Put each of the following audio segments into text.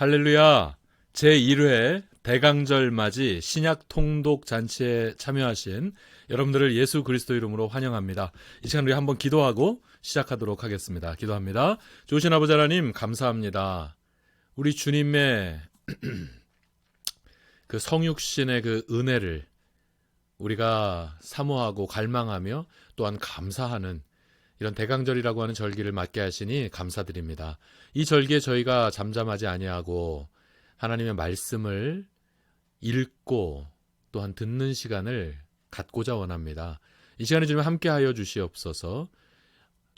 할렐루야! 제1회 대강절 맞이 신약 통독 잔치에 참여하신 여러분들을 예수 그리스도 이름으로 환영합니다. 이 시간 우리 한번 기도하고 시작하도록 하겠습니다. 기도합니다. 좋으신 아버지 하나님 감사합니다. 우리 주님의 그 성육신의 그 은혜를 우리가 사모하고 갈망하며 또한 감사하는 이런 대강절이라고 하는 절기를 맞게 하시니 감사드립니다. 이 절기에 저희가 잠잠하지 아니하고 하나님의 말씀을 읽고 또한 듣는 시간을 갖고자 원합니다. 이 시간에 주님 함께하여 주시옵소서.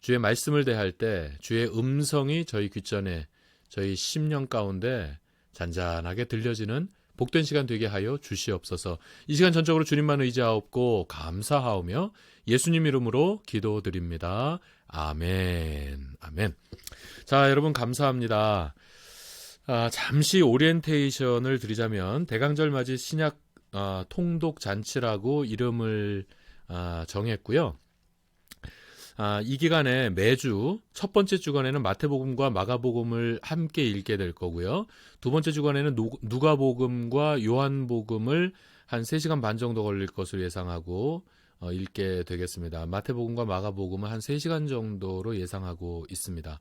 주의 말씀을 대할 때 주의 음성이 저희 귓전에 저희 심령 가운데 잔잔하게 들려지는 복된 시간 되게 하여 주시옵소서. 이 시간 전적으로 주님만 의지하옵고 감사하오며 예수님 이름으로 기도드립니다. 아멘. 아멘. 자, 여러분 감사합니다. 잠시 오리엔테이션을 드리자면 대강절 맞이 신약 통독 잔치라고 이름을 정했고요. 이 기간에 매주 첫 번째 주간에는 마태복음과 마가복음을 함께 읽게 될 거고요. 두 번째 주간에는 누가복음과 요한복음을 한 3시간 반 정도 걸릴 것으로 예상하고 읽게 되겠습니다. 마태복음과 마가복음은 한 3시간 정도로 예상하고 있습니다.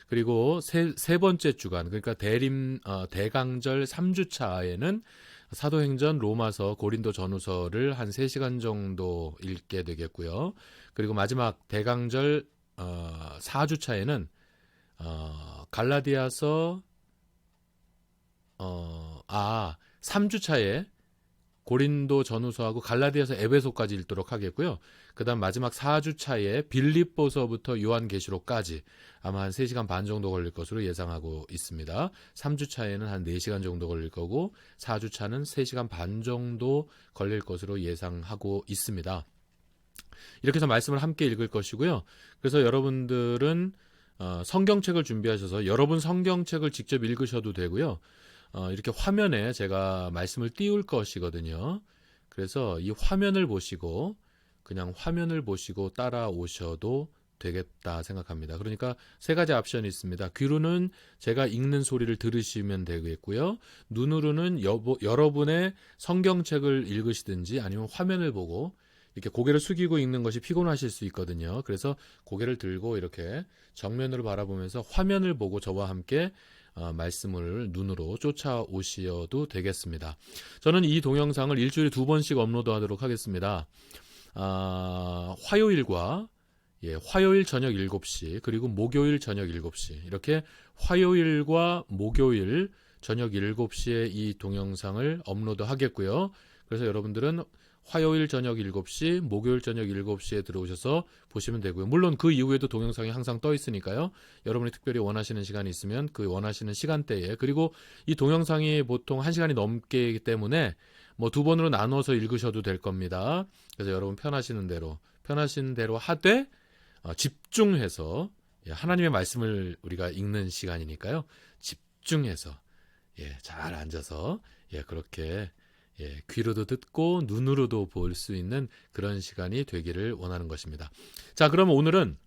그리고 세 번째 주간, 그러니까 대강절 3주차에는 사도행전, 로마서, 고린도 전후서를 한 3시간 정도 읽게 되겠고요. 그리고 마지막 대강절 4주차에는 갈라디아서 3주차에 고린도 전후서하고 갈라디아서 에베소까지 읽도록 하겠고요. 그 다음 마지막 4주차에 빌립보서부터 요한계시록까지 아마 한 3시간 반 정도 걸릴 것으로 예상하고 있습니다. 3주차에는 한 4시간 정도 걸릴 거고 4주차는 3시간 반 정도 걸릴 것으로 예상하고 있습니다. 이렇게 해서 말씀을 함께 읽을 것이고요. 그래서 여러분들은 성경책을 준비하셔서 여러분 성경책을 직접 읽으셔도 되고요. 이렇게 화면에 제가 말씀을 띄울 것이거든요. 그래서 이 화면을 보시고 그냥 화면을 보시고 따라오셔도 되겠다 생각합니다. 그러니까 3가지 옵션이 있습니다. 귀로는 제가 읽는 소리를 들으시면 되겠고요. 눈으로는 여러분의 성경책을 읽으시든지 아니면 화면을 보고 이렇게 고개를 숙이고 읽는 것이 피곤하실 수 있거든요. 그래서 고개를 들고 이렇게 정면으로 바라보면서 화면을 보고 저와 함께 말씀을 눈으로 쫓아오셔도 되겠습니다. 저는 이 동영상을 일주일에 2번씩 업로드하도록 하겠습니다. 화요일 저녁 7시 그리고 목요일 저녁 7시 이렇게 화요일과 목요일 저녁 7시에 이 동영상을 업로드 하겠고요. 그래서 여러분들은 화요일 저녁 7시, 목요일 저녁 7시에 들어오셔서 보시면 되고요. 물론 그 이후에도 동영상이 항상 떠 있으니까요. 여러분이 특별히 원하시는 시간이 있으면 그 원하시는 시간대에, 그리고 이 동영상이 보통 1시간이 넘기 때문에 뭐 2번으로 나눠서 읽으셔도 될 겁니다. 그래서 여러분 편하신 대로 하되 집중해서 하나님의 말씀을 우리가 읽는 시간이니까요. 집중해서 잘 앉아서 그렇게 귀로도 듣고 눈으로도 볼 수 있는 그런 시간이 되기를 원하는 것입니다. 자, 그러면 오늘은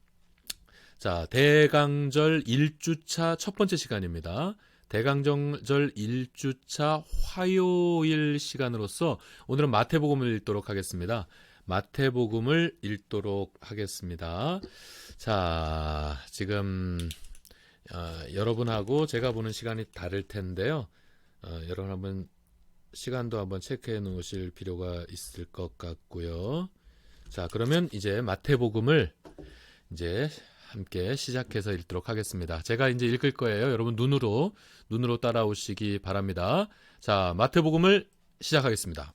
대강절 1주차 첫 번째 시간입니다. 대강절 1주차 화요일 시간으로서 오늘은 마태복음을 읽도록 하겠습니다. 마태복음을 읽도록 하겠습니다. 자, 지금 여러분하고 제가 보는 시간이 다를 텐데요. 여러분 한번 시간도 한번 체크해 놓으실 필요가 있을 것 같고요. 자, 그러면 이제 마태복음을 이제 함께 시작해서 읽도록 하겠습니다. 제가 이제 읽을 거예요. 여러분 눈으로 따라오시기 바랍니다. 자, 마태복음을 시작하겠습니다.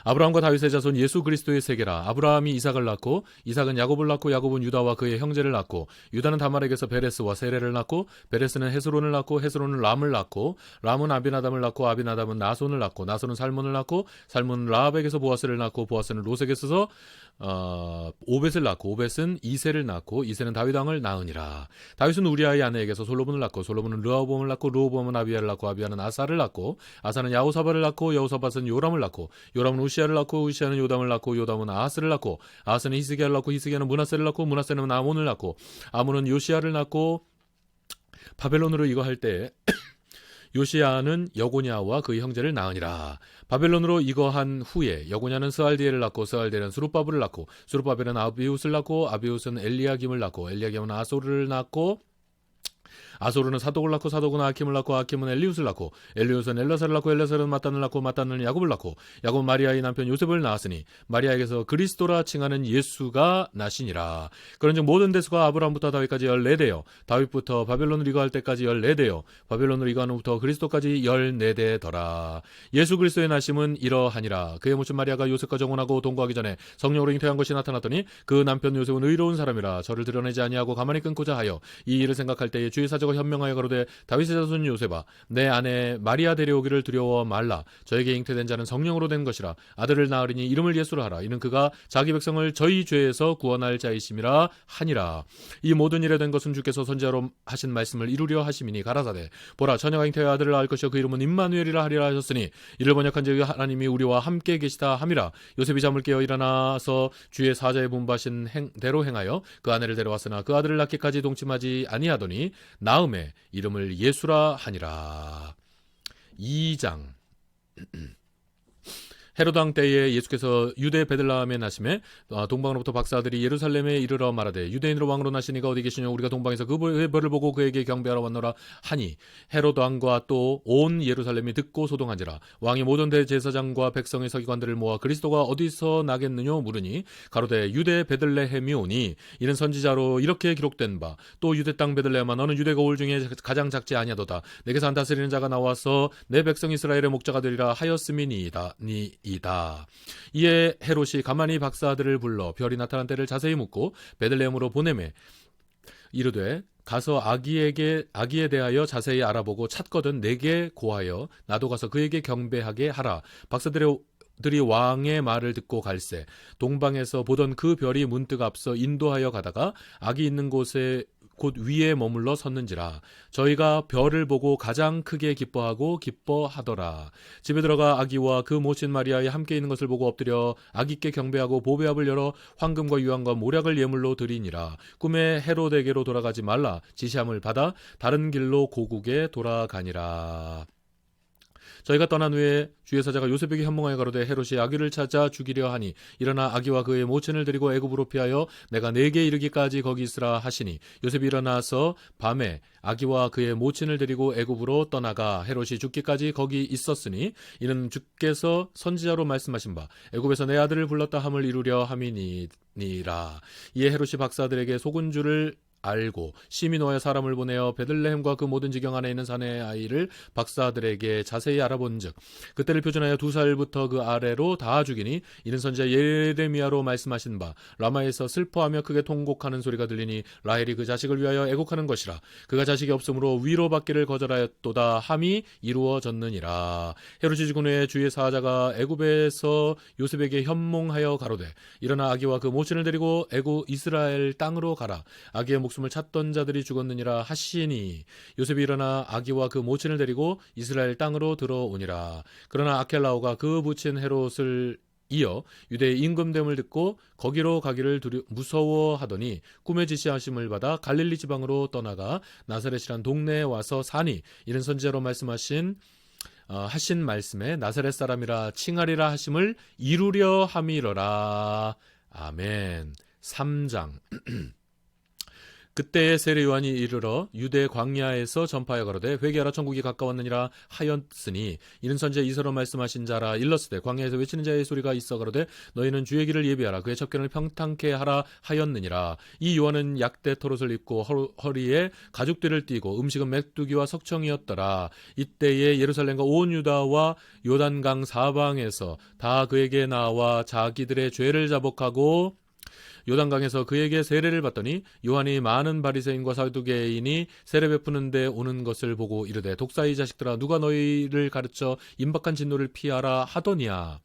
아브라함과 다윗의 자손 예수 그리스도의 세계라. 아브라함이 이삭을 낳고 이삭은 야곱을 낳고 야곱은 유다와 그의 형제를 낳고 유다는 다말에게서 베레스와 세레를 낳고 베레스는 헤스론을 낳고 헤스론은 람을 낳고 람은 아비나담을 낳고 아비나담은 나손을 낳고 나손은 살몬을 낳고 살몬은 라합에게서 보아스를 낳고 보아스는 롯에게서 오벳을 낳고 오벳은 이세를 낳고 이세는 다윗 왕을 낳으니라. 다윗은 우리아의 아내에게서 솔로몬을 낳고 솔로몬은 르호보암을 낳고 르호보암은 아비야를 낳고 아비야는 아사를 낳고 아사는 야호사밧을 낳고 여호사밧은 요람을 낳고 요람은 우시아를 낳고 우시아는 요담을 낳고 요담은 아하스를 낳고 아하스는 히스기야를 낳고 히스기야는 므낫세를 낳고 므낫세는 아몬을 낳고 아몬은 요시아를 낳고 바벨론으로 이거할 때 요시야는 여고냐와 그의 형제를 낳으니라. 바벨론으로 이거한 후에 여고냐는 스알디엘을 낳고 스알디엘은 스룹바벨을 낳고 스룹바벨은 아비웃을 낳고 아비웃은 엘리야김을 낳고 엘리야김은 아소르를 낳고 아소르는 사독을 낳고 사독은 아킴을 낳고 아킴은 엘리웃을 낳고 엘리웃은 엘라사를 낳고 엘라사는 마탄을 낳고 마탄은 야곱을 낳고 야곱은 마리아의 남편 요셉을 낳았으니 마리아에게서 그리스도라 칭하는 예수가 나시니라. 그런즉 모든 대수가 아브라함부터 다윗까지 14대요 다윗부터 바벨론을 이거할 때까지 14대요 바벨론을 이거한 후부터 그리스도까지 14대더라. 예수 그리스도의 나심은 이러하니라. 그의 모친 마리아가 요셉과 정혼하고 동거하기 전에 성령으로 잉태한 것이 나타났더니 그 남편 요셉은 의로운 사람이라 저를 드러내지 아니하고 가만히 끊고자 하여 이 일을 생각할 때에 주의 사적을 현명하여 가로되 다윗의 자손 요셉아 내 아내 마리아 데려오기를 두려워 말라. 저에게 잉태된 자는 성령으로 된 것이라. 아들을 낳으리니 이름을 예수로 하라. 이는 그가 자기 백성을 저희 죄에서 구원할 자이심이라 하니라. 이 모든 일에 된 것은 주께서 선지자로 하신 말씀을 이루려 하심이니 가라사대 보라 처녀가 잉태하여 아들을 낳을 것이요 그 이름은 임마누엘이라 하리라 하셨으니 이를 번역한즉 하나님이 우리와 함께 계시다 함이라. 요셉이 잠을 깨어 일어나서 주의 사자에 분부하신 대로 행하여 그 아내를 데려왔으나 그 아들을 낳기까지 동침하지 아니하더니 나음에 이름을 예수라 하니라. 2장 헤로드 왕 때에 예수께서 유대 베들레헴에 나심에 동방으로부터 박사들이 예루살렘에 이르러 말하되 유대인으로 왕으로 나시니가 어디 계시냐 우리가 동방에서 그의 벌을 보고 그에게 경배하러 왔노라 하니 헤로드 왕과 또 온 예루살렘이 듣고 소동한지라. 왕이 모든 대제사장과 백성의 서기관들을 모아 그리스도가 어디서 나겠느냐 물으니 가로되 유대 베들레헴이 오니 이는 선지자로 이렇게 기록된 바 또 유대 땅 베들레헴아 너는 유대가 올 중에 가장 작지 아니하도다. 내게서 한 다스리는 자가 나와서 내 백성 이스라엘의 목자가 되리라 하였음이니이다. 이에 헤롯이 가만히 박사들을 불러 별이 나타난 때를 자세히 묻고 베들레헴으로 보내매 이르되 가서 아기에 대하여 자세히 알아보고 찾거든 내게 고하여 나도 가서 그에게 경배하게 하라. 박사들이 왕의 말을 듣고 갈새 동방에서 보던 그 별이 문득 앞서 인도하여 가다가 아기 있는 곳에 곧 위에 머물러 섰는지라. 저희가 별을 보고 가장 크게 기뻐하더라. 집에 들어가 아기와 그 모친 마리아에 함께 있는 것을 보고 엎드려 아기께 경배하고 보배압을 열어 황금과 유황과 모략을 예물로 드리니라. 꿈에 헤롯에게로 돌아가지 말라. 지시함을 받아 다른 길로 고국에 돌아가니라. 저희가 떠난 후에 주의 사자가 요셉에게 현몽하여 가로되 헤롯이 아기를 찾아 죽이려 하니 일어나 아기와 그의 모친을 데리고 애굽으로 피하여 내가 내게 이르기까지 거기 있으라 하시니 요셉이 일어나서 밤에 아기와 그의 모친을 데리고 애굽으로 떠나가 헤롯이 죽기까지 거기 있었으니 이는 주께서 선지자로 말씀하신 바 애굽에서 내 아들을 불렀다 함을 이루려 함이니라. 이에 헤롯이 박사들에게 속은 줄을 알고 심히 노하여 사람을 보내어 베들레헴과 그 모든 지경 안에 있는 사내의 아이를 박사들에게 자세히 알아본즉 그때를 표준하여 2살부터 그 아래로 다 죽이니 이는 선지자 예레미야로 말씀하신 바 라마에서 슬퍼하며 크게 통곡하는 소리가 들리니 라헬이 그 자식을 위하여 애곡하는 것이라. 그가 자식이 없으므로 위로 받기를 거절하였도다 함이 이루어졌느니라. 헤롯이 죽은 후에 주의 사자가 애굽에서 요셉에게 현몽하여 가로되 일어나 아기와 그 모친을 데리고 애굽 이스라엘 땅으로 가라. 아기의 목숨을 찾던 자들이 죽었느니라 하시니 요셉이 일어나 아기와 그 모친을 데리고 이스라엘 땅으로 들어오니라. 그러나 아켈라오가 그 부친 헤롯을 이어 유대의 임금됨을 듣고 거기로 가기를 무서워하더니 꿈의 지시하심을 받아 갈릴리 지방으로 떠나가 나사렛이란 동네에 와서 사니 이는 선지자로 말씀하신 하신 말씀에 나사렛 사람이라 칭하리라 하심을 이루려 함이러라. 아멘. 3장 그때에 세례 요한이 이르러 유대 광야에서 전파하여 가로되 회개하라 천국이 가까웠느니라 하였으니 이는 선지자 이서로 말씀하신 자라. 일렀으되 광야에서 외치는 자의 소리가 있어 가로되 너희는 주의 길을 예비하라 그의 첩견을 평탄케 하라 하였느니라. 이 요한은 약대 털옷을 입고 허리에 가죽띠를 띠고 음식은 메뚜기와 석청이었더라. 이때에 예루살렘과 온 유다와 요단강 사방에서 다 그에게 나와 자기들의 죄를 자복하고 요단강에서 그에게 세례를 받더니 요한이 많은 바리새인과 사두개인이 세례 베푸는 데 오는 것을 보고 이르되 독사의 자식들아 누가 너희를 가르쳐 임박한 진노를 피하라 하더니야.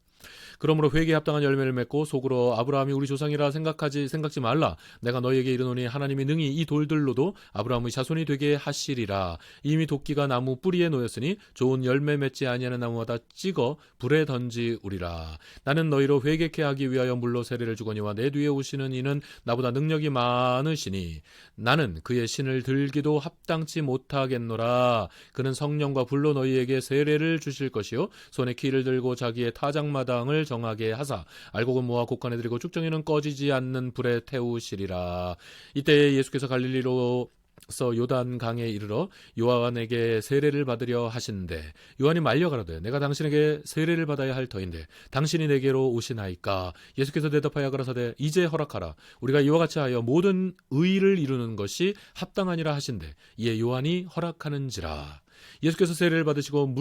그러므로 회개에 합당한 열매를 맺고 속으로 아브라함이 우리 조상이라 생각지 말라. 내가 너희에게 이르노니 하나님이 능히 이 돌들로도 아브라함의 자손이 되게 하시리라. 이미 도끼가 나무 뿌리에 놓였으니 좋은 열매 맺지 아니하는 나무마다 찍어 불에 던지우리라. 나는 너희로 회개케 하기 위하여 물로 세례를 주거니와 내 뒤에 오시는 이는 나보다 능력이 많으시니 나는 그의 신을 들기도 합당치 못하겠노라. 그는 성령과 불로 너희에게 세례를 주실 것이요 손에 키를 들고 자기의 타작마당을 정하게 하사 알곡은 모아 곡간에 들이고 쭉정이는 꺼지지 않는 불에 태우시리라. 이때 예수께서 갈릴리로 요단 강에 이르러 요한에게 세례를 받으려 하시는데 요한이 말려 가로되 내가 당신에게 세례를 받아야 할 터인데 당신이 내게로 오시나이까. 예수께서 대답하여 가라사대 이제 허락하라. 우리가 이와 같이 하여 모든 의를 이루는 것이 합당하니라 하신대 이에 요한이 허락하는지라. 예수께서 세례를 받으시고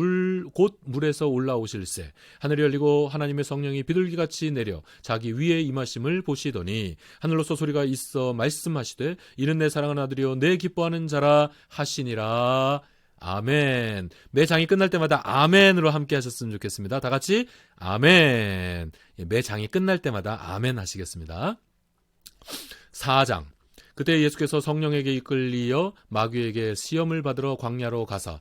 곧 물에서 올라오실새 하늘이 열리고 하나님의 성령이 비둘기같이 내려 자기 위에 임하심을 보시더니 하늘로서 소리가 있어 말씀하시되 이는 내 사랑하는 아들이요 내 기뻐하는 자라 하시니라. 아멘. 매 장이 끝날 때마다 아멘으로 함께 하셨으면 좋겠습니다. 다 같이 아멘. 매 장이 끝날 때마다 아멘 하시겠습니다. 4장. 그때 예수께서 성령에게 이끌리어 마귀에게 시험을 받으러 광야로 가사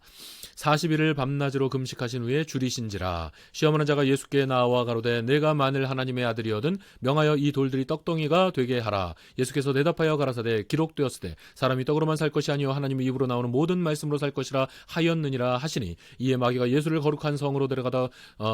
40일을 밤낮으로 금식하신 후에 줄이신지라. 시험하는 자가 예수께 나와 가로되 내가 만일 하나님의 아들이거든 명하여 이 돌들이 떡덩이가 되게 하라. 예수께서 대답하여 가라사대 기록되었으되 사람이 떡으로만 살 것이 아니요 하나님의 입으로 나오는 모든 말씀으로 살 것이라 하였느니라 하시니 이에 마귀가 예수를 거룩한 성으로 데려가다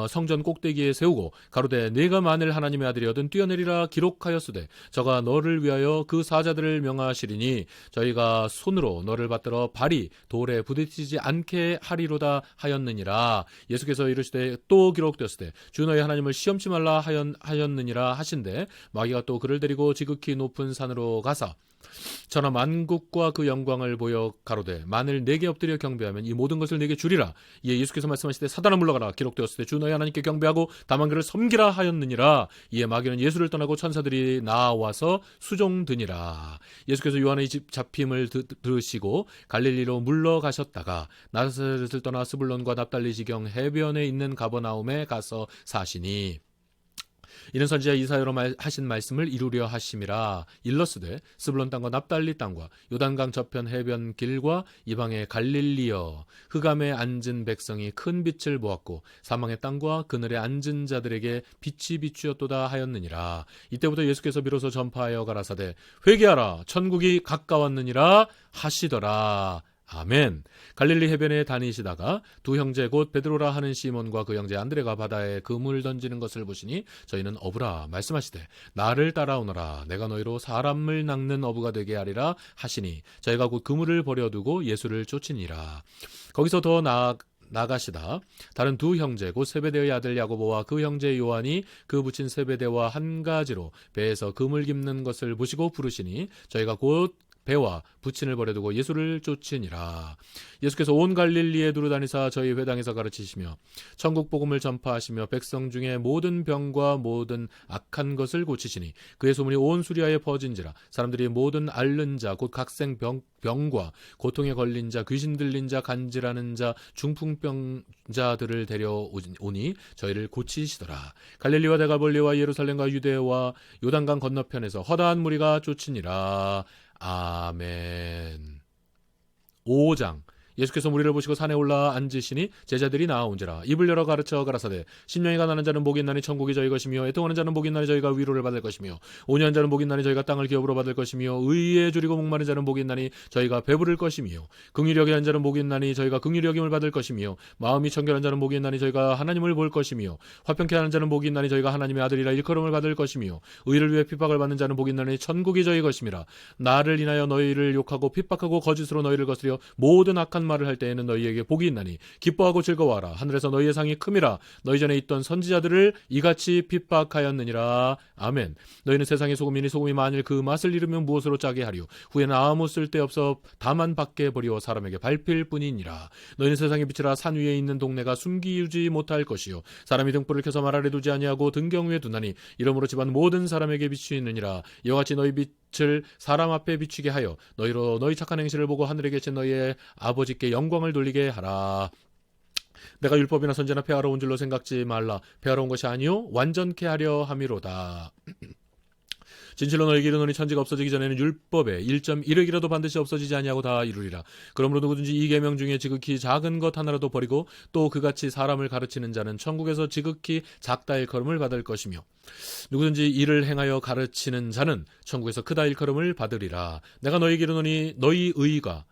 성전 꼭대기에 세우고 가로되 내가 만일 하나님의 아들이거든 뛰어내리라 기록하였으되 저가 너를 위하여 그 사자들을 명하시리니 저희가 손으로 너를 받들어 발이 돌에 부딪히지 않게 하리로다 하였느니라. 예수께서 이르시되 또 기록되었으되 주 너희 하나님을 시험치 말라 하였느니라 하신대 마귀가 또 그를 데리고 지극히 높은 산으로 가사 전하 만국과 그 영광을 보여 가로되 만일 내게 엎드려 경배하면 이 모든 것을 내게 주리라. 이에 예수께서 말씀하시되 사단아 물러가라. 기록되었을 때 주 너희 하나님께 경배하고 다만 그를 섬기라 하였느니라. 이에 마귀는 예수를 떠나고 천사들이 나와서 수종드니라. 예수께서 요한의 집 잡힘을 들으시고 갈릴리로 물러가셨다가 나사렛을 떠나 스불론과 납달리 지경 해변에 있는 가버나움에 가서 사시니 이는 선지자 이사야로 하신 말씀을 이루려 하심이라. 일러스되 스불론 땅과 납달리 땅과 요단강 저편 해변 길과 이방의 갈릴리여 흑암에 앉은 백성이 큰 빛을 보았고 사망의 땅과 그늘에 앉은 자들에게 빛이 비추었도다 하였느니라. 이때부터 예수께서 비로소 전파하여 가라사대 회개하라 천국이 가까웠느니라 하시더라. 아멘. 갈릴리 해변에 다니시다가 두 형제 곧 베드로라 하는 시몬과 그 형제 안드레가 바다에 그물 던지는 것을 보시니 저희는 어부라 말씀하시되 나를 따라오너라 내가 너희로 사람을 낚는 어부가 되게 하리라 하시니 저희가 곧 그물을 버려두고 예수를 쫓으니라. 거기서 더 나가시다 다른 두 형제 곧 세베대의 아들 야고보와 그 형제 요한이 그 붙인 세베대와 한 가지로 배에서 그물 깁는 것을 보시고 부르시니 저희가 곧 배와 부친을 버려두고 예수를 쫓으니라. 예수께서 온 갈릴리에 두루다니사 저희 회당에서 가르치시며 천국 복음을 전파하시며 백성 중에 모든 병과 모든 악한 것을 고치시니 그의 소문이 온 수리아에 퍼진지라. 사람들이 모든 앓는 자 곧 각생 병과 고통에 걸린 자 귀신 들린 자 간질하는 자 중풍병자들을 데려오니 저희를 고치시더라. 갈릴리와 데가볼리와 예루살렘과 유대와 요단강 건너편에서 허다한 무리가 쫓으니라. 아멘. 5장. 예수께서 무리를 보시고 산에 올라 앉으시니 제자들이 나아온지라. 입을 열어 가르쳐 가라사대 심령이 가난한 자는 복이 있나니 천국이 저희 것이며 애통하는 자는 복이 있나니 저희가 위로를 받을 것이며 온유한 자는 복이 있나니 저희가 땅을 기업으로 받을 것이며 의에 줄이고 목마른 자는 복이 있나니 저희가 배부를 것이며 긍휼히 여기는 자는 복이 있나니 저희가 긍휼히 여김을 받을 것이며 마음이 청결한 자는 복이 있나니 저희가 하나님을 볼 것이며 화평케 하는 자는 복이 있나니 저희가 하나님의 아들이라 일컬음을 받을 것이며 의를 위해 핍박을 받는 자는 복이 있나니 천국이 저희 것임이라. 나를 인하여 너희를 욕하고 핍박하고 거짓으로 너희를 거스려 모든 악한 말을 할 때에는 너희에게 복이 있나니 기뻐하고 즐거워하라. 하늘에서 너희의 상이 큼이라. 너희 전에 있던 선지자들을 이같이 핍박하였느니라. 아멘. 너희는 세상의 소금이니 소금이 만일 그 맛을 잃으면 무엇으로 짜게 하리요. 후에는 아무 쓸데없어 다만 밖에 버리워 사람에게 밟힐 뿐이니라. 너희는 세상의 빛이라. 산 위에 있는 동네가 숨기우지 못할 것이요 사람이 등불을 켜서 말 아래 두지 아니하고 등경 위에 두나니 이러므로 집안 모든 사람에게 비추이느니라. 이와 같이 너희 빛을 사람 앞에 비추게 하여 너희로 너희 착한 행실을 보고 하늘에 계신 너희의 아버지께 영광을 돌리게 하라. 내가 율법이나 선지나 폐하러 온 줄로 생각지 말라. 폐하러 온 것이 아니요 완전케 하려 함이로다. 진실로 너희에게 이르노니 천지가 없어지기 전에는 율법의 1.1획이라도 반드시 없어지지 아니하고 다 이루리라. 그러므로 누구든지 이 계명 중에 지극히 작은 것 하나라도 버리고 또 그같이 사람을 가르치는 자는 천국에서 지극히 작다 일컬음을 받을 것이며 누구든지 이를 행하여 가르치는 자는 천국에서 크다 일컬음을 받으리라. 내가 너희에게 이르노니 너희 의가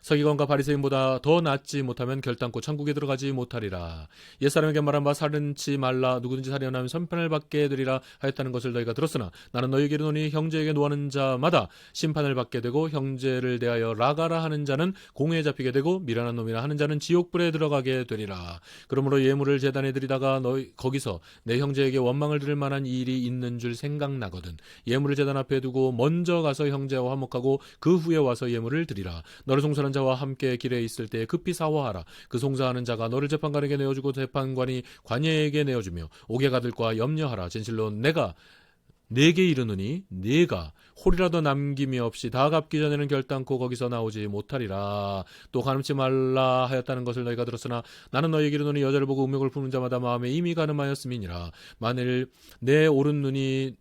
서기관과 바리새인보다 더 낫지 못하면 결단코 천국에 들어가지 못하리라. 옛사람에게 말한 바 살인치 말라. 누구든지 살인하면 선판을 받게 되리라 하였다는 것을 너희가 들었으나 나는 너희에게 이르노니 형제에게 노하는 자마다 심판을 받게 되고 형제를 대하여 라가라 하는 자는 공회에 잡히게 되고 미련한 놈이라 하는 자는 지옥불에 들어가게 되리라. 그러므로 예물을 제단에 드리다가 너희 거기서 내 형제에게 원망을 들을 만한 일이 있는 줄 생각나거든 예물을 제단 앞에 두고 먼저 가서 형제와 화목하고 그 후에 와서 예물을 드리라. 너를 송사하는 자와 함께 길에 있을 때 급히 사화하라. 그 송사하는 자가 너를 재판관에게 내어주고 재판관이 관예에게 내어주며 옥에 가들과 염려하라. 진실로 내가 내게 이르노니 네가 홀이라도 남김이 없이 다 갚기 전에는 결단코 거기서 나오지 못하리라. 또 간음치 말라 하였다는 것을 너희가 들었으나 나는 너희에게 이르노니 여자를 보고 음욕을 품는 자마다 마음에 이미 간음하였음이니라. 만일 내 오른 눈이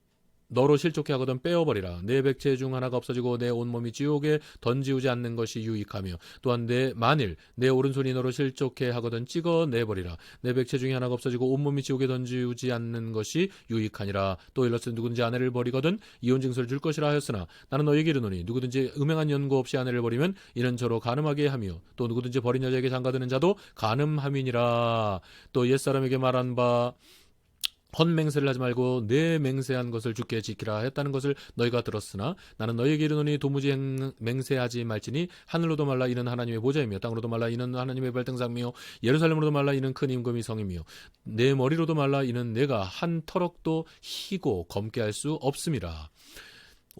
너로 실족해 하거든 빼어버리라. 내 백체 중 하나가 없어지고 내 온몸이 지옥에 던지우지 않는 것이 유익하며 또한 만일 내 오른손이 너로 실족해 하거든 찍어내버리라. 내 백체 중에 하나가 없어지고 온몸이 지옥에 던지우지 않는 것이 유익하니라. 또 일러스 누구든지 아내를 버리거든 이혼 징수를 줄 것이라 하였으나 나는 너희에게 이르노니 누구든지 음행한 연고 없이 아내를 버리면 이는 저로 간음하게 하며 또 누구든지 버린 여자에게 장가드는 자도 간음함이니라. 또 옛사람에게 말한 바 헛맹세를 하지 말고 내 맹세한 것을 주께 지키라 했다는 것을 너희가 들었으나 나는 너희에게 이르노니 도무지 맹세하지 말지니 하늘로도 말라 이는 하나님의 보좌이며 땅으로도 말라 이는 하나님의 발등상이며 예루살렘으로도 말라 이는 큰 임금이 성이며 내 머리로도 말라 이는 내가 한 터럭도 희고 검게 할 수 없음이라.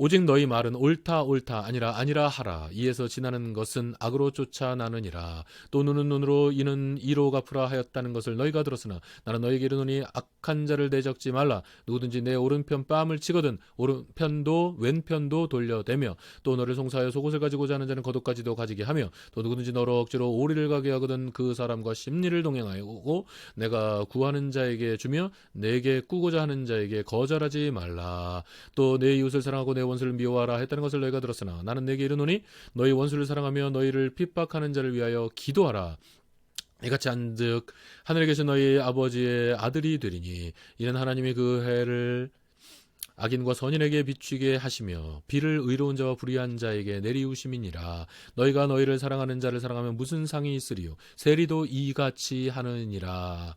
오직 너희 말은 옳다 옳다 아니라 하라. 이에서 지나는 것은 악으로 쫓아나느니라. 또 눈은 눈으로 이는 이로 갚으라 하였다는 것을 너희가 들었으나 나는 너희에게 이르노니 악한 자를 대적지 말라. 누구든지 내 오른편 뺨을 치거든 오른편도 왼편도 돌려대며 또 너를 송사하여 속옷을 가지고자 하는 자는 겉옷까지도 가지게 하며 또 누구든지 너로 억지로 오리를 가게 하거든 그 사람과 심리를 동행하고 내가 구하는 자에게 주며 내게 꾸고자 하는 자에게 거절하지 말라. 또 내 이웃을 사랑하고 내 원수를 미워하라 했다는 것을 너희가 들었으나 나는 내게 이르노니 너희 원수를 사랑하며 너희를 핍박하는 자를 위하여 기도하라. 이같이 한즉 하늘에 계신 너희 아버지의 아들이 되리니 이는 하나님이 그 해를 악인과 선인에게 비추게 하시며 비를 의로운 자와 불의한 자에게 내리우심이니라. 너희가 너희를 사랑하는 자를 사랑하면 무슨 상이 있으리요 세리도 이같이 하느니라.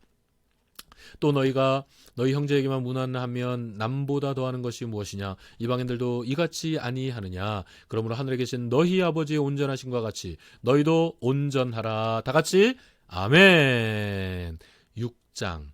또 너희가 너희 형제에게만 무난하면 남보다 더하는 것이 무엇이냐. 이방인들도 이같이 아니하느냐. 그러므로 하늘에 계신 너희 아버지의 온전하심과 같이 너희도 온전하라. 다같이 아멘. 6장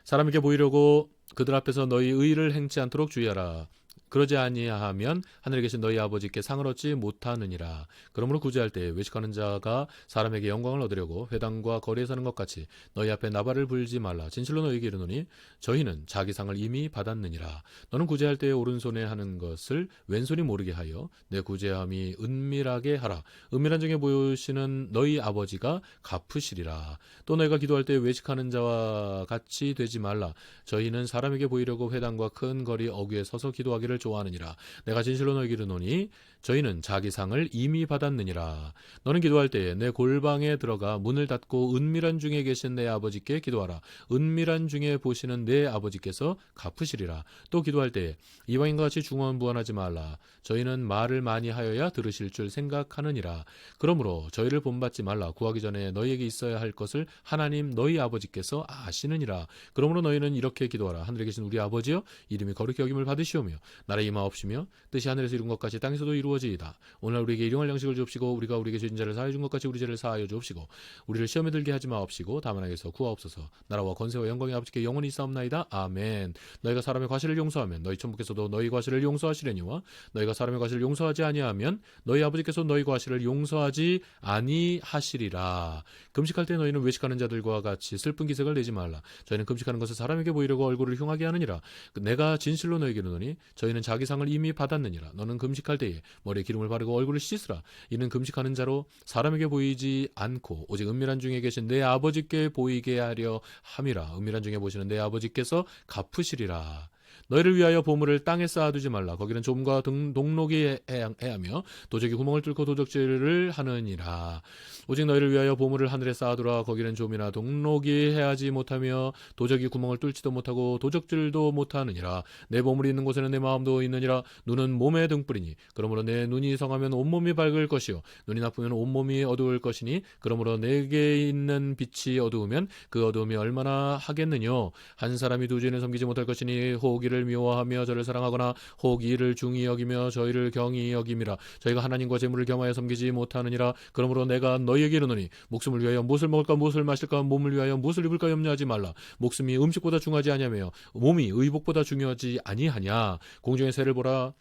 사람에게 보이려고 그들 앞에서 너희 의를 행치 않도록 주의하라. 그러지 아니하면 하늘에 계신 너희 아버지께 상을 얻지 못하느니라. 그러므로 구제할 때 외식하는 자가 사람에게 영광을 얻으려고 회당과 거리에 서는 것 같이 너희 앞에 나발을 불지 말라. 진실로 너희에게 이르노니 저희는 자기 상을 이미 받았느니라. 너는 구제할 때 오른손에 하는 것을 왼손이 모르게 하여 내 구제함이 은밀하게 하라. 은밀한 중에 보시는 너희 아버지가 갚으시리라. 또 너희가 기도할 때 외식하는 자와 같이 되지 말라. 저희는 사람에게 보이려고 회당과 큰 거리 어귀에 서서 기도하기를 좋아하느니라. 내가 진실로 너희에게 이르노니 저희는 자기 상을 이미 받았느니라. 너는 기도할 때에 내 골방에 들어가 문을 닫고 은밀한 중에 계신 내 아버지께 기도하라. 은밀한 중에 보시는 내 아버지께서 갚으시리라. 또 기도할 때에 이방인과 같이 중언부언하지 말라. 저희는 말을 많이 하여야 들으실 줄 생각하느니라. 그러므로 저희를 본받지 말라. 구하기 전에 너희에게 있어야 할 것을 하나님 너희 아버지께서 아시느니라. 그러므로 너희는 이렇게 기도하라. 하늘에 계신 우리 아버지여 이름이 거룩히 여김을 받으시오며 나라의 임하옵시며 뜻이 하늘에서 이룬 것 같이 땅에서도 이루어지이다. 오늘 우리에게 일용할 양식을 주옵시고 우리가 우리에게 죄진 자를 사하여 준 것 같이 우리 죄를 사하여 주옵시고 우리를 시험에 들게 하지 마옵시고 다만 악에서 구하옵소서. 나라와 권세와 영광이 아버지께 영원히 있사옵나이다. 아멘. 너희가 사람의 과실을 용서하면 너희 천부께서도 너희 과실을 용서하시려니와 너희가 사람의 과실을 용서하지 아니하면 너희 아버지께서 너희 과실을 용서하지 아니하시리라. 금식할 때 너희는 외식하는 자들과 같이 슬픈 기색을 내지 말라. 저희는 금식하는 것을 사람에게 보이려고 얼굴을 흉하게 하느니라. 내가 진실로 너희에게 이르노니 저희는 자기 상을 이미 받았느니라. 너는 금식할 때에 머리에 기름을 바르고 얼굴을 씻으라. 이는 금식하는 자로 사람에게 보이지 않고 오직 은밀한 중에 계신 내 아버지께 보이게 하려 함이라. 은밀한 중에 보시는 내 아버지께서 갚으시리라. 너희를 위하여 보물을 땅에 쌓아두지 말라. 거기는 좀과 동록이 해하며 도적이 구멍을 뚫고 도적질을 하느니라. 오직 너희를 위하여 보물을 하늘에 쌓아두라. 거기는 좀이나 동록이 해하지 못하며 도적이 구멍을 뚫지도 못하고 도적질도 못하느니라. 내 보물이 있는 곳에는 내 마음도 있느니라. 눈은 몸의 등불이니 그러므로 내 눈이 성하면 온몸이 밝을 것이요 눈이 나쁘면 온몸이 어두울 것이니 그러므로 내게 있는 빛이 어두우면 그 어두움이 얼마나 하겠느뇨. 한 사람이 두 주인을 섬기지 못할 것이니 혹 이를 미워하며 저를 사랑하거나 혹 이를 중히 여기며 저희를 경히 여김이라. 저희가 하나님과 재물을 겸하여 섬기지 못하느니라. 그러므로 내가 너희에게 이르노니 목숨을 위하여 무엇을 먹을까 무엇을 마실까 몸을 위하여 무엇을 입을까 염려하지 말라. 목숨이 음식보다 중하지 아니하며 몸이 의복보다 중요하지 아니하냐. 공중의 새를 보라.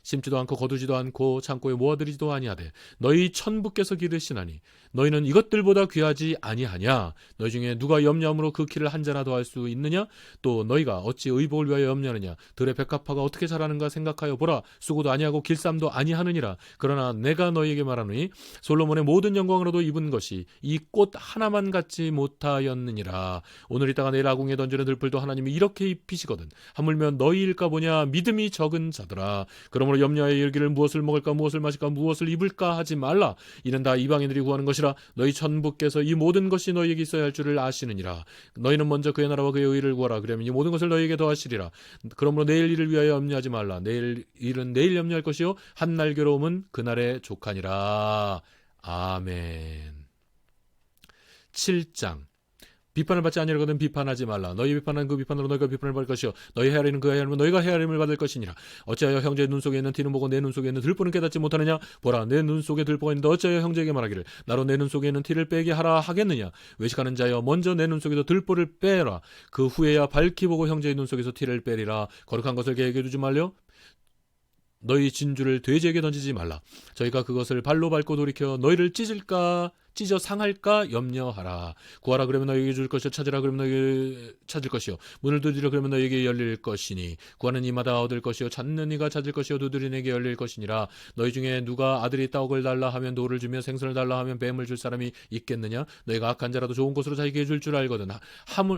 심지도 않고 거두지도 않고 창고에 모아들이지도 아니하되 너희 천부께서 기르시나니 너희는 이것들보다 귀하지 아니하냐. 너희 중에 누가 염려함으로 그 키를 한 자나 더할 수 있느냐. 또 너희가 어찌 의복을 위하여 염려하느냐. 들의 백합화가 어떻게 자라는가 생각하여 보라. 수고도 아니하고 길쌈도 아니하느니라. 그러나 내가 너희에게 말하노니 솔로몬의 모든 영광으로도 입은 것이 이 꽃 하나만 갖지 못하였느니라. 오늘 있다가 내일 아궁에 던지는 들풀도 하나님이 이렇게 입히시거든. 하물며 너희일까 보냐. 믿음이 적은 자들아. 그러므로 염려하여 이르기를 무엇을 먹을까 무엇을 마실까 무엇을 입을까 하지 말라. 이는 다 이방인들이 구하는 것이라. 너희 천부께서 이 모든 것이 너희에게 있어야 할 줄을 아시느니라. 너희는 먼저 그의 나라와 그의 의를 구하라. 그러면 이 모든 것을 너희에게 더하시리라. 그러므로 내일 일을 위하여 염려하지 말라. 내일 일은 내일 염려할 것이요 한 날 괴로움은 그날에 족하니라. 아멘. 7장. 비판을 받지 아니하거든 비판하지 말라. 너희 비판한 그 비판으로 너희가 비판을 받을 것이요 너희 헤아리는 그 헤아림은 너희가 헤아림을 받을 것이니라. 어찌하여 형제의 눈 속에 있는 티는 보고 내 눈 속에 있는 들보는 깨닫지 못하느냐. 보라 내 눈 속에 들보가 있는데 어찌하여 형제에게 말하기를 나로 내 눈 속에 있는 티를 빼게 하라 하겠느냐. 외식하는 자여 먼저 내 눈 속에서 들보를 빼라. 그 후에야 밝히 보고 형제의 눈 속에서 티를 빼리라. 거룩한 것을 개에게 두지 말려. 너희 진주를 돼지에게 던지지 말라. 저희가 그것을 발로 밟고 돌이켜 너희를 찢어 상할까 염려하라. 구하라 그러면 너희에게 줄 것이요 찾으라 그러면 너희에게 찾을 것이요 문을 두드리라 그러면 너희에게 열릴 것이니 구하는 이마다 얻을 것이요 찾는 이가 찾을 것이요 두드리는 이에게 열릴 것이니라. 너희 중에 누가 아들이 떡을 달라 하면 돌을 주며 생선을 달라 하면 뱀을 줄 사람이 있겠느냐. 너희가 악한 자라도 좋은 것으로 자기에게 줄 줄 알거든.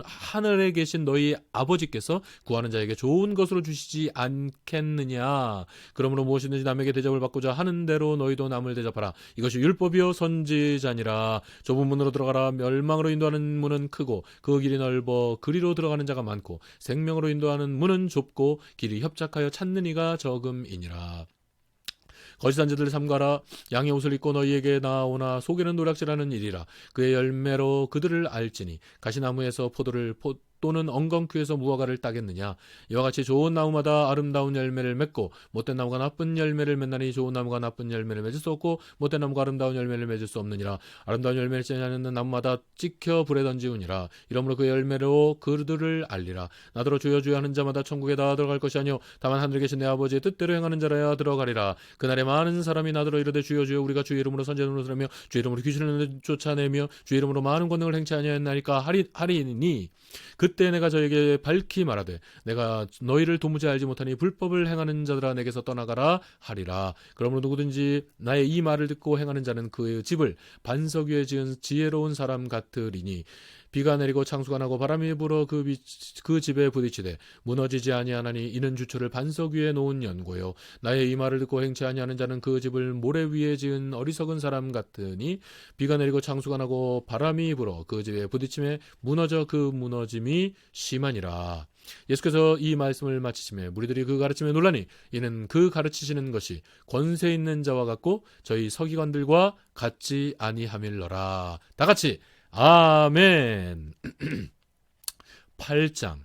하늘에 계신 너희 아버지께서 구하는 자에게 좋은 것으로 주시지 않겠느냐. 그러므로 무엇이든지 남에게 대접을 받고자 하는 대로 너희도 남을 대접하라. 이것이 율법이요 선지자니라. 좁은 문으로 들어가라. 멸망으로 인도하는 문은 크고 그 길이 넓어 그리로 들어가는 자가 많고 생명으로 인도하는 문은 좁고 길이 협착하여 찾는 이가 적음이니라. 거짓한 자들을 삼가라. 양의 옷을 입고 너희에게 나오나 속에는 노략질하는 일이라. 그의 열매로 그들을 알지니 가시나무에서 포도를 또는 엉겅퀴에서 무화과를 따겠느냐. 이와 같이 좋은 나무마다 아름다운 열매를 맺고 못된 나무가 나쁜 열매를 맺나니 좋은 나무가 나쁜 열매를 맺을 수 없고 못된 나무가 아름다운 열매를 맺을 수 없느니라. 아름다운 열매를 맺지 않는 나무마다 찍혀 불에 던지우니라. 이러므로 그 열매로 그들을 알리라. 나더러 주여 주여 하는 자마다 천국에 다 들어갈 것이 아니요 다만 하늘에 계신 내 아버지의 뜻대로 행하는 자라야 들어가리라. 그날에 많은 사람이 나더러 이르되 주여 주여 우리가 주의 이름으로 선지자들을 쓰라며 주의 이름으로 귀신을 쫓아내며 주의 이름으로 많은 권능을 행치 아니하였나이까 하리니 그때 내가 저에게 밝히 말하되 내가 너희를 도무지 알지 못하니 불법을 행하는 자들아 내게서 떠나가라 하리라. 그러므로 누구든지 나의 이 말을 듣고 행하는 자는 그의 집을 반석 위에 지은 지혜로운 사람 같으리니 비가 내리고 창수가 나고 바람이 불어 그 집에 부딪히되 무너지지 아니하나니 이는 주초를 반석 위에 놓은 연고요. 나의 이 말을 듣고 행치 아니하는 자는 그 집을 모래 위에 지은 어리석은 사람 같으니 비가 내리고 창수가 나고 바람이 불어 그 집에 부딪힘에 무너져 그 무너짐이 심하니라. 예수께서 이 말씀을 마치시며 무리들이 그 가르침에 놀라니 이는 그 가르치시는 것이 권세 있는 자와 같고 저희 서기관들과 같지 아니함일러라. 다 같이 아멘. 8장.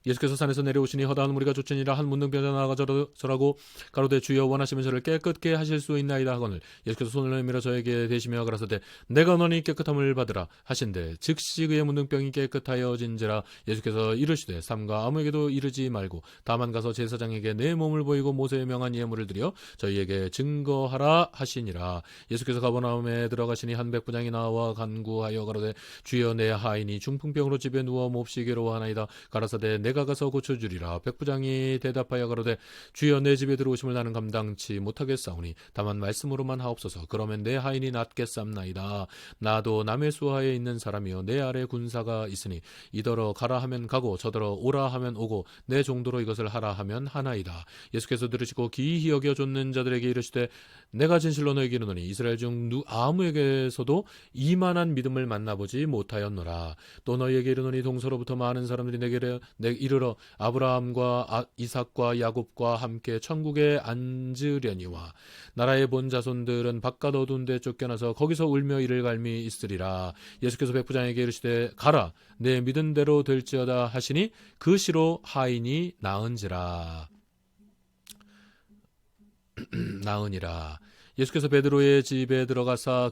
예수께서 산에서 내려오시니 허다한 무리가 쫓으니라. 한 문둥병자 나아가 저라고 가로되 주여 원하시면 저를 깨끗게 하실 수 있나이다 하거늘 예수께서 손을 내밀어 저에게 대시며 가라사대 내가 너니 깨끗함을 받으라 하신대 즉시 그의 문둥병이 깨끗하여진지라. 예수께서 이르시되 삼가 아무에게도 이르지 말고 다만 가서 제사장에게 내 몸을 보이고 모세의 명한 예물을 드려 저희에게 증거하라 하시니라. 예수께서 가버나움에 들어가시니 한 백부장이 나와 간구하여 가로되 주여 내 하인이 중풍병으로 집에 누워 몹시 괴로워하나이다. 가라사대 내가 가서 고쳐주리라. 백부장이 대답하여 가로되 주여 내 집에 들어오심을 나는 감당치 못하겠사오니 다만 말씀으로만 하옵소서. 그러면 내 하인이 낫겠삼나이다. 나도 남의 수하에 있는 사람이요 내 아래 군사가 있으니 이더러 가라 하면 가고 저더러 오라 하면 오고 내 정도로 이것을 하라 하면 하나이다. 예수께서 들으시고 기이히 여겨 쫓는 자들에게 이르시되 내가 진실로 너에게 이르노니 이스라엘 중 아무에게서도 이만한 믿음을 만나보지 못하였노라. 또 너희에게 이르노니 동서로부터 많은 사람들이 내게 이르러 아브라함과 이삭과 야곱과 함께 천국에 앉으려니와 나라의 본 자손들은 바깥 어두운 데 쫓겨나서 거기서 울며 이를 갈미 있으리라. 예수께서 백부장에게 이르시되 가라 내 믿은 대로 될지어다 하시니 그 시로 하인이 나은지라. 나으니라. 예수께서 베드로의 집에 들어가사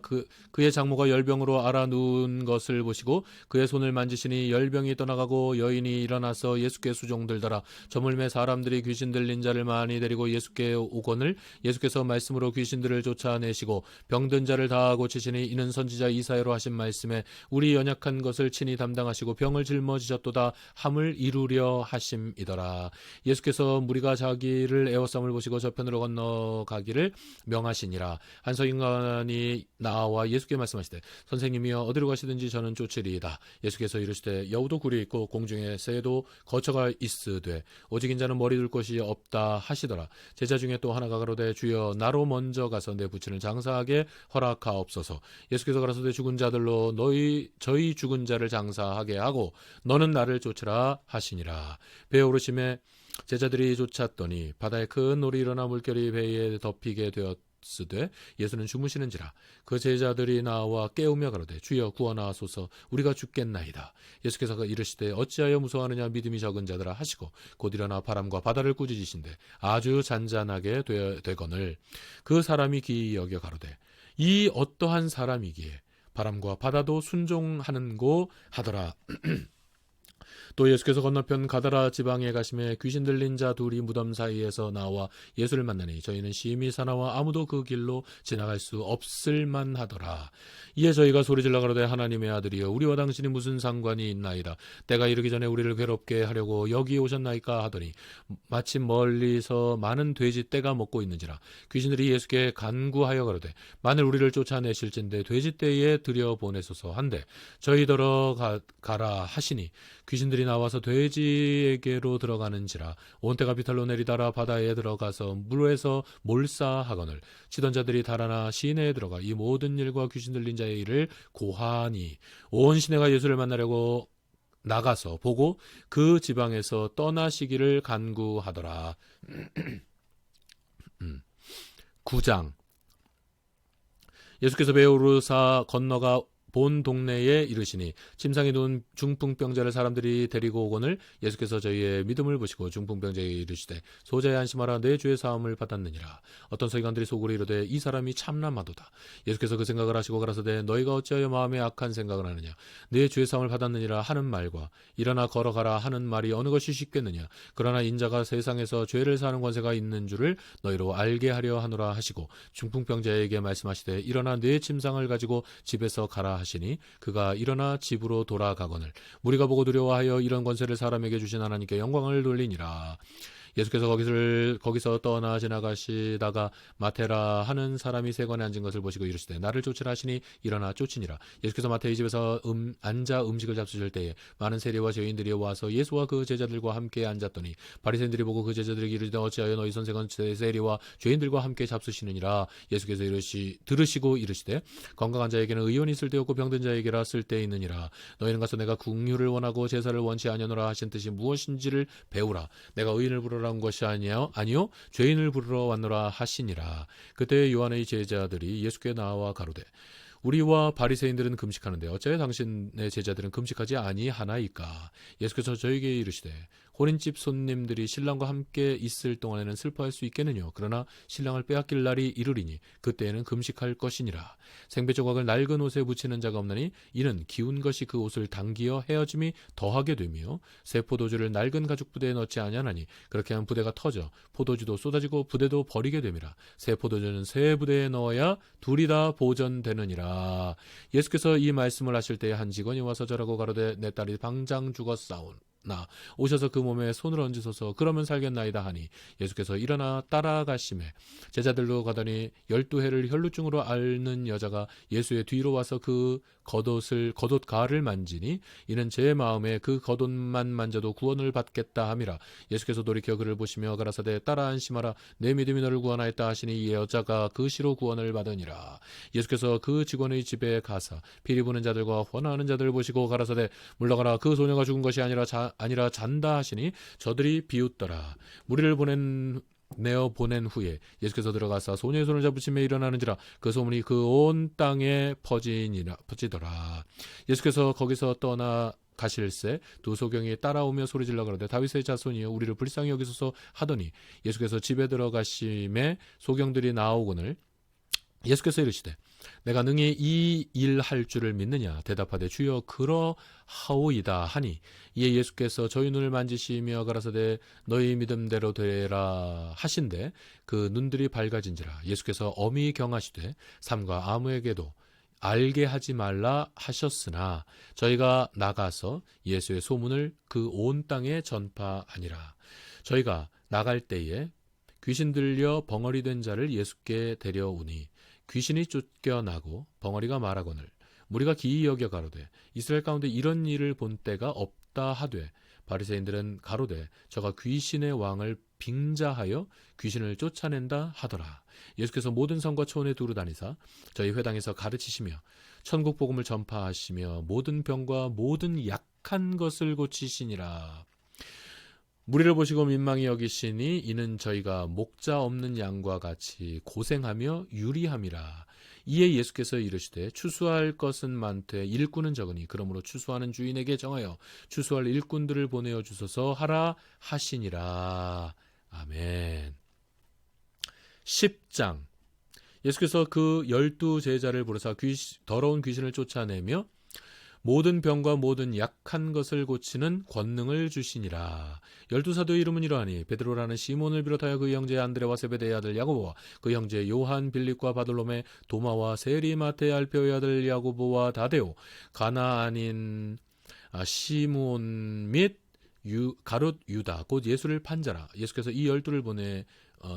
그의 장모가 열병으로 앓아누운 것을 보시고 그의 손을 만지시니 열병이 떠나가고 여인이 일어나서 예수께 수종들더라. 저물매 사람들이 귀신 들린 자를 많이 데리고 예수께 오거늘 예수께서 말씀으로 귀신들을 쫓아내시고 병든 자를 다 고치시니 이는 선지자 이사야로 하신 말씀에 우리 연약한 것을 친히 담당하시고 병을 짊어지셨도다 함을 이루려 하심이더라. 예수께서 무리가 자기를 애워싸움을 보시고 저편으로 건너가기를 명하시니라. 한 서인관이 나와 예수께 말씀하시되 선생님이여 어디로 가시든지 저는 쫓으리이다. 예수께서 이르시되 여우도 굴이 있고 공중에 새도 거처가 있으되 오직 인자는 머리 둘 곳이 없다 하시더라. 제자 중에 또 하나가 가로되 주여 나로 먼저 가서 내 부친을 장사하게 허락하옵소서. 예수께서 가라사대 죽은 자들로 저희 죽은 자를 장사하게 하고 너는 나를 쫓으라 하시니라. 배에 오르심에 제자들이 쫓았더니 바다에 큰 놀이 일어나 물결이 배에 덮이게 되었으되 예수는 주무시는지라. 그 제자들이 나와 깨우며 가로되 주여 구원하소서 우리가 죽겠나이다. 예수께서 이르시되 어찌하여 무서워하느냐 믿음이 적은 자들아 하시고 곧 일어나 바람과 바다를 꾸짖으신데 아주 잔잔하게 되거늘 그 사람이 기이 여겨 가로되 이 어떠한 사람이기에 바람과 바다도 순종하는고 하더라. 또 예수께서 건너편 가다라 지방에 가심에 귀신 들린 자 둘이 무덤 사이에서 나와 예수를 만나니 저희는 심히 사나와 아무도 그 길로 지나갈 수 없을 만하더라. 이에 저희가 소리질러 가로되 하나님의 아들이여 우리와 당신이 무슨 상관이 있나이다. 때가 이르기 전에 우리를 괴롭게 하려고 여기 오셨나이까 하더니 마침 멀리서 많은 돼지 떼가 먹고 있는지라. 귀신들이 예수께 간구하여 가로되 만일 우리를 쫓아내실진데 돼지 떼에 들여보내소서 한데 저희더러 가라 하시니 귀신들이 나와서 돼지에게로 들어가는지라. 온 때가 비탈로 내리다라 바다에 들어가서 물에서 몰사하거늘 치던 자들이 달아나 시내에 들어가 이 모든 일과 귀신 들린 자의 일을 고하니 온 시내가 예수를 만나려고 나가서 보고 그 지방에서 떠나시기를 간구하더라. 9장. 예수께서 배에 오르사 건너가 본 동네에 이르시니 침상에 누운 중풍병자를 사람들이 데리고 오거늘 예수께서 저희의 믿음을 보시고 중풍병자에게 이르시되 소자야 안심하라 내 죄의 사함을 받았느니라. 어떤 서기관들이 속으로 이르되 이 사람이 참남하도다. 예수께서 그 생각을 하시고 가라사대 너희가 어찌하여 마음에 악한 생각을 하느냐. 내 죄의 사함을 받았느니라 하는 말과 일어나 걸어가라 하는 말이 어느 것이 쉽겠느냐. 그러나 인자가 세상에서 죄를 사는 권세가 있는 줄을 너희로 알게 하려 하노라 하시고 중풍병자에게 말씀하시되 일어나 내 침상을 가지고 집에서 가라 하시니 그가 일어나 집으로 돌아가거늘 무리가 보고 두려워하여 이런 권세를 사람에게 주신 하나님께 영광을 돌리니라. 예수께서 거기서 떠나 지나가시다가 마테라 하는 사람이 세관에 앉은 것을 보시고 이르시되 나를 쫓으라 하시니 일어나 쫓으니라. 예수께서 마태의 집에서 앉아 음식을 잡수실 때에 많은 세리와 죄인들이 와서 예수와 그 제자들과 함께 앉았더니 바리새인들이 보고 그 제자들에게 이르되 어찌하여 너희 선생은 세리와 죄인들과 함께 잡수시느니라. 예수께서 들으시고 이르시되 건강한 자에게는 의원이 쓸데없고 병든 자에게라 쓸데있느니라. 너희는 가서 내가 긍휼을 원하고 제사를 원치 아니하노라 하신 뜻이 무엇인지를 배우라. 내가 의인을 부르라 온 것이 아니요 죄인을 부르러 왔노라 하시니라. 그때 요한의 제자들이 예수께 나와 가로되 우리와 바리새인들은 금식하는데 어찌하여 당신의 제자들은 금식하지 아니하나이까. 예수께서 저에게 이르시되 혼인집 손님들이 신랑과 함께 있을 동안에는 슬퍼할 수 있겠느냐. 그러나 신랑을 빼앗길 날이 이르리니 그때에는 금식할 것이니라. 생배 조각을 낡은 옷에 붙이는 자가 없나니 이는 기운 것이 그 옷을 당기어 헤어짐이 더하게 되며 새 포도주를 낡은 가죽 부대에 넣지 아니하나니 그렇게 하면 부대가 터져 포도주도 쏟아지고 부대도 버리게 됨이라. 새 포도주는 새 부대에 넣어야 둘이 다 보존되느니라. 예수께서 이 말씀을 하실 때에 한 직원이 와서 저라고 가로되 내 딸이 당장 죽었사오니 오셔서 그 몸에 손을 얹으소서. 그러면 살겠나이다 하니 예수께서 일어나 따라가시매 제자들로 가더니 12해를 혈루증으로 앓는 여자가 예수의 뒤로 와서 그 겉옷가를 만지니 이는 제 마음에 그 겉옷만 만져도 구원을 받겠다 함이라. 예수께서 돌이켜 그를 보시며 가라사대 따라 안심하라. 내 믿음이 너를 구원하였다 하시니 이 여자가 그 시로 구원을 받으니라. 예수께서 그 직원의 집에 가사 피리 부는 자들과 환호하는 자들을 보시고 가라사대 물러가라. 그 소녀가 죽은 것이 아니라 잔다 하시니 저들이 비웃더라. 무리를 내어 보낸 후에 예수께서 들어가사 소녀의 손을 잡으시며 일어나는지라. 그 소문이 그 온 땅에 퍼지더라. 예수께서 거기서 떠나 가실새 두 소경이 따라오며 소리질러 가로되 다윗의 자손이여 우리를 불쌍히 여기소서 하더니 예수께서 집에 들어가심에 소경들이 나오거늘 예수께서 이르시되 내가 능히 이 일 할 줄을 믿느냐. 대답하되 주여 그러하오이다 하니 이에 예수께서 저희 눈을 만지시며 가라사대 너희 믿음대로 되라 하신대 그 눈들이 밝아진지라. 예수께서 엄히 경하시되 삼가 아무에게도 알게 하지 말라 하셨으나 저희가 나가서 예수의 소문을 그 온 땅에 전파하니라. 저희가 나갈 때에 귀신 들려 벙어리 된 자를 예수께 데려오니 귀신이 쫓겨나고 벙어리가 말하거늘 무리가 기이 여겨 가로되 이스라엘 가운데 이런 일을 본 때가 없다 하되 바리새인들은 가로되 저가 귀신의 왕을 빙자하여 귀신을 쫓아낸다 하더라. 예수께서 모든 성과 초원에 두루 다니사 저희 회당에서 가르치시며 천국 복음을 전파하시며 모든 병과 모든 약한 것을 고치시니라. 무리를 보시고 민망히 여기시니 이는 저희가 목자 없는 양과 같이 고생하며 유리함이라. 이에 예수께서 이르시되 추수할 것은 많되 일꾼은 적으니 그러므로 추수하는 주인에게 정하여 추수할 일꾼들을 보내어 주소서 하라 하시니라. 아멘. 10장. 예수께서 그 12제자를 부르사 더러운 귀신을 쫓아내며 모든 병과 모든 약한 것을 고치는 권능을 주시니라. 12사도의 이름은 이러하니 베드로라는 시몬을 비롯하여 그 형제 안드레와 세베대의 아들 야고보와 그 형제 요한 빌립과 바돌로메 도마와 세리 마테 알페오의 아들 야고보와 다데오 가나안인 시므온 및 가롯 유다 곧 예수를 판자라. 예수께서 이 12를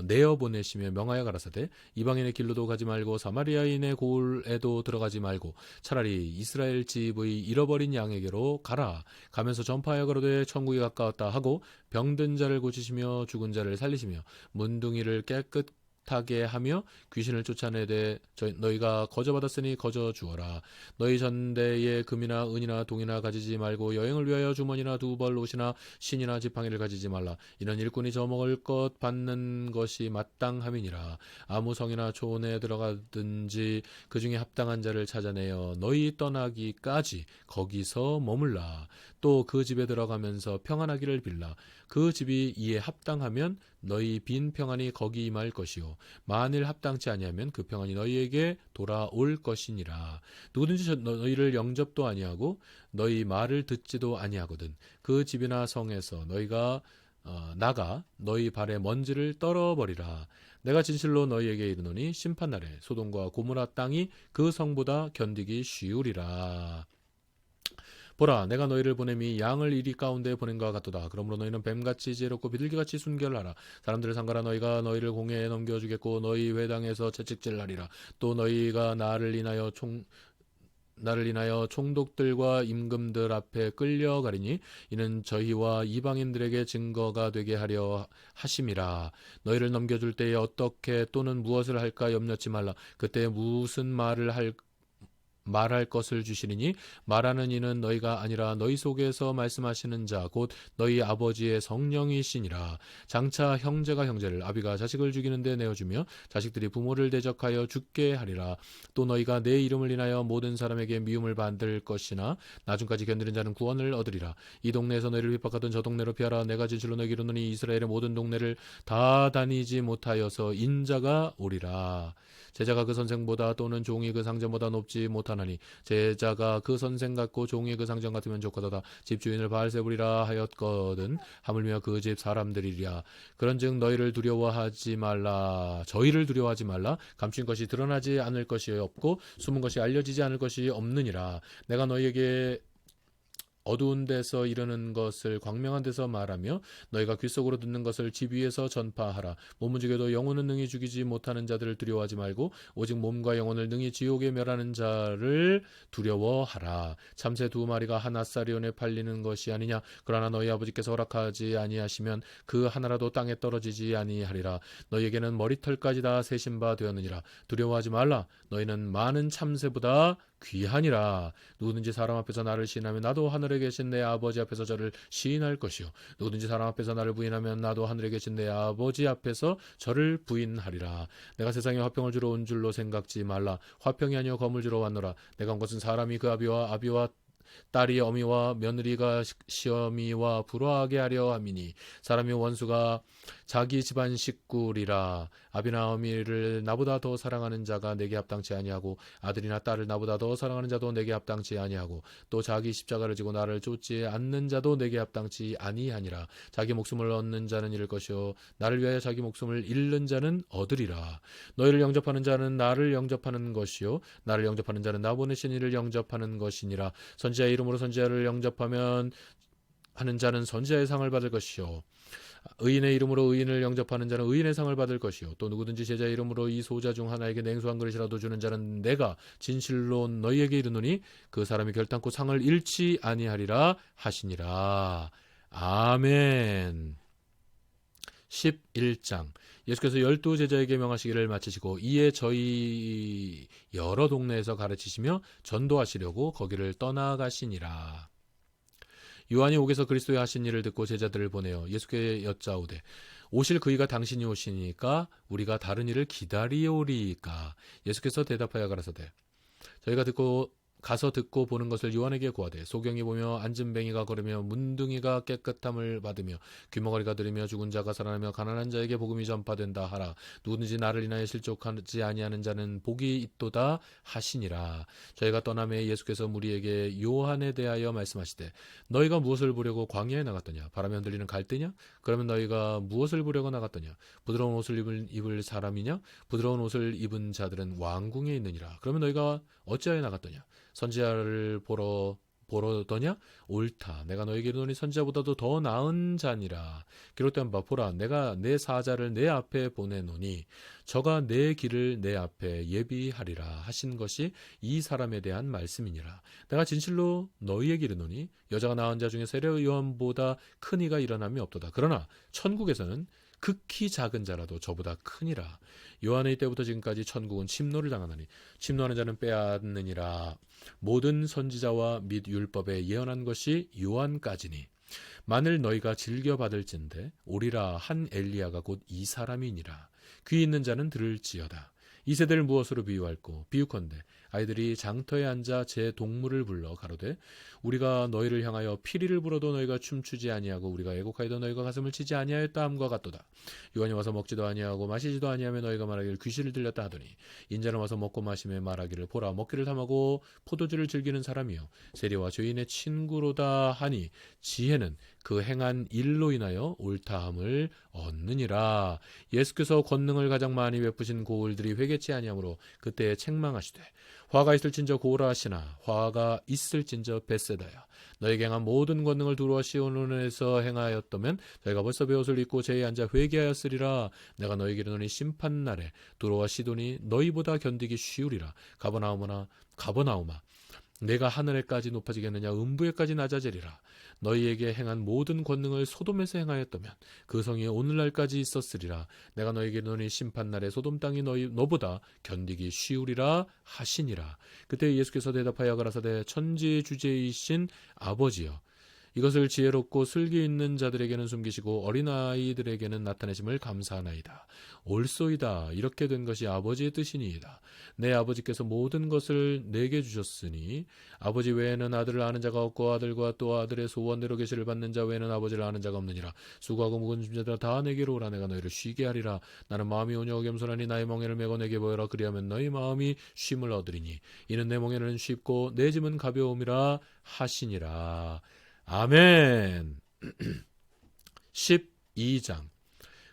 내어 보내시며 명하여 가라사대 이방인의 길로도 가지 말고 사마리아인의 골에도 들어가지 말고 차라리 이스라엘 집의 잃어버린 양에게로 가라. 가면서 전파하여 가로되 천국이 가까웠다 하고 병든 자를 고치시며 죽은 자를 살리시며 문둥이를 깨끗하게 하며 귀신을 쫓아내되 너희가 거저받았으니 거저 주어라. 너희 전대에 금이나 은이나 동이나 가지지 말고 여행을 위하여 주머니나 두벌 옷이나 신이나 지팡이를 가지지 말라. 이는 일꾼이 저먹을 것 받는 것이 마땅함이니라. 아무 성이나 초원에 들어가든지 그 중에 합당한 자를 찾아내어 너희 떠나기까지 거기서 머물라. 또 그 집에 들어가면서 평안하기를 빌라. 그 집이 이에 합당하면 너희 빈 평안이 거기 임할 것이요 만일 합당치 아니하면 그 평안이 너희에게 돌아올 것이니라. 누구든지 너희를 영접도 아니하고 너희 말을 듣지도 아니하거든 그 집이나 성에서 너희가 나가 너희 발에 먼지를 떨어버리라. 내가 진실로 너희에게 이르노니 심판날에 소돔과 고모라 땅이 그 성보다 견디기 쉬우리라. 보라 내가 너희를 보냄이 양을 이리 가운데 보낸 것과 같도다. 그러므로 너희는 뱀같이 지혜롭고 비둘기같이 순결하라. 사람들을 상가라. 너희가 너희를 공회에 넘겨주겠고 너희 회당에서 채찍질하리라. 또 너희가 나를 인하여 총독들과 임금들 앞에 끌려가리니 이는 저희와 이방인들에게 증거가 되게 하려 하심이라. 너희를 넘겨줄 때에 어떻게 또는 무엇을 할까 염려치 말라. 그때 무슨 말할 것을 주시리니 말하는 이는 너희가 아니라 너희 속에서 말씀하시는 자 곧 너희 아버지의 성령이시니라. 장차 형제가 형제를 아비가 자식을 죽이는데 내어주며 자식들이 부모를 대적하여 죽게 하리라. 또 너희가 내 이름을 인하여 모든 사람에게 미움을 받을 것이나 나중까지 견디는 자는 구원을 얻으리라. 이 동네에서 너희를 핍박하던 저 동네로 피하라. 내가 진실로 너희에게 이르노니 이스라엘의 모든 동네를 다 다니지 못하여서 인자가 오리라. 제자가 그 선생보다 또는 종이 그 상전보다 높지 못하나니 제자가 그 선생 같고 종이 그 상전 같으면 좋거도다. 집주인을 바알세불이라 하였거든 하물며 그 집 사람들이랴. 그런즉 저희를 두려워하지 말라. 감춘 것이 드러나지 않을 것이 없고 숨은 것이 알려지지 않을 것이 없느니라. 내가 너희에게 어두운 데서 이르는 것을 광명한 데서 말하며 너희가 귀 속으로 듣는 것을 집 위에서 전파하라. 몸은 죽여도 영혼은 능히 죽이지 못하는 자들을 두려워하지 말고 오직 몸과 영혼을 능히 지옥에 멸하는 자를 두려워하라. 참새 2마리가 한 아사리온에 팔리는 것이 아니냐. 그러나 너희 아버지께서 허락하지 아니하시면 그 하나라도 땅에 떨어지지 아니하리라. 너희에게는 머리털까지 다 세신 바 되었느니라. 두려워하지 말라. 너희는 많은 참새보다 귀하니라. 누구든지 사람 앞에서 나를 시인하면 나도 하늘에 계신 내 아버지 앞에서 저를 시인할 것이요 누구든지 사람 앞에서 나를 부인하면 나도 하늘에 계신 내 아버지 앞에서 저를 부인하리라. 내가 세상에 화평을 주러 온 줄로 생각지 말라. 화평이 아니요 검을 주러 왔노라. 내가 온 것은 사람이 그 아비와 딸이 어미와 며느리가 시어미와 불화하게 하려 함이니 사람이 원수가 자기 집안 식구리라. 아비나 어미를 나보다 더 사랑하는 자가 내게 합당치 아니하고 아들이나 딸을 나보다 더 사랑하는 자도 내게 합당치 아니하고 또 자기 십자가를 지고 나를 쫓지 않는 자도 내게 합당치 아니하니라. 자기 목숨을 얻는 자는 잃을 것이요 나를 위하여 자기 목숨을 잃는 자는 얻으리라. 너희를 영접하는 자는 나를 영접하는 것이요 나를 영접하는 자는 나 보내신 이를 영접하는 것이니라. 선지자의 이름으로 선지자를 영접하면 하는 자는 선지자의 상을 받을 것이요 의인의 이름으로 의인을 영접하는 자는 의인의 상을 받을 것이요 또 누구든지 제자의 이름으로 이 소자 중 하나에게 냉수 한 그릇이라도 주는 자는 내가 진실로 너희에게 이르노니 그 사람이 결단코 상을 잃지 아니하리라 하시니라. 아멘. 11장 예수께서 12제자에게 명하시기를 마치시고 이에 저희 여러 동네에서 가르치시며 전도하시려고 거기를 떠나가시니라. 요한이 옥에서 그리스도의 하신 일을 듣고 제자들을 보내어 예수께 여짜오되 오실 그이가 당신이 오시니까 우리가 다른 일을 기다리오리이까. 예수께서 대답하여 가라사대 저희가 가서 듣고 보는 것을 요한에게 구하되 소경이 보며 앉은 뱅이가 걸으며 문둥이가 깨끗함을 받으며 귀머거리가 들으며 죽은 자가 살아나며 가난한 자에게 복음이 전파된다 하라. 누구든지 나를 인하여 실족하지 아니하는 자는 복이 있도다 하시니라. 저희가 떠남에 예수께서 무리에게 요한에 대하여 말씀하시되 너희가 무엇을 보려고 광야에 나갔더냐. 바람에 흔들리는 갈대냐. 그러면 너희가 무엇을 보려고 나갔더냐. 부드러운 옷을 입을 사람이냐. 부드러운 옷을 입은 자들은 왕궁에 있느니라. 그러면 너희가 어찌하여 나갔더냐. 선지자를 보러더냐? 옳다. 내가 너에게 이르노니 선지자보다도 더 나은 자니라. 기록된 바 보라 내가 내 사자를 내 앞에 보내노니 저가 내 길을 내 앞에 예비하리라 하신 것이 이 사람에 대한 말씀이니라. 내가 진실로 너희에게 이르노니 여자가 낳은 자 중에 세례 요한보다 큰 이가 일어남이 없도다. 그러나 천국에서는 극히 작은 자라도 저보다 크니라. 요한의 때부터 지금까지 천국은 침노를 당하나니 침노하는 자는 빼앗느니라. 모든 선지자와 및 율법에 예언한 것이 요한까지니 만일 너희가 즐겨 받을진대 오리라 한 엘리야가 곧 이 사람이니라. 귀 있는 자는 들을지어다. 이 세대를 무엇으로 비유할꼬? 비유컨대 아이들이 장터에 앉아 제 동물을 불러 가로되 우리가 너희를 향하여 피리를 불어도 너희가 춤추지 아니하고 우리가 애곡하여도 너희가 가슴을 치지 아니하였다 함과 같도다. 요한이 와서 먹지도 아니하고 마시지도 아니하며 너희가 말하기를 귀신을 들렸다 하더니 인자는 와서 먹고 마시며 말하기를 보라 먹기를 탐하고 포도주를 즐기는 사람이요 세리와 죄인의 친구로다 하니 지혜는 그 행한 일로 인하여 옳다함을 얻느니라. 예수께서 권능을 가장 많이 베푸신 고을들이 회개치 아니하므로 그때에 책망하시되 화가 있을진저 고라 하시나 화가 있을진저 벳세다야. 너에게 행한 모든 권능을 두루와 시온에서 행하였다면 저희가 벌써 베옷을 입고 제에 앉아 회개하였으리라. 내가 너에게 이르노니 심판날에 두루와 시돈이 너희보다 견디기 쉬우리라. 가버나우마 내가 하늘에까지 높아지겠느냐 음부에까지 낮아지리라. 너희에게 행한 모든 권능을 소돔에서 행하였다면 그 성이 오늘날까지 있었으리라. 내가 너희에게 이르노니 심판날에 소돔 땅이 너보다 견디기 쉬우리라 하시니라. 그때 예수께서 대답하여 가라사대 천지의 주제이신 아버지여 이것을 지혜롭고 슬기 있는 자들에게는 숨기시고 어린아이들에게는 나타내심을 감사하나이다. 옳소이다. 이렇게 된 것이 아버지의 뜻이니이다. 내 아버지께서 모든 것을 내게 주셨으니 아버지 외에는 아들을 아는 자가 없고 아들과 또 아들의 소원대로 계시를 받는 자 외에는 아버지를 아는 자가 없느니라. 수고하고 무거운 짐 자들아 다 내게로 오라. 내가 너희를 쉬게 하리라. 나는 마음이 온유하고 겸손하니 나의 멍에를 메고 내게 보여라. 그리하면 너희 마음이 쉼을 얻으리니 이는 내 멍에는 쉽고 내 짐은 가벼움이라 하시니라. 아멘. 12장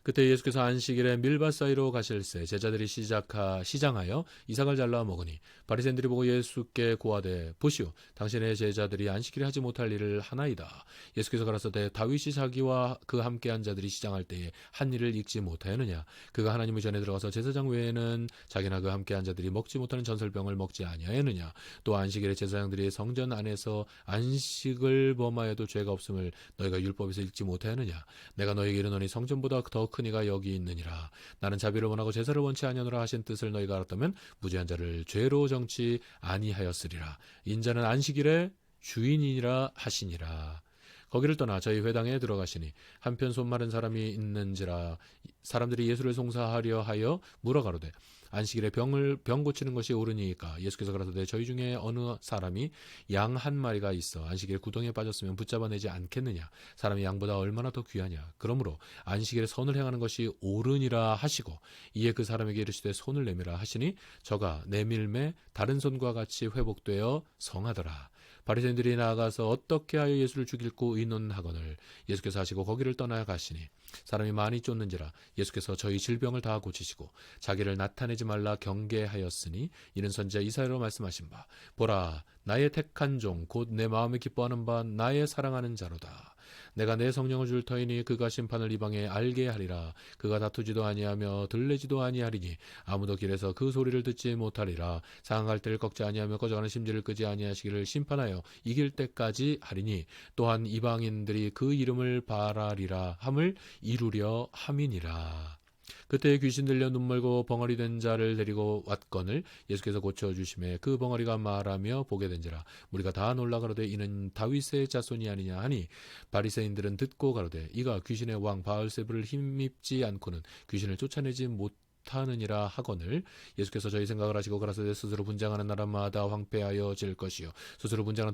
그때 예수께서 안식일에 밀밭 사이로 가실새 제자들이 시장하여 이삭을 잘라 먹으니 바리새인들이 보고 예수께 고하되 보시오 당신의 제자들이 안식일에 하지 못할 일을 하나이다. 예수께서 가라사대 다윗이 자기와 그 함께한 자들이 시장할 때에 한 일을 읽지 못하였느냐. 그가 하나님의 전에 들어가서 제사장 외에는 자기나 그 함께한 자들이 먹지 못하는 전설병을 먹지 아니하였느냐. 또 안식일에 제사장들이 성전 안에서 안식을 범하여도 죄가 없음을 너희가 율법에서 읽지 못하였느냐. 내가 너희에게 이르노니 성전보다 더 큰 이가 여기 있느니라. 나는 자비를 원하고 제사를 원치 아니하노라 하신 뜻을 너희가 알았다면 무죄한 자를 죄로 정치 아니하였으리라. 인자는 안식일의 주인이라 하시니라. 거기를 떠나 저희 회당에 들어가시니 한편 손 마른 사람이 있는지라. 사람들이 예수를 송사하려 하여 물어가로되 안식일에 병 고치는 것이 옳으니까. 예수께서 가라사대 저희 중에 어느 사람이 양 한 마리가 있어 안식일에 구덩이에 빠졌으면 붙잡아내지 않겠느냐. 사람이 양보다 얼마나 더 귀하냐. 그러므로 안식일에 선을 행하는 것이 옳으니라 하시고 이에 그 사람에게 이르시되 손을 내밀라 하시니 저가 내밀매 다른 손과 같이 회복되어 성하더라. 바리새인들이 나아가서 어떻게 하여 예수를 죽일고 의논하거늘 예수께서 하시고 거기를 떠나 가시니 사람이 많이 쫓는지라. 예수께서 저희 질병을 다 고치시고 자기를 나타내지 말라 경계하였으니 이는 선지자 이사야로 말씀하신 바 보라 나의 택한 종 곧 내 마음에 기뻐하는 바 나의 사랑하는 자로다. 내가 내 성령을 줄 터이니 그가 심판을 이방에 알게 하리라. 그가 다투지도 아니하며 들레지도 아니하리니 아무도 길에서 그 소리를 듣지 못하리라. 상할 때를 꺾지 아니하며 꺼져가는 심지를 끄지 아니하시기를 심판하여 이길 때까지 하리니 또한 이방인들이 그 이름을 바라리라 함을 이루려 함이니라. 그때 귀신 들려 눈멀고 벙어리 된 자를 데리고 왔거늘 예수께서 고쳐주심에 그 벙어리가 말하며 보게 된지라. 우리가 다 놀라 가로되 이는 다윗의 자손이 아니냐 하니 바리새인들은 듣고 가로되 이가 귀신의 왕 바알세불을 힘입지 않고는 귀신을 쫓아내지 못하느니라 하거늘 예수께서 저희 생각을 하시고 가라사대 스스로 분장하는 나라마다 황폐하여질 것이요 스스로 분장하는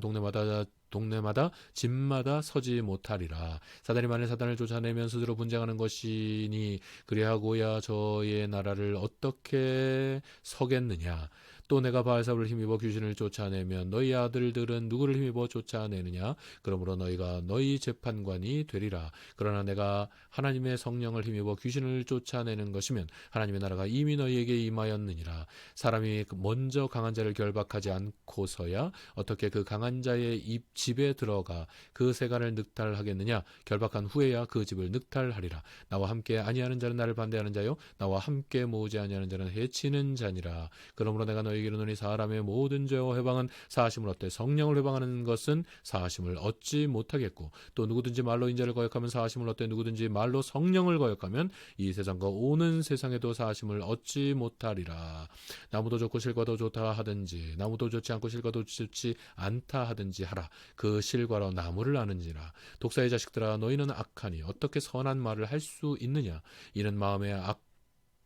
동네마다 집마다 서지 못하리라. 사단이 만일 사단을 쫓아내면 스스로 분쟁하는 것이니 그리하고야 저의 나라를 어떻게 서겠느냐. 또 내가 바알사불을 힘입어 귀신을 쫓아내면 너희 아들들은 누구를 힘입어 쫓아내느냐. 그러므로 너희가 너희 재판관이 되리라. 그러나 내가 하나님의 성령을 힘입어 귀신을 쫓아내는 것이면 하나님의 나라가 이미 너희에게 임하였느니라. 사람이 먼저 강한 자를 결박하지 않고서야 어떻게 그 강한 자의 집에 들어가 그 세간을 늑탈하겠느냐. 결박한 후에야 그 집을 늑탈하리라. 나와 함께 아니하는 자는 나를 반대하는 자요 나와 함께 모으지 아니하는 자는 해치는 자니라. 그러므로 내가 너희에게 이르노니 사람의 모든 죄와 회방은 사하심을 얻되 성령을 회방하는 것은 사하심을 얻지 못하겠고 또 누구든지 말로 인자를 거역하면 사하심을 얻되 누구든지 말로 성령을 거역하면 이 세상과 오는 세상에도 사하심을 얻지 못하리라. 나무도 좋고 실과도 좋다 하든지 나무도 좋지 않고 실과도 좋지 않다 하든지 하라. 그 실과로 나무를 아는지라. 독사의 자식들아 너희는 악하니 어떻게 선한 말을 할 수 있느냐. 이는 마음에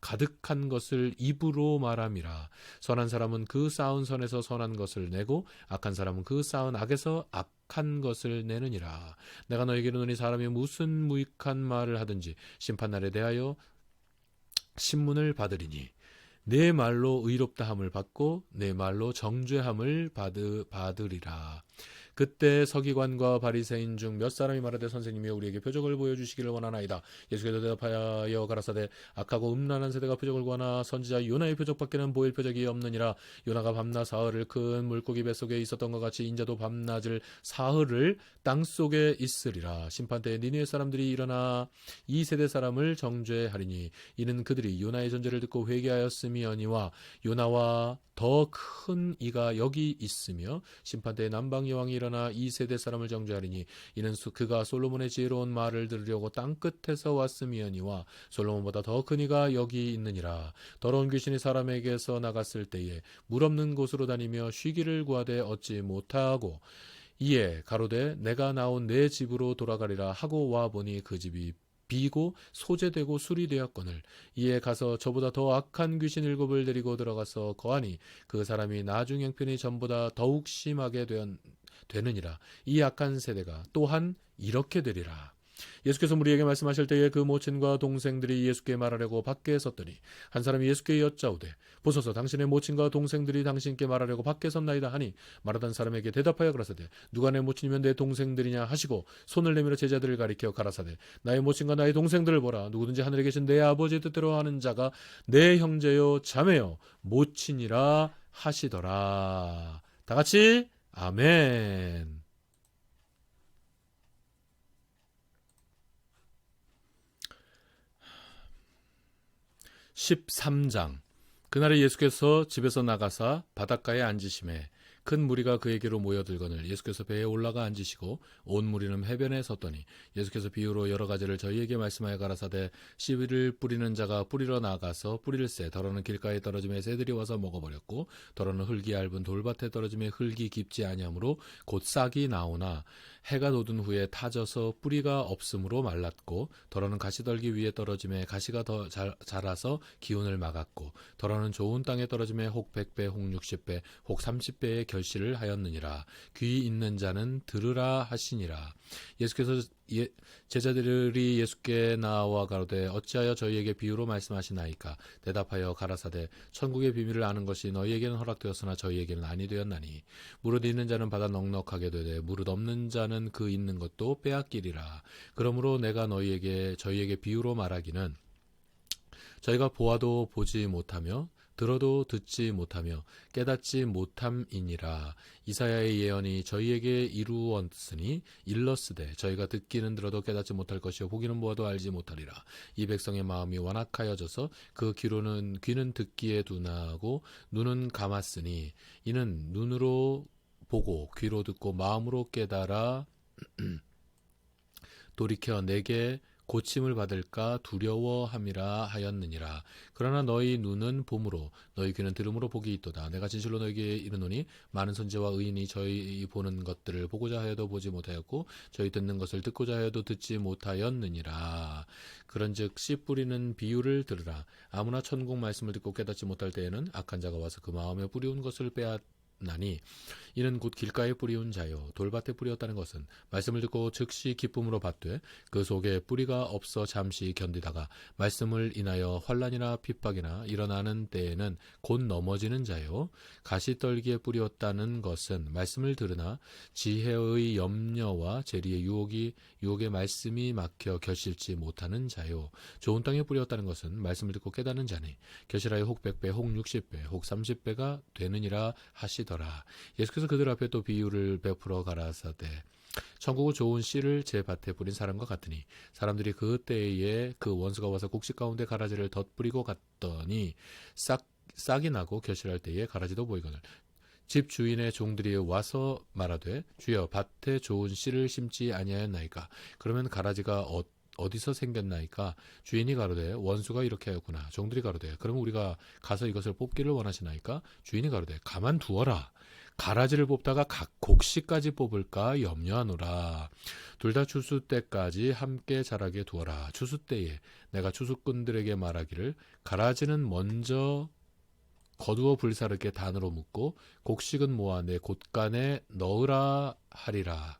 가득한 것을 입으로 말함이라. 선한 사람은 그 쌓은 선에서 선한 것을 내고 악한 사람은 그 쌓은 악에서 악한 것을 내느니라. 내가 너희에게 이르노니 사람이 무슨 무익한 말을 하든지 심판날에 대하여 신문을 받으리니 내 말로 의롭다함을 받고 내 말로 정죄함을 받으리라. 그때 서기관과 바리새인 중 몇 사람이 말하되 선생님이 우리에게 표적을 보여주시기를 원하나이다. 예수께서 대답하여 가라사대 악하고 음란한 세대가 표적을 구하나 선지자 요나의 표적밖에는 보일 표적이 없느니라. 요나가 밤낮 사흘을 큰 물고기 뱃속에 있었던 것 같이 인자도 밤낮을 사흘을 땅속에 있으리라. 심판때에 니느웨 사람들이 일어나 이 세대 사람을 정죄하리니 이는 그들이 요나의 전제를 듣고 회개하였음이니와 요나와 더 큰 이가 여기 있으며 심판때에 남방 여왕이 일어나 이 세대 사람을 정죄하리니 이는 그가 솔로몬의 지혜로운 말을 들으려고 땅끝에서 왔음이니와 솔로몬보다 더 큰 이가 여기 있느니라. 더러운 귀신이 사람에게서 나갔을 때에 물 없는 곳으로 다니며 쉬기를 구하되 얻지 못하고 이에 가로되 내가 나온 내 집으로 돌아가리라 하고 와보니 그 집이 비고 소재되고 술이 되었거늘 이에 가서 저보다 더 악한 귀신 7을 데리고 들어가서 거하니 그 사람이 나중 형편이 전보다 더욱 심하게 되느니라. 이 악한 세대가 또한 이렇게 되리라. 예수께서 우리에게 말씀하실 때에 그 모친과 동생들이 예수께 말하려고 밖에 섰더니 한 사람이 예수께 여짜오되 보소서 당신의 모친과 동생들이 당신께 말하려고 밖에 섰나이다 하니 말하던 사람에게 대답하여 가라사대 누가 내 모친이면 내 동생들이냐 하시고 손을 내밀어 제자들을 가리켜 가라사대 나의 모친과 나의 동생들을 보라 누구든지 하늘에 계신 내 아버지 뜻대로 하는 자가 내 형제요 자매요 모친이라 하시더라. 다 같이 아멘. 13장. 그날에 예수께서 집에서 나가사 바닷가에 앉으심에 큰 무리가 그에게로 모여들거늘 예수께서 배에 올라가 앉으시고 온 무리는 해변에 섰더니 예수께서 비유로 여러 가지를 저희에게 말씀하여 가라사대 씨를 뿌리는 자가 뿌리러 나가서 뿌릴새 더러는 길가에 떨어짐에 새들이 와서 먹어버렸고 더러는 흙이 얇은 돌밭에 떨어짐에 흙이 깊지 아니하므로 곧 싹이 나오나 해가 돋은 후에 타져서 뿌리가 없으므로 말랐고 더러는 가시떨기 위에 떨어짐에 가시가 더 자라서 기운을 막았고 더러는 좋은 땅에 떨어짐에 혹 100배 혹 60배 혹 30배의 결실을 하였느니라. 귀 있는 자는 들으라 하시니라. 예수께서 제자들이 예수께 나와 가로되 어찌하여 저희에게 비유로 말씀하시나이까. 대답하여 가라사대 천국의 비밀을 아는 것이 너희에게는 허락되었으나 저희에게는 아니 되었나니 무릇 있는 자는 받아 넉넉하게 되되 무릇 없는 자는 그 있는 것도 빼앗기리라. 그러므로 내가 저희에게 비유로 말하기는 저희가 보아도 보지 못하며 들어도 듣지 못하며 깨닫지 못함이니라. 이사야의 예언이 저희에게 이루었으니 일렀으되 저희가 듣기는 들어도 깨닫지 못할 것이요 보기는 보아도 알지 못하리라. 이 백성의 마음이 완악하여져서 그 귀는 듣기에 둔하고 눈은 감았으니 이는 눈으로 보고 귀로 듣고 마음으로 깨달아 돌이켜 내게 고침을 받을까 두려워함이라 하였느니라. 그러나 너희 눈은 봄으로 너희 귀는 들음으로 복이 있도다. 내가 진실로 너희에게 이르노니 많은 선지자와 의인이 저희 보는 것들을 보고자 하여도 보지 못하였고 저희 듣는 것을 듣고자 하여도 듣지 못하였느니라. 그런즉 씨 뿌리는 비유를 들으라. 아무나 천국 말씀을 듣고 깨닫지 못할 때에는 악한 자가 와서 그 마음에 뿌리운 것을 빼앗나니 이는 곧 길가에 뿌리운 자요 돌밭에 뿌렸다는 것은 말씀을 듣고 즉시 기쁨으로 받되 그 속에 뿌리가 없어 잠시 견디다가 말씀을 인하여 환난이나 핍박이나 일어나는 때에는 곧 넘어지는 자요 가시떨기에 뿌렸다는 것은 말씀을 들으나 지혜의 염려와 재리의 유혹의 말씀이 막혀 결실치 못하는 자요 좋은 땅에 뿌렸다는 것은 말씀을 듣고 깨닫는 자니 결실하여 혹 100배 혹 60배 혹 30배가 되느니라 하시더라. 예수께서 그들 앞에 또 비유를 베풀어 가라사대 천국은 좋은 씨를 제 밭에 뿌린 사람과 같으니 사람들이 그 때에 그 원수가 와서 곡식 가운데 가라지를 덧뿌리고 갔더니 싹이 나고 결실할 때에 가라지도 보이거늘 집 주인의 종들이 와서 말하되 주여 밭에 좋은 씨를 심지 아니하였나이까. 그러면 가라지가 어디서 생겼나이까. 주인이 가로되 원수가 이렇게 하였구나. 종들이 가로되 그러면 우리가 가서 이것을 뽑기를 원하시나이까. 주인이 가로되 가만두어라. 가라지를 뽑다가 각 곡식까지 뽑을까 염려하노라. 둘 다 추수 때까지 함께 자라게 두어라. 추수 때에 내가 추수꾼들에게 말하기를 가라지는 먼저 거두어 불사르게 단으로 묶고 곡식은 모아 내 곳간에 넣으라 하리라.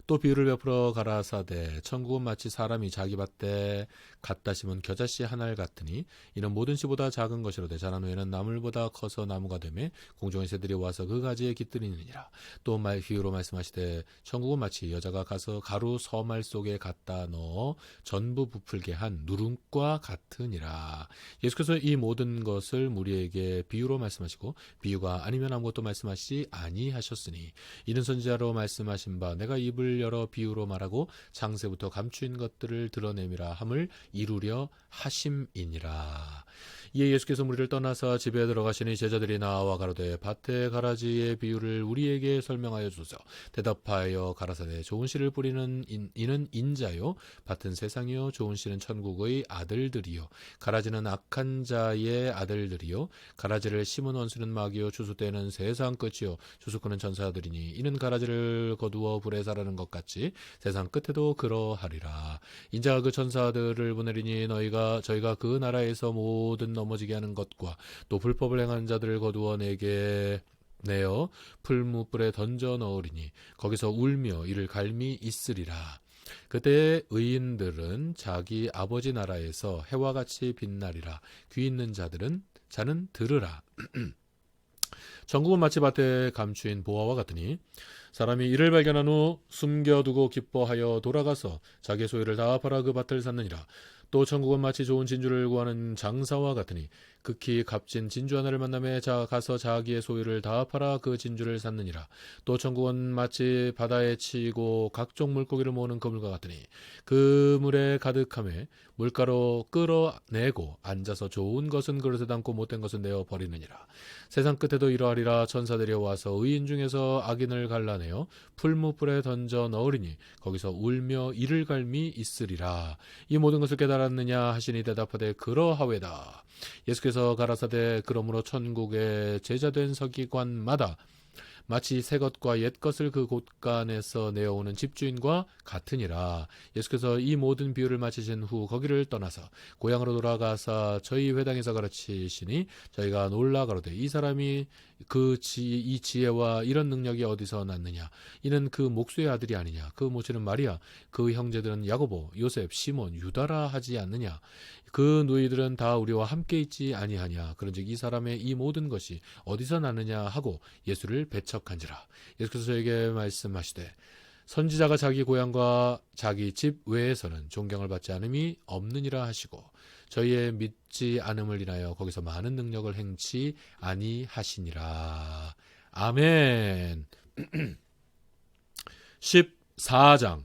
또 비유를 베풀어 가라사대 천국은 마치 사람이 자기 밭에 갖다 심은 겨자씨 한 알 같으니 이는 모든 씨보다 작은 것이로되 자란 후에는 나물보다 커서 나무가 되매 공중의 새들이 와서 그 가지에 깃들이느니라. 또 비유로 말씀하시되 천국은 마치 여자가 가서 가루 서말 속에 갖다 넣어 전부 부풀게 한 누름과 같으니라. 예수께서 이 모든 것을 무리에게 비유로 말씀하시고 비유가 아니면 아무것도 말씀하시지 아니하셨으니 이는 선지자로 말씀하신 바 내가 입을 열어 비유로 말하고 장세부터 감추인 것들을 드러내미라 함을 이루려 하심이니라. 이에 예수께서 무리를 떠나서 집에 들어가시니 제자들이 나와 가로되 밭의 가라지의 비유를 우리에게 설명하여 주소서. 대답하여 가라사대 좋은 씨를 뿌리는 이는 인자요 밭은 세상이요 좋은 씨는 천국의 아들들이요 가라지는 악한 자의 아들들이요 가라지를 심은 원수는 마귀요 추수 때는 세상 끝이요 추수꾼은 천사들이니 이는 가라지를 거두어 불에 사르는 것 같이 세상 끝에도 그러하리라. 인자가 그 천사들을 보내리니 저희가 그 나라에서 모든 넘어지게 하는 것과 또 불법을 행하는 자들을 거두어 내어 풀무불에 던져 넣으리니 거기서 울며 이를 갈미 있으리라. 그때 의인들은 자기 아버지 나라에서 해와 같이 빛나리라. 귀 있는 자는 들으라. 천국은 마치 밭에 감추인 보화와 같으니 사람이 이를 발견한 후 숨겨두고 기뻐하여 돌아가서 자기의 소유를 다 팔아 그 밭을 샀느니라. 또 천국은 마치 좋은 진주를 구하는 장사와 같으니 극히 값진 진주 하나를 만남에 가서 자기의 소유를 다 팔아 그 진주를 샀느니라. 또 천국은 마치 바다에 치고 각종 물고기를 모으는 그물과 같으니 그 물에 가득함에 물가로 끌어내고 앉아서 좋은 것은 그릇에 담고 못된 것은 내어 버리느니라. 세상 끝에도 이러하리라. 천사들이 와서 의인 중에서 악인을 갈라내어 풀무불에 던져 넣으리니 거기서 울며 이를 갈미 있으리라. 이 모든 것을 깨달았느냐 하시니 대답하되 그러하외다. 예수께서 가라사대 그러므로 천국의 제자된 서기관마다 마치 새 것과 옛 것을 그 곳간에서 내어오는 집주인과 같으니라. 예수께서 이 모든 비유를 마치신 후 거기를 떠나서 고향으로 돌아가사 저희 회당에서 가르치시니 저희가 놀라 가로되 이 사람이 이 지혜와 이런 능력이 어디서 났느냐. 이는 그 목수의 아들이 아니냐. 그 모친은 마리아, 그 형제들은 야고보, 요셉, 시몬, 유다라 하지 않느냐. 그 누이들은 다 우리와 함께 있지 아니하냐. 그런즉 이 사람의 이 모든 것이 어디서 났느냐 하고 예수를 배척한지라. 예수께서 저에게 말씀하시되 선지자가 자기 고향과 자기 집 외에서는 존경을 받지 않음이 없느니라 하시고 저희의 믿지 않음을 인하여 거기서 많은 능력을 행치 아니하시니라. 아멘. 14장.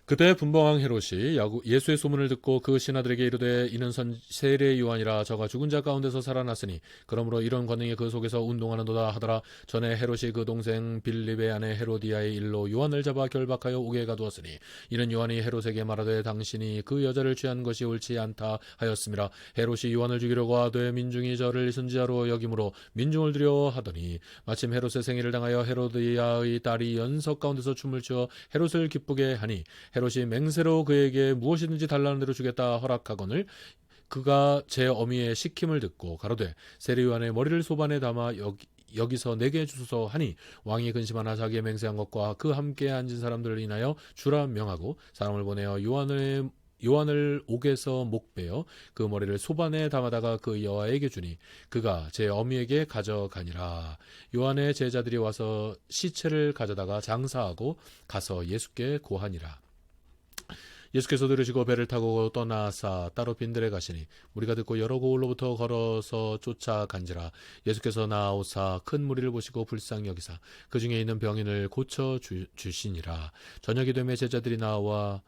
그때 분봉왕 헤롯이 예수의 소문을 듣고 그 신하들에게 이르되 이는 세례 요한이라. 저가 죽은 자 가운데서 살아났으니 그러므로 이런 권능이 그 속에서 운동하는도다 하더라. 전에 헤롯이 그 동생 빌립의 아내 헤로디아의 일로 요한을 잡아 결박하여 옥에 가두었으니 이는 요한이 헤롯에게 말하되 당신이 그 여자를 취한 것이 옳지 않다 하였음이라. 헤롯이 요한을 죽이려고 하되 민중이 저를 선지자로 여김으로 민중을 두려워하더니 마침 헤롯의 생일을 당하여 헤로디아의 딸이 연석 가운데서 춤을 추어 헤롯을 기쁘게 하니 헤롯이 맹세로 그에게 무엇이든지 달라는 대로 주겠다 허락하거늘 그가 제 어미의 시킴을 듣고 가로되 세례 요한의 머리를 소반에 담아 여기서 내게 주소서 하니 왕이 근심하나 자기의 맹세한 것과 그 함께 앉은 사람들을 인하여 주라 명하고 사람을 보내어 요한을 옥에서 목베어 그 머리를 소반에 담아다가 그 여아에게 주니 그가 제 어미에게 가져가니라. 요한의 제자들이 와서 시체를 가져다가 장사하고 가서 예수께 고하니라. 예수께서 들으시고 배를 타고 떠나사 따로 빈들에 가시니 무리가 듣고 여러 고을로부터 걸어서 쫓아간지라. 예수께서 나오사 큰 무리를 보시고 불쌍히 여기사 그 중에 있는 병인을 고쳐 주시니라. 저녁이 되매 제자들이 나와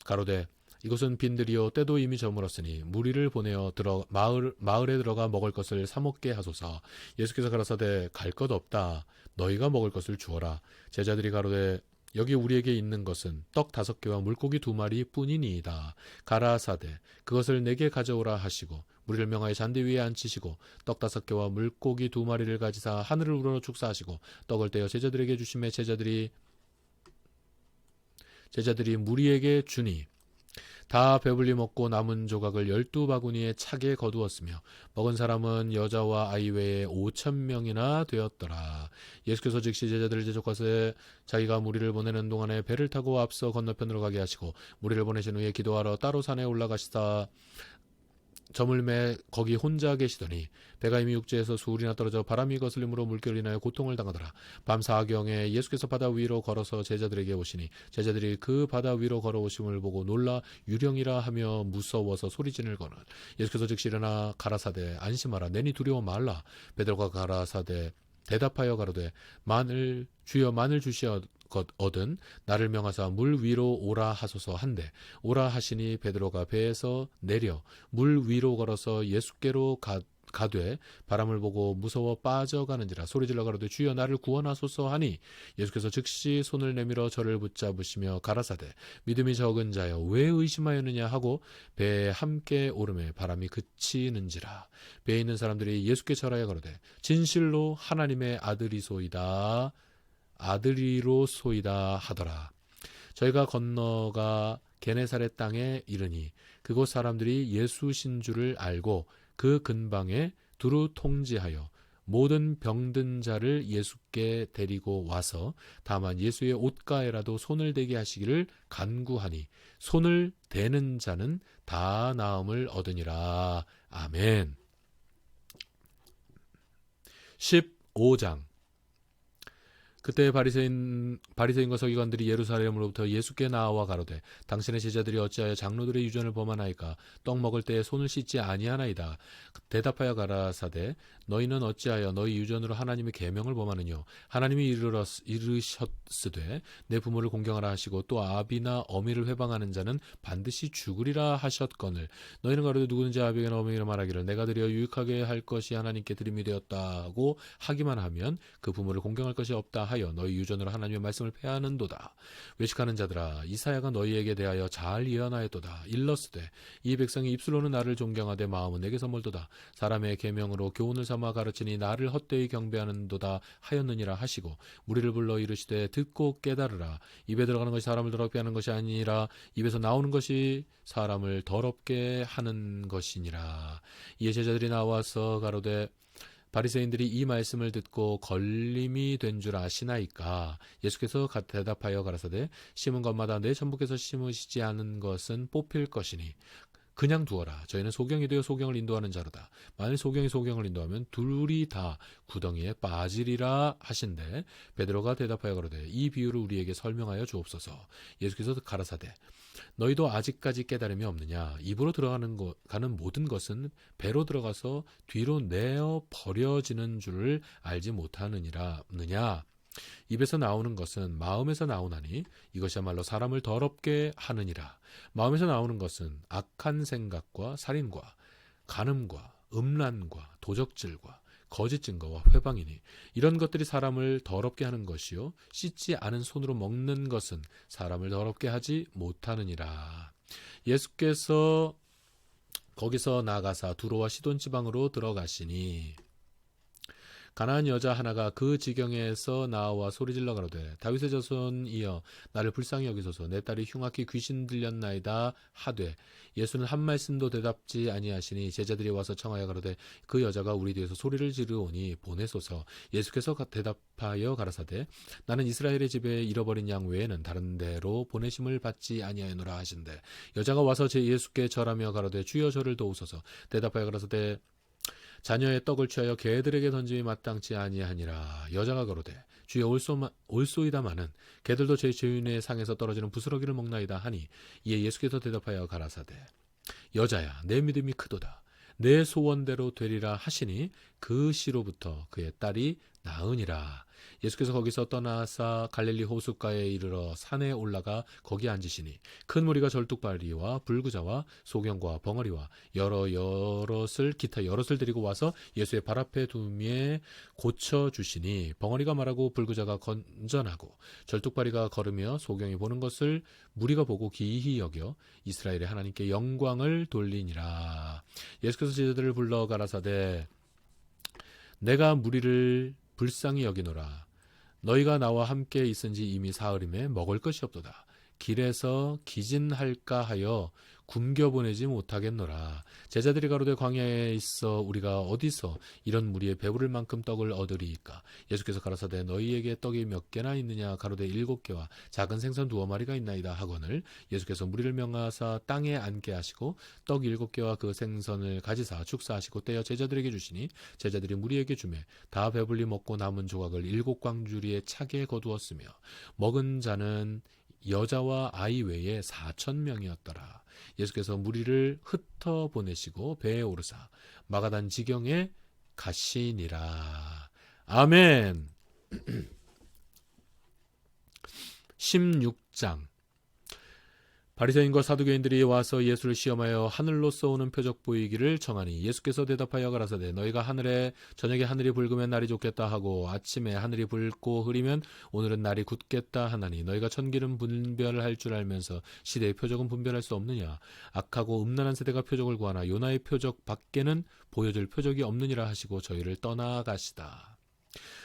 가로되 이곳은 빈들이요 때도 이미 저물었으니 무리를 보내어 마을에 들어가 먹을 것을 사 먹게 하소서. 예수께서 가라사대 갈 것 없다. 너희가 먹을 것을 주어라. 제자들이 가로되 여기 우리에게 있는 것은 떡 5개와 물고기 2마리 뿐이니이다. 가라사대 그것을 내게 가져오라 하시고 무리를 명하여 잔디 위에 앉히시고 떡 5개와 물고기 2마리를 가지사 하늘을 우러러 축사하시고 떡을 떼어 제자들에게 주시매 제자들이 무리에게 주니 다 배불리 먹고 남은 조각을 12바구니에 차게 거두었으며 먹은 사람은 여자와 아이 외에 5,000명이나 되었더라. 예수께서 즉시 제자들을 재촉하사 자기가 무리를 보내는 동안에 배를 타고 앞서 건너편으로 가게 하시고 무리를 보내신 후에 기도하러 따로 산에 올라가시다 저물매 거기 혼자 계시더니 배가 이미 육지에서 수울이나 떨어져 바람이 거슬림으로 물결을 인하여 고통을 당하더라. 밤 4경에 예수께서 바다 위로 걸어서 제자들에게 오시니 제자들이 그 바다 위로 걸어오심을 보고 놀라 유령이라 하며 무서워서 소리지르거늘 예수께서 즉시 일어나 가라사대 안심하라 내니 두려워 말라. 베드로가 가라사대 대답하여 가로되 주여 만일 주시거든 나를 명하사 물 위로 오라 하소서 한데 오라 하시니 베드로가 배에서 내려 물 위로 걸어서 예수께로 가되 바람을 보고 무서워 빠져가는지라 소리질러 가로되 주여 나를 구원하소서 하니 예수께서 즉시 손을 내밀어 저를 붙잡으시며 가라사대 믿음이 적은 자여 왜 의심하였느냐 하고 배에 함께 오르매 바람이 그치는지라. 배에 있는 사람들이 예수께 절하여 가로되 진실로 하나님의 아들이로소이다 하더라. 저희가 건너가 게네사렛 땅에 이르니 그곳 사람들이 예수신 줄을 알고 그 근방에 두루 통지하여 모든 병든 자를 예수께 데리고 와서 다만 예수의 옷가에라도 손을 대게 하시기를 간구하니 손을 대는 자는 다 나음을 얻으니라. 아멘. 15장. 그때 바리새인과 서기관들이 예루살렘으로부터 예수께 나와 가로되 당신의 제자들이 어찌하여 장로들의 유전을 범하나이까? 떡 먹을 때에 손을 씻지 아니하나이다. 대답하여 가라사대 너희는 어찌하여 너희 유전으로 하나님의 계명을 범하느뇨? 하나님이 이르셨으되 내 부모를 공경하라 하시고 또 아비나 어미를 회방하는 자는 반드시 죽으리라 하셨거늘 너희는 가로되 누구든지 아비나 어미라 말하기를 내가 드려 유익하게 할 것이 하나님께 드림이 되었다고 하기만 하면 그 부모를 공경할 것이 없다 하여 너희 유전으로 하나님의 말씀을 폐하는도다. 외식하는 자들아 이사야가 너희에게 대하여 잘 예언하였도다. 일러스되 이 백성이 입술로는 나를 존경하되 마음은 내게서 멀도다. 사람의 계명으로 교훈을 삼아 가르치니 나를 헛되이 경배하는도다 하였느니라 하시고 무리를 불러 이르시되 듣고 깨달으라. 입에 들어가는 것이 사람을 더럽게 하는 것이 아니라 입에서 나오는 것이 사람을 더럽게 하는 것이니라. 이에 제자들이 나와서 가로되 바리새인들이 이 말씀을 듣고 걸림이 된 줄 아시나이까? 예수께서 대답하여 가라사대 심은 것마다 내 전부께서 심으시지 않은 것은 뽑힐 것이니 그냥 두어라. 저희는 소경이 되어 소경을 인도하는 자로다. 만일 소경이 소경을 인도하면 둘이 다 구덩이에 빠지리라 하신대 베드로가 대답하여 가로되 이 비유를 우리에게 설명하여 주옵소서. 예수께서 가라사대 너희도 아직까지 깨달음이 없느냐? 입으로 가는 모든 것은 배로 들어가서 뒤로 내어 버려지는 줄을 알지 못하느냐? 입에서 나오는 것은 마음에서 나오나니 이것이야말로 사람을 더럽게 하느니라. 마음에서 나오는 것은 악한 생각과 살인과 간음과 음란과 도적질과 거짓 증거와 회방이니 이런 것들이 사람을 더럽게 하는 것이요 씻지 않은 손으로 먹는 것은 사람을 더럽게 하지 못하느니라. 예수께서 거기서 나가사 두로와 시돈 지방으로 들어가시니 가나안 여자 하나가 그 지경에서 나와 소리질러 가로되 다윗의 자손이여 나를 불쌍히 여기소서. 내 딸이 흉악히 귀신 들렸나이다 하되 예수는 한 말씀도 대답지 아니하시니 제자들이 와서 청하여 가로되 그 여자가 우리 뒤에서 소리를 지르오니 보내소서. 예수께서 대답하여 가라사대 나는 이스라엘의 집에 잃어버린 양 외에는 다른 데로 보내심을 받지 아니하노라 하신대 여자가 와서 예수께 절하며 가로되 주여 저를 도우소서. 대답하여 가라사대 자녀의 떡을 취하여 개들에게 던짐이 마땅치 아니하니라. 여자가 가로되 주여 올소이다마는 개들도 제 주인의 상에서 떨어지는 부스러기를 먹나이다 하니 이에 예수께서 대답하여 가라사대 여자야 내 믿음이 크도다. 내 소원대로 되리라 하시니 그 시로부터 그의 딸이 나으니라. 예수께서 거기서 떠나사 갈릴리 호숫가에 이르러 산에 올라가 거기 앉으시니 큰 무리가 절뚝발이와 불구자와 소경과 벙어리와 기타 여럿을 데리고 와서 예수의 발 앞에 두며 고쳐주시니 벙어리가 말하고 불구자가 건전하고 절뚝발이가 걸으며 소경이 보는 것을 무리가 보고 기이히 여겨 이스라엘의 하나님께 영광을 돌리니라. 예수께서 제자들을 불러 가라사대 내가 무리를 불쌍히 여기노라. 너희가 나와 함께 있은지 이미 사흘임에 먹을 것이 없도다. 길에서 기진할까 하여 굶겨보내지 못하겠노라. 제자들이 가로되 광야에 있어 우리가 어디서 이런 무리에 배부를 만큼 떡을 얻으리이까? 예수께서 가라사대 너희에게 떡이 몇 개나 있느냐? 가로되 7개와 작은 생선 2마리가 있나이다 하거늘 예수께서 무리를 명하사 땅에 앉게 하시고 떡 7개와 그 생선을 가지사 축사하시고 떼어 제자들에게 주시니 제자들이 무리에게 주매 다 배불리 먹고 남은 조각을 7광주리에 차게 거두었으며 먹은 자는 여자와 아이 외에 4,000명이었더라. 예수께서 무리를 흩어 보내시고 배에 오르사 마가단 지경에 가시니라. 아멘. 16장. 바리새인과 사두개인들이 와서 예수를 시험하여 하늘로서 오는 표적 보이기를 청하니 예수께서 대답하여 가라사대 너희가 저녁에 하늘이 붉으면 날이 좋겠다 하고 아침에 하늘이 붉고 흐리면 오늘은 날이 굳겠다 하나니 너희가 천기는 분별할 줄 알면서 시대의 표적은 분별할 수 없느냐? 악하고 음란한 세대가 표적을 구하나 요나의 표적 밖에는 보여줄 표적이 없느니라 하시고 저희를 떠나가시다.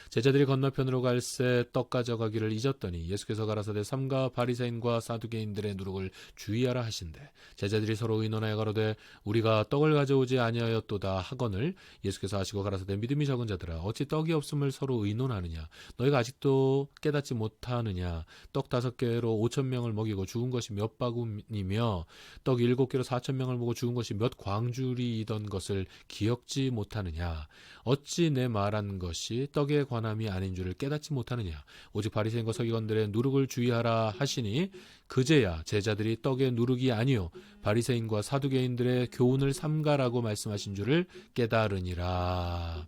제자들이 건너편으로 갈새 떡 가져가기를 잊었더니 예수께서 가라사대 삼가 바리새인과 사두개인들의 누룩을 주의하라 하신대. 제자들이 서로 의논하여 가로되 우리가 떡을 가져오지 아니하였도다 하거늘 예수께서 하시고 가라사대 믿음이 적은 자들아 어찌 떡이 없음을 서로 의논하느냐. 너희가 아직도 깨닫지 못하느냐. 떡 5개로 5,000명을 먹이고 죽은 것이 몇 바구니며 떡 7개로 4,000명을 먹고 죽은 것이 몇 광주리이던 것을 기억지 못하느냐. 어찌 내 말한 것이 떡에 관함이 아닌 줄을 깨닫지 못하느냐. 오직 바리새인과 서기관들의 누룩을 주의하라 하시니 그제야 제자들이 떡의 누룩이 아니요 바리새인과 사두개인들의 교훈을 삼가라고 말씀하신 줄을 깨달으니라.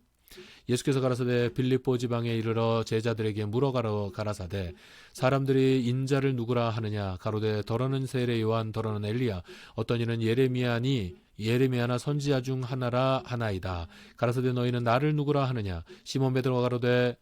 예수께서 가라사대 빌립보 지방에 이르러 제자들에게 물어 가라사대 사람들이 인자를 누구라 하느냐. 가로되 더러는 세례 요한 더러는 엘리야 어떤 이는 예레미야나 선지자 중 하나라 하나이다. 가라사대 너희는 나를 누구라 하느냐. 시몬 베드로가 가로되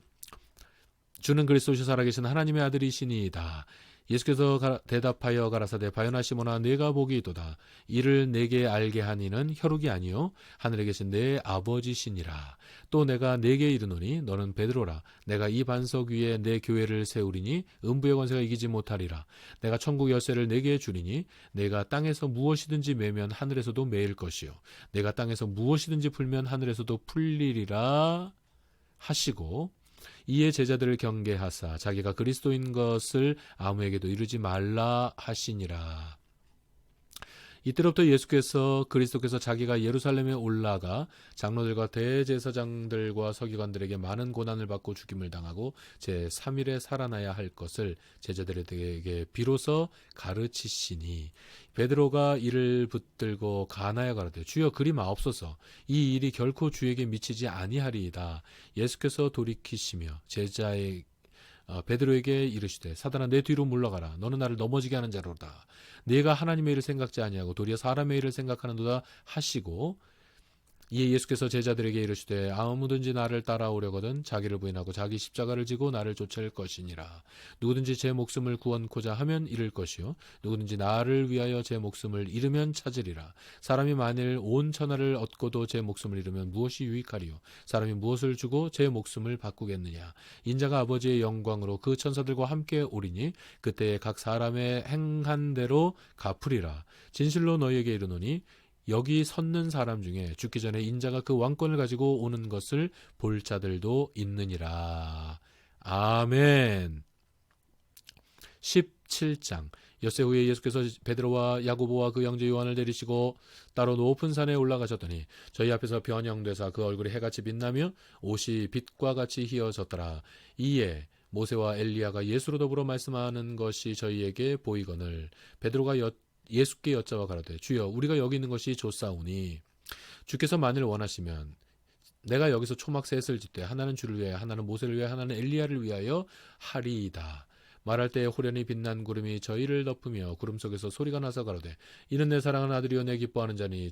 주는 그리스도시 살아계신 하나님의 아들이시니이다. 예수께서 대답하여 가라사대 바요나 시몬아 내가 복이 있도다. 이를 내게 알게 하니는 혈육이 아니요 하늘에 계신 내 아버지시니라. 또 내가 내게 이르노니 너는 베드로라. 내가 이 반석 위에 내 교회를 세우리니 음부의 권세가 이기지 못하리라. 내가 천국 열쇠를 내게 주리니 내가 땅에서 무엇이든지 매면 하늘에서도 매일 것이요 내가 땅에서 무엇이든지 풀면 하늘에서도 풀리리라 하시고 이에 제자들을 경계하사 자기가 그리스도인 것을 아무에게도 이르지 말라 하시니라. 이때로부터 예수께서 그리스도께서 자기가 예루살렘에 올라가 장로들과 대제사장들과 서기관들에게 많은 고난을 받고 죽임을 당하고 제3일에 살아나야 할 것을 제자들에게 비로소 가르치시니 베드로가 이를 붙들고 간하여 가로되 주여 그리 마옵소서 이 일이 결코 주에게 미치지 아니하리이다. 예수께서 돌이키시며 베드로에게 이르시되 사단아 내 뒤로 물러가라. 너는 나를 넘어지게 하는 자로다. 네가 하나님의 일을 생각지 아니하고 도리어 사람의 일을 생각하는도다 하시고 이에 예수께서 제자들에게 이르시되 아무든지 나를 따라오려거든 자기를 부인하고 자기 십자가를 지고 나를 쫓을 것이니라. 누구든지 제 목숨을 구원코자 하면 잃을 것이요 누구든지 나를 위하여 제 목숨을 잃으면 찾으리라. 사람이 만일 온 천하를 얻고도 제 목숨을 잃으면 무엇이 유익하리요. 사람이 무엇을 주고 제 목숨을 바꾸겠느냐. 인자가 아버지의 영광으로 그 천사들과 함께 오리니 그때에 각 사람의 행한 대로 갚으리라. 진실로 너희에게 이르노니 여기 섰는 사람 중에 죽기 전에 인자가 그 왕권을 가지고 오는 것을 볼 자들도 있느니라. 아멘. 17장 엿새 후에 예수께서 베드로와 야고보와 그 형제 요한을 데리시고 따로 높은 산에 올라가셨더니 저희 앞에서 변형되사 그 얼굴이 해같이 빛나며 옷이 빛과 같이 희어졌더라. 이에 모세와 엘리야가 예수로 더불어 말씀하는 것이 저희에게 보이거늘 베드로가 예수께 여짜와 가로되 주여 우리가 여기 있는 것이 좋사오니 주께서 만일 원하시면 내가 여기서 초막 셋을 짓되 하나는 주를 위하여 하나는 모세를 위하여 하나는 엘리야를 위하여 하리이다. 말할 때에 호련히 빛난 구름이 저희를 덮으며 구름 속에서 소리가 나서 가로되 이는 내 사랑하는 아들이요 내 기뻐하는 자니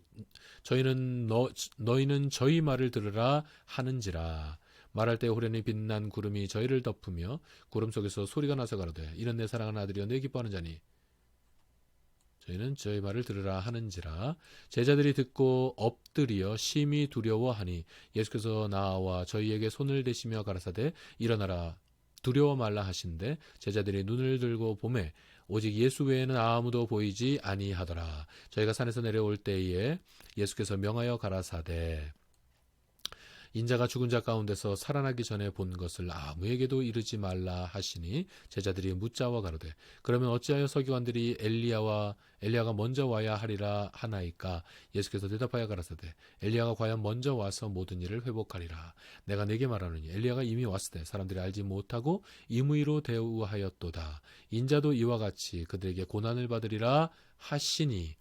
너희는 저희 말을 들으라 하는지라. 말할 때 호련히 빛난 구름이 저희를 덮으며 구름 속에서 소리가 나서 가로되 이는 내 사랑하는 아들이요 내 기뻐하는 자니 저희는 저희 말을 들으라 하는지라. 제자들이 듣고 엎드리어 심히 두려워하니 예수께서 나와 저희에게 손을 대시며 가라사대 일어나라 두려워 말라 하신대 제자들이 눈을 들고 보매 오직 예수 외에는 아무도 보이지 아니하더라. 저희가 산에서 내려올 때에 예수께서 명하여 가라사대 인자가 죽은 자 가운데서 살아나기 전에 본 것을 아무에게도 이르지 말라 하시니 제자들이 묻자와 가로되 그러면 어찌하여 서기관들이 엘리야가 먼저 와야 하리라 하나이까. 예수께서 대답하여 가라사대 엘리야가 과연 먼저 와서 모든 일을 회복하리라. 내가 네게 말하노니 엘리야가 이미 왔을 때 사람들이 알지 못하고 임의로 대우하였도다. 인자도 이와 같이 그들에게 고난을 받으리라 하시니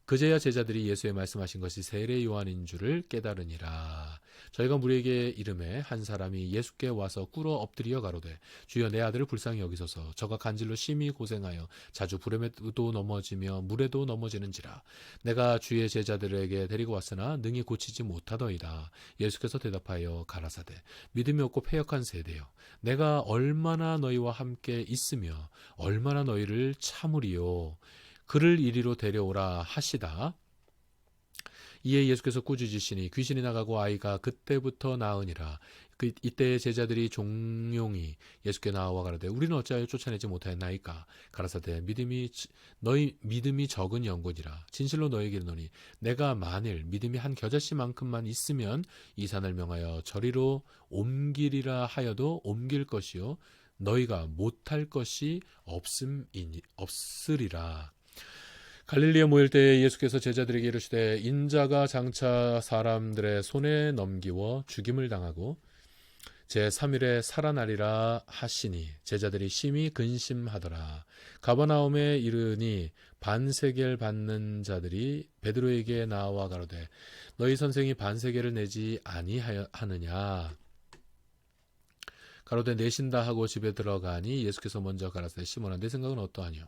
그제야 제자들이 예수의 말씀하신 것이 세례 요한인 줄을 깨달으니라. 저희가 무리에게 이름에 한 사람이 예수께 와서 꿇어 엎드려 가로되 주여 내 아들을 불쌍히 여기소서. 저가 간질로 심히 고생하여 자주 불에도 넘어지며 물에도 넘어지는지라. 내가 주의 제자들에게 데리고 왔으나 능히 고치지 못하더이다. 예수께서 대답하여 가라사대 믿음이 없고 패역한 세대여 내가 얼마나 너희와 함께 있으며 얼마나 너희를 참으리요. 그를 이리로 데려오라 하시다. 이에 예수께서 꾸짖으시니 귀신이 나가고 아이가 그때부터 나으니라. 이때 제자들이 종용이 예수께 나와 가로되 우리는 어찌하여 쫓아내지 못하였나이까. 가라사대 너희 믿음이 적은 영혼이라. 진실로 너희에게 이르노니 내가 만일 믿음이 한 겨자씨만큼만 있으면 이 산을 명하여 저리로 옮기리라 하여도 옮길 것이요 너희가 못할 것이 없으리라. 갈릴리에 모일 때에 예수께서 제자들에게 이르시되 인자가 장차 사람들의 손에 넘기워 죽임을 당하고 제3일에 살아나리라 하시니 제자들이 심히 근심하더라. 가버나움에 이르니 반세겔 받는 자들이 베드로에게 나와 가로되 너희 선생이 반세겔을 내지 아니하느냐. 가로되 내신다 하고 집에 들어가니 예수께서 먼저 가라사대 시몬아 내 생각은 어떠하뇨.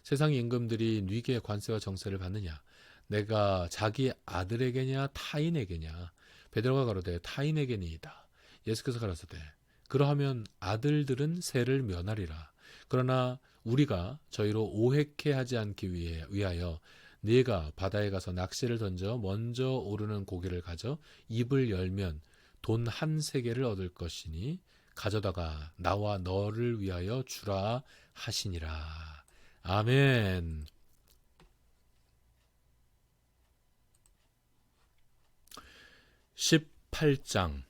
세상 임금들이 네게 관세와 정세를 받느냐. 내가 자기 아들에게냐 타인에게냐. 베드로가 가로되 타인에게니이다. 예수께서 가라사대 그러하면 아들들은 세를 면하리라. 그러나 우리가 저희로 오해케 하지 않기 위하여 네가 바다에 가서 낚시를 던져 먼저 오르는 고기를 가져 입을 열면 돈 한 세겔을 얻을 것이니 가져다가 나와 너를 위하여 주라 하시니라. 아멘. 18장.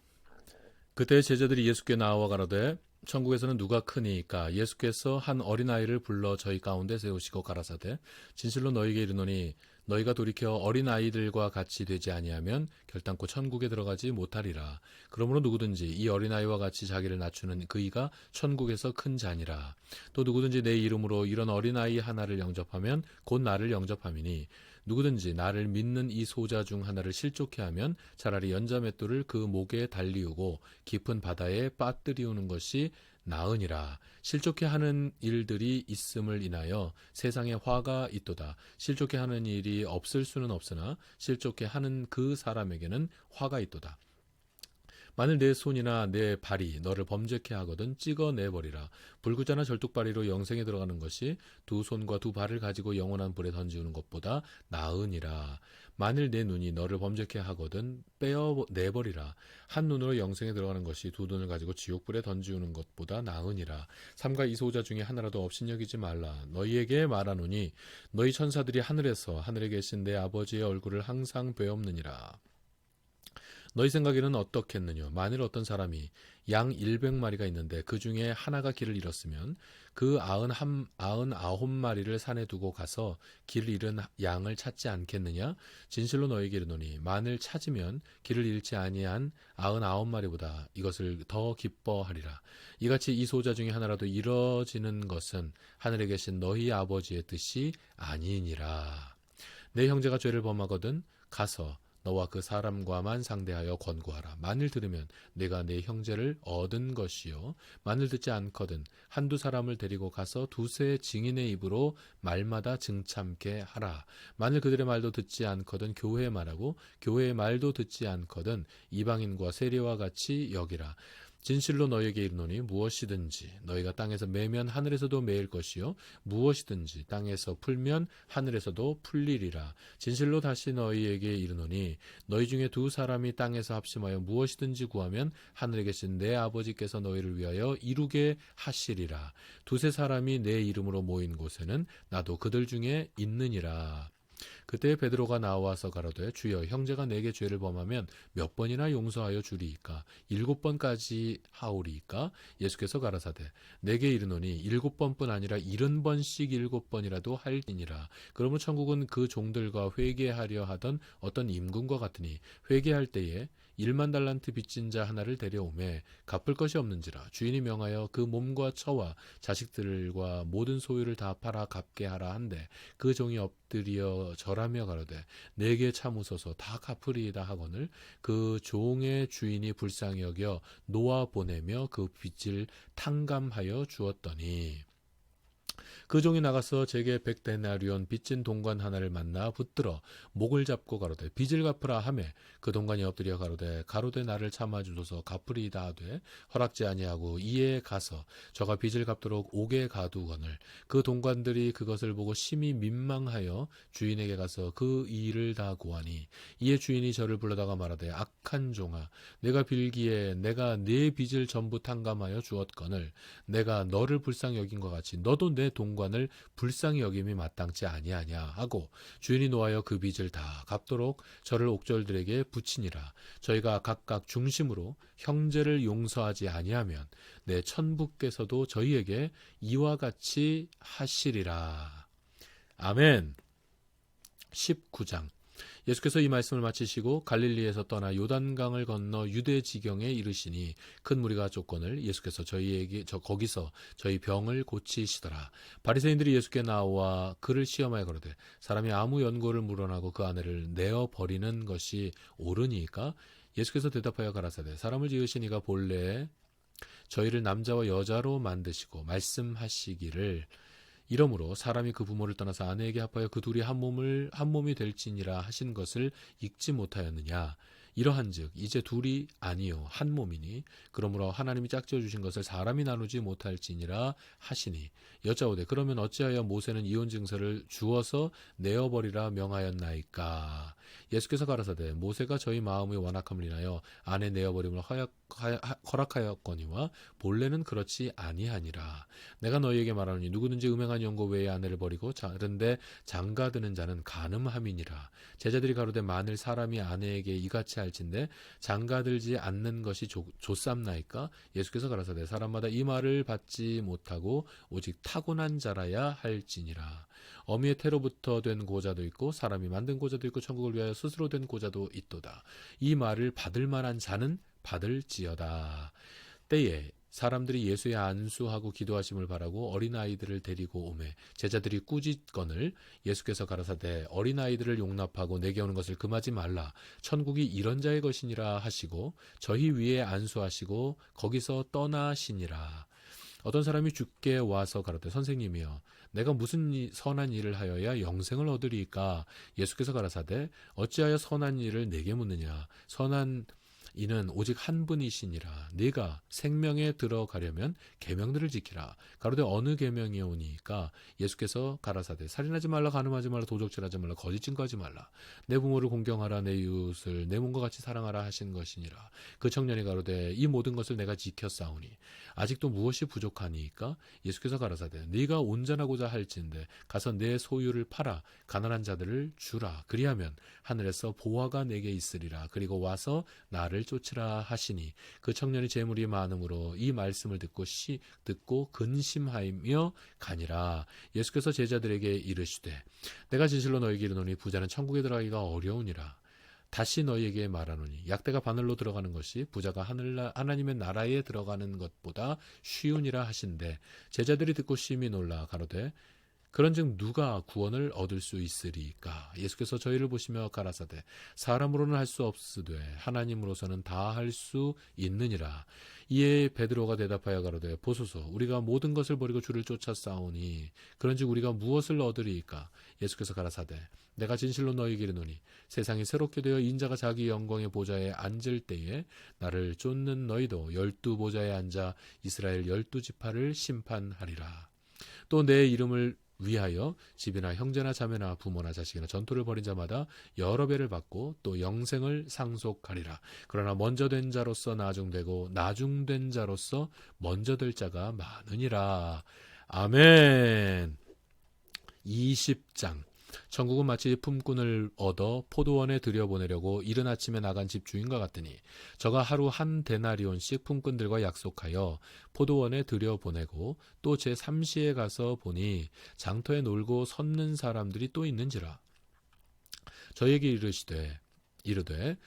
그때 제자들이 예수께 나와 가로되 천국에서는 누가 크니이까. 예수께서 한 어린아이를 불러 저희 가운데 세우시고 가라사대 진실로 너희에게 이르노니 너희가 돌이켜 어린아이들과 같이 되지 아니하면 결단코 천국에 들어가지 못하리라. 그러므로 누구든지 이 어린아이와 같이 자기를 낮추는 그이가 천국에서 큰 자니라. 또 누구든지 내 이름으로 이런 어린아이 하나를 영접하면 곧 나를 영접함이니 누구든지 나를 믿는 이 소자 중 하나를 실족해 하면 차라리 연자맷돌을 그 목에 달리우고 깊은 바다에 빠뜨리우는 것이 나으니라. 실족해 하는 일들이 있음을 인하여 세상에 화가 있도다. 실족해 하는 일이 없을 수는 없으나 실족해 하는 그 사람에게는 화가 있도다. 만일 내 손이나 내 발이 너를 범죄케 하거든 찍어내버리라. 불구자나 절뚝발이로 영생에 들어가는 것이 두 손과 두 발을 가지고 영원한 불에 던지우는 것보다 나으니라. 만일 내 눈이 너를 범죄케 하거든 빼어내버리라. 한 눈으로 영생에 들어가는 것이 두 눈을 가지고 지옥불에 던지우는 것보다 나으니라. 삼가 이소자 중에 하나라도 업신여기지 말라. 너희에게 말하노니 너희 천사들이 하늘에서 하늘에 계신 내 아버지의 얼굴을 항상 베옵느니라. 너희 생각에는 어떻겠느냐. 만일 어떤 사람이 양 100마리가 있는데 그 중에 하나가 길을 잃었으면 그 99마리를 산에 두고 가서 길을 잃은 양을 찾지 않겠느냐. 진실로 너희에게 이르노니 만일 찾으면 길을 잃지 아니한 99마리보다 이것을 더 기뻐하리라. 이같이 이 소자 중에 하나라도 이뤄지는 것은 하늘에 계신 너희 아버지의 뜻이 아니니라. 내 형제가 죄를 범하거든 가서 너와 그 사람과만 상대하여 권고하라. 만일 들으면 내가 내 형제를 얻은 것이요 만일 듣지 않거든 한두 사람을 데리고 가서 두세 증인의 입으로 말마다 증참게 하라. 만일 그들의 말도 듣지 않거든 교회의 말하고 교회의 말도 듣지 않거든 이방인과 세리와 같이 여기라. 진실로 너희에게 이르노니 무엇이든지 너희가 땅에서 매면 하늘에서도 매일 것이요 무엇이든지 땅에서 풀면 하늘에서도 풀리리라. 진실로 다시 너희에게 이르노니 너희 중에 두 사람이 땅에서 합심하여 무엇이든지 구하면 하늘에 계신 내 아버지께서 너희를 위하여 이루게 하시리라. 두세 사람이 내 이름으로 모인 곳에는 나도 그들 중에 있느니라. 그때 베드로가 나와서 가로되 주여 형제가 내게 죄를 범하면 몇 번이나 용서하여 주리이까 7번까지 하오리이까. 예수께서 가라사대 내게 이르노니 7번뿐 아니라 70번씩 7번이라도 할지니라. 그러므로 천국은 그 종들과 회개하려 하던 어떤 임금과 같으니 회개할 때에 1만 달란트 빚진 자 하나를 데려오매 갚을 것이 없는지라. 주인이 명하여 그 몸과 처와 자식들과 모든 소유를 다 팔아 갚게 하라 한데 그 종이 엎드려 절하며 가로되 내게 참으소서 다 갚으리이다 하거늘 그 종의 주인이 불쌍히 여겨 놓아 보내며 그 빚을 탕감하여 주었더니 그 종이 나가서 제게 100데나리온 빚진 동관 하나를 만나 붙들어 목을 잡고 가로되 빚을 갚으라 하매 그 동관이 엎드려 가로되 나를 참아주소서 갚으리이다 하되 허락지 아니하고 이에 가서 저가 빚을 갚도록 옥에 가두거늘 그 동관들이 그것을 보고 심히 민망하여 주인에게 가서 그 일을 다 고하니 이에 주인이 저를 불러다가 말하되 악한 종아 내가 빌기에 내가 네 빚을 전부 탕감하여 주었거늘 내가 너를 불쌍히 여긴 것 같이 너도 내 동관을 불쌍히 여김이 마땅치 아니하냐 하고 주인이 노하여 그 빚을 다 갚도록 저를 옥졸들에게 붙이니라. 저희가 각각 중심으로 형제를 용서하지 아니하면 내 천부께서도 저희에게 이와 같이 하시리라. 아멘. 19장. 예수께서 이 말씀을 마치시고 갈릴리에서 떠나 요단강을 건너 유대 지경에 이르시니 큰 무리가 쫓거늘 예수께서 거기서 저희 병을 고치시더라. 바리새인들이 예수께 나와 그를 시험하여 가로되 사람이 아무 연고를 물어나고 그 아내를 내어 버리는 것이 옳으니까? 예수께서 대답하여 가라사대 사람을 지으신 이가 본래 저희를 남자와 여자로 만드시고 말씀하시기를 이러므로 사람이 그 부모를 떠나서 아내에게 합하여 그 둘이 한 몸이 될지니라 하신 것을 읽지 못하였느냐. 이러한즉 이제 둘이 아니요 한 몸이니 그러므로 하나님이 짝지어 주신 것을 사람이 나누지 못할지니라 하시니 여짜오되 그러면 어찌하여 모세는 이혼 증서를 주어서 내어버리라 명하였나이까. 예수께서 가라사대 모세가 저희 마음의 완악함을 인하여 아내 내어버림을 허락하였거니와 본래는 그렇지 아니하니라. 내가 너희에게 말하노니 누구든지 음행한 연고 외에 아내를 버리고 다른데 장가드는 자는 간음함이니라. 제자들이 가로되 만일 사람이 아내에게 이같이 할진대 장가들지 않는 것이 좋삼나이까? 예수께서 가라사대 사람마다 이 말을 받지 못하고 오직 타고난 자라야 할지니라. 어미의 태로부터 된 고자도 있고 사람이 만든 고자도 있고 천국을 위하여 스스로 된 고자도 있도다. 이 말을 받을 만한 자는 받을지어다. 때에 사람들이 예수의 안수하고 기도하심을 바라고 어린아이들을 데리고 오매 제자들이 꾸짖거늘 예수께서 가라사대 어린아이들을 용납하고 내게 오는 것을 금하지 말라. 천국이 이런 자의 것이니라 하시고 저희 위에 안수하시고 거기서 떠나시니라. 어떤 사람이 주께 와서 가로되 선생님이여 내가 무슨 선한 일을 하여야 영생을 얻으리이까? 예수께서 가라사대 어찌하여 선한 일을 내게 묻느냐. 선한 이는 오직 한 분이시니라. 네가 생명에 들어가려면 계명들을 지키라. 가로되 어느 계명이오니까? 예수께서 가라사대 살인하지 말라 간음하지 말라 도적질하지 말라 거짓 증거하지 말라 내 부모를 공경하라 내 이웃을 내 몸과 같이 사랑하라 하신 것이니라. 그 청년이 가로되 이 모든 것을 내가 지켰사오니 아직도 무엇이 부족하니까? 예수께서 가라사대 네가 온전하고자 할진대 가서 내 소유를 팔아 가난한 자들을 주라. 그리하면 하늘에서 보화가 내게 있으리라. 그리고 와서 나를 쫓으라 하시니 그 청년이 재물이 많음으로 이 말씀을 듣고 근심하며 가니라. 예수께서 제자들에게 이르시되 내가 진실로 너희에게 이르노니 부자는 천국에 들어가기가 어려우니라. 다시 너희에게 말하노니 약대가 바늘로 들어가는 것이 부자가 하나님의 나라에 들어가는 것보다 쉬우니라 하신대 제자들이 듣고 심히 놀라 가로되 그런즉 누가 구원을 얻을 수 있으리까? 예수께서 저희를 보시며 가라사대 사람으로는 할 수 없으되 하나님으로서는 다 할 수 있느니라. 이에 베드로가 대답하여 가로되 보소서 우리가 모든 것을 버리고 주를 쫓아 싸우니 그런즉 우리가 무엇을 얻으리이까? 예수께서 가라사대 내가 진실로 너희에게 이르노니 세상이 새롭게 되어 인자가 자기 영광의 보좌에 앉을 때에 나를 쫓는 너희도 12보좌에 앉아 이스라엘 12지파를 심판하리라. 또 내 이름을 위하여 집이나 형제나 자매나 부모나 자식이나 전토를 벌인 자마다 여러 배를 받고 또 영생을 상속하리라. 그러나 먼저 된 자로서 나중되고 나중된 자로서 먼저 될 자가 많으니라. 아멘. 20장. 천국은 마치 품꾼을 얻어 포도원에 들여보내려고 이른 아침에 나간 집 주인과 같으니 저가 하루 한 데나리온씩 품꾼들과 약속하여 포도원에 들여보내고 또 제3시에 가서 보니 장터에 놀고 섰는 사람들이 또 있는지라. 저에게 이르되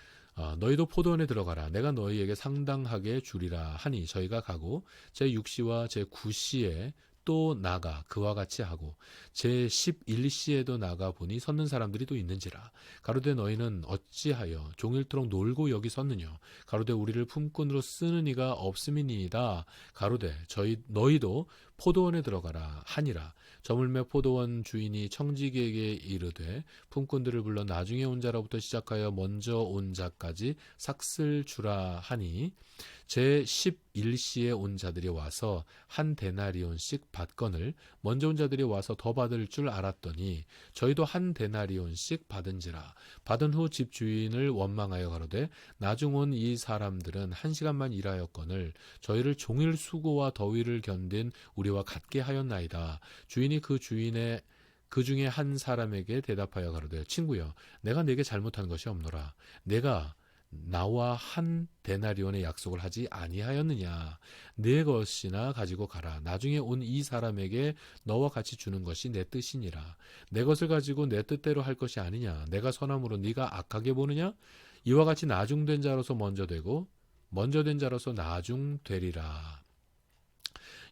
너희도 포도원에 들어가라. 내가 너희에게 상당하게 주리라 하니 저희가 가고 제6시와 제9시에 또 나가 그와 같이 하고 제11시에도 나가 보니 섰는 사람들이 또 있는지라. 가로되 너희는 어찌하여 종일토록 놀고 여기 섰느냐? 가로되 우리를 품꾼으로 쓰는 이가 없음이니이다. 가로되 너희도 포도원에 들어가라 하니라. 저물매 포도원 주인이 청지기에게 이르되 품꾼들을 불러 나중에 온 자로부터 시작하여 먼저 온 자까지 삭슬 주라 하니 제 11시에 온 자들이 와서 한 데나리온씩 받건을 먼저 온 자들이 와서 더 받을 줄 알았더니 저희도 한 데나리온씩 받은지라. 받은 후 집 주인을 원망하여 가로되 나중 온 이 사람들은 1시간만 일하였거늘 저희를 종일 수고와 더위를 견딘 우리와 같게 하였나이다. 주인이 그 중에 한 사람에게 대답하여 가로되 친구여 내가 네게 잘못한 것이 없노라. 내가 나와 한 데나리온의 약속을 하지 아니하였느냐. 네 것이나 가지고 가라. 나중에 온 이 사람에게 너와 같이 주는 것이 내 뜻이니라. 내 것을 가지고 내 뜻대로 할 것이 아니냐. 내가 선함으로 네가 악하게 보느냐. 이와 같이 나중된 자로서 먼저 되고 먼저 된 자로서 나중 되리라.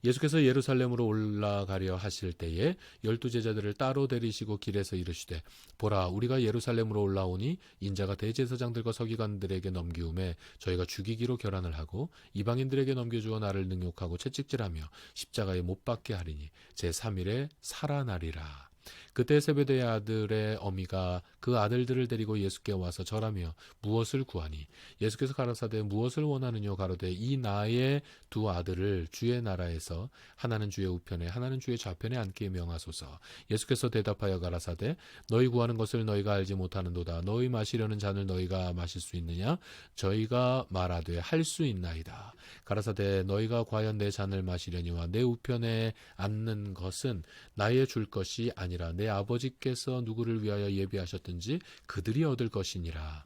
예수께서 예루살렘으로 올라가려 하실 때에 12제자들을 따로 데리시고 길에서 이르시되 보라 우리가 예루살렘으로 올라오니 인자가 대제사장들과 서기관들에게 넘기움에 저희가 죽이기로 결단을 하고 이방인들에게 넘겨주어 나를 능욕하고 채찍질하며 십자가에 못 박게 하리니 제3일에 살아나리라. 그때 세베대의 아들의 어미가 그 아들들을 데리고 예수께 와서 절하며 무엇을 구하니 예수께서 가라사대 무엇을 원하느뇨 가로되 이 나의 두 아들을 주의 나라에서 하나는 주의 우편에 하나는 주의 좌편에 앉게 명하소서. 예수께서 대답하여 가라사대 너희 구하는 것을 너희가 알지 못하는도다. 너희 마시려는 잔을 너희가 마실 수 있느냐. 저희가 말하되 할 수 있나이다. 가라사대 너희가 과연 내 잔을 마시려니와 내 우편에 앉는 것은 나의 줄 것이 아니라 내 아버지께서 누구를 위하여 예비하셨든지 그들이 얻을 것이니라.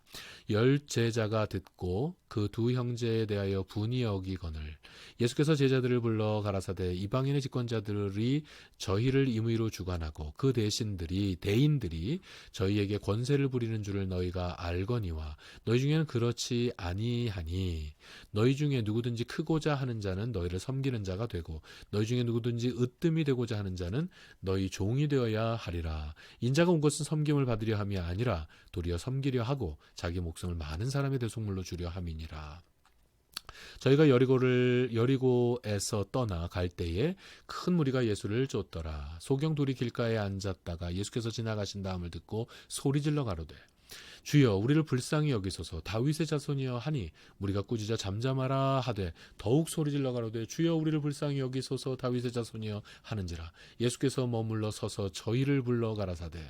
10 제자가 듣고 그 두 형제에 대하여 분이 여기거늘 예수께서 제자들을 불러 가라사대 이방인의 집권자들이 저희를 임의로 주관하고 그 대인들이 저희에게 권세를 부리는 줄을 너희가 알거니와 너희 중에는 그렇지 아니하니 너희 중에 누구든지 크고자 하는 자는 너희를 섬기는 자가 되고 너희 중에 누구든지 으뜸이 되고자 하는 자는 너희 종이 되어야 하리라. 인자가 온 것은 섬김을 받으려 함이 아니라 도리어 섬기려 하고 자기 목숨을 많은 사람의 대속물로 주려 함이니라. 저희가 여리고에서 떠나 갈 때에 큰 무리가 예수를 쫓더라. 소경 둘이 길가에 앉았다가 예수께서 지나가신 다음을 듣고 소리질러 가로되 주여 우리를 불쌍히 여기소서. 다윗의 자손이여 하니 무리가 꾸짖어 잠잠하라 하되 더욱 소리질러 가로되 주여 우리를 불쌍히 여기소서. 다윗의 자손이여 하는지라. 예수께서 머물러 서서 저희를 불러 가라사대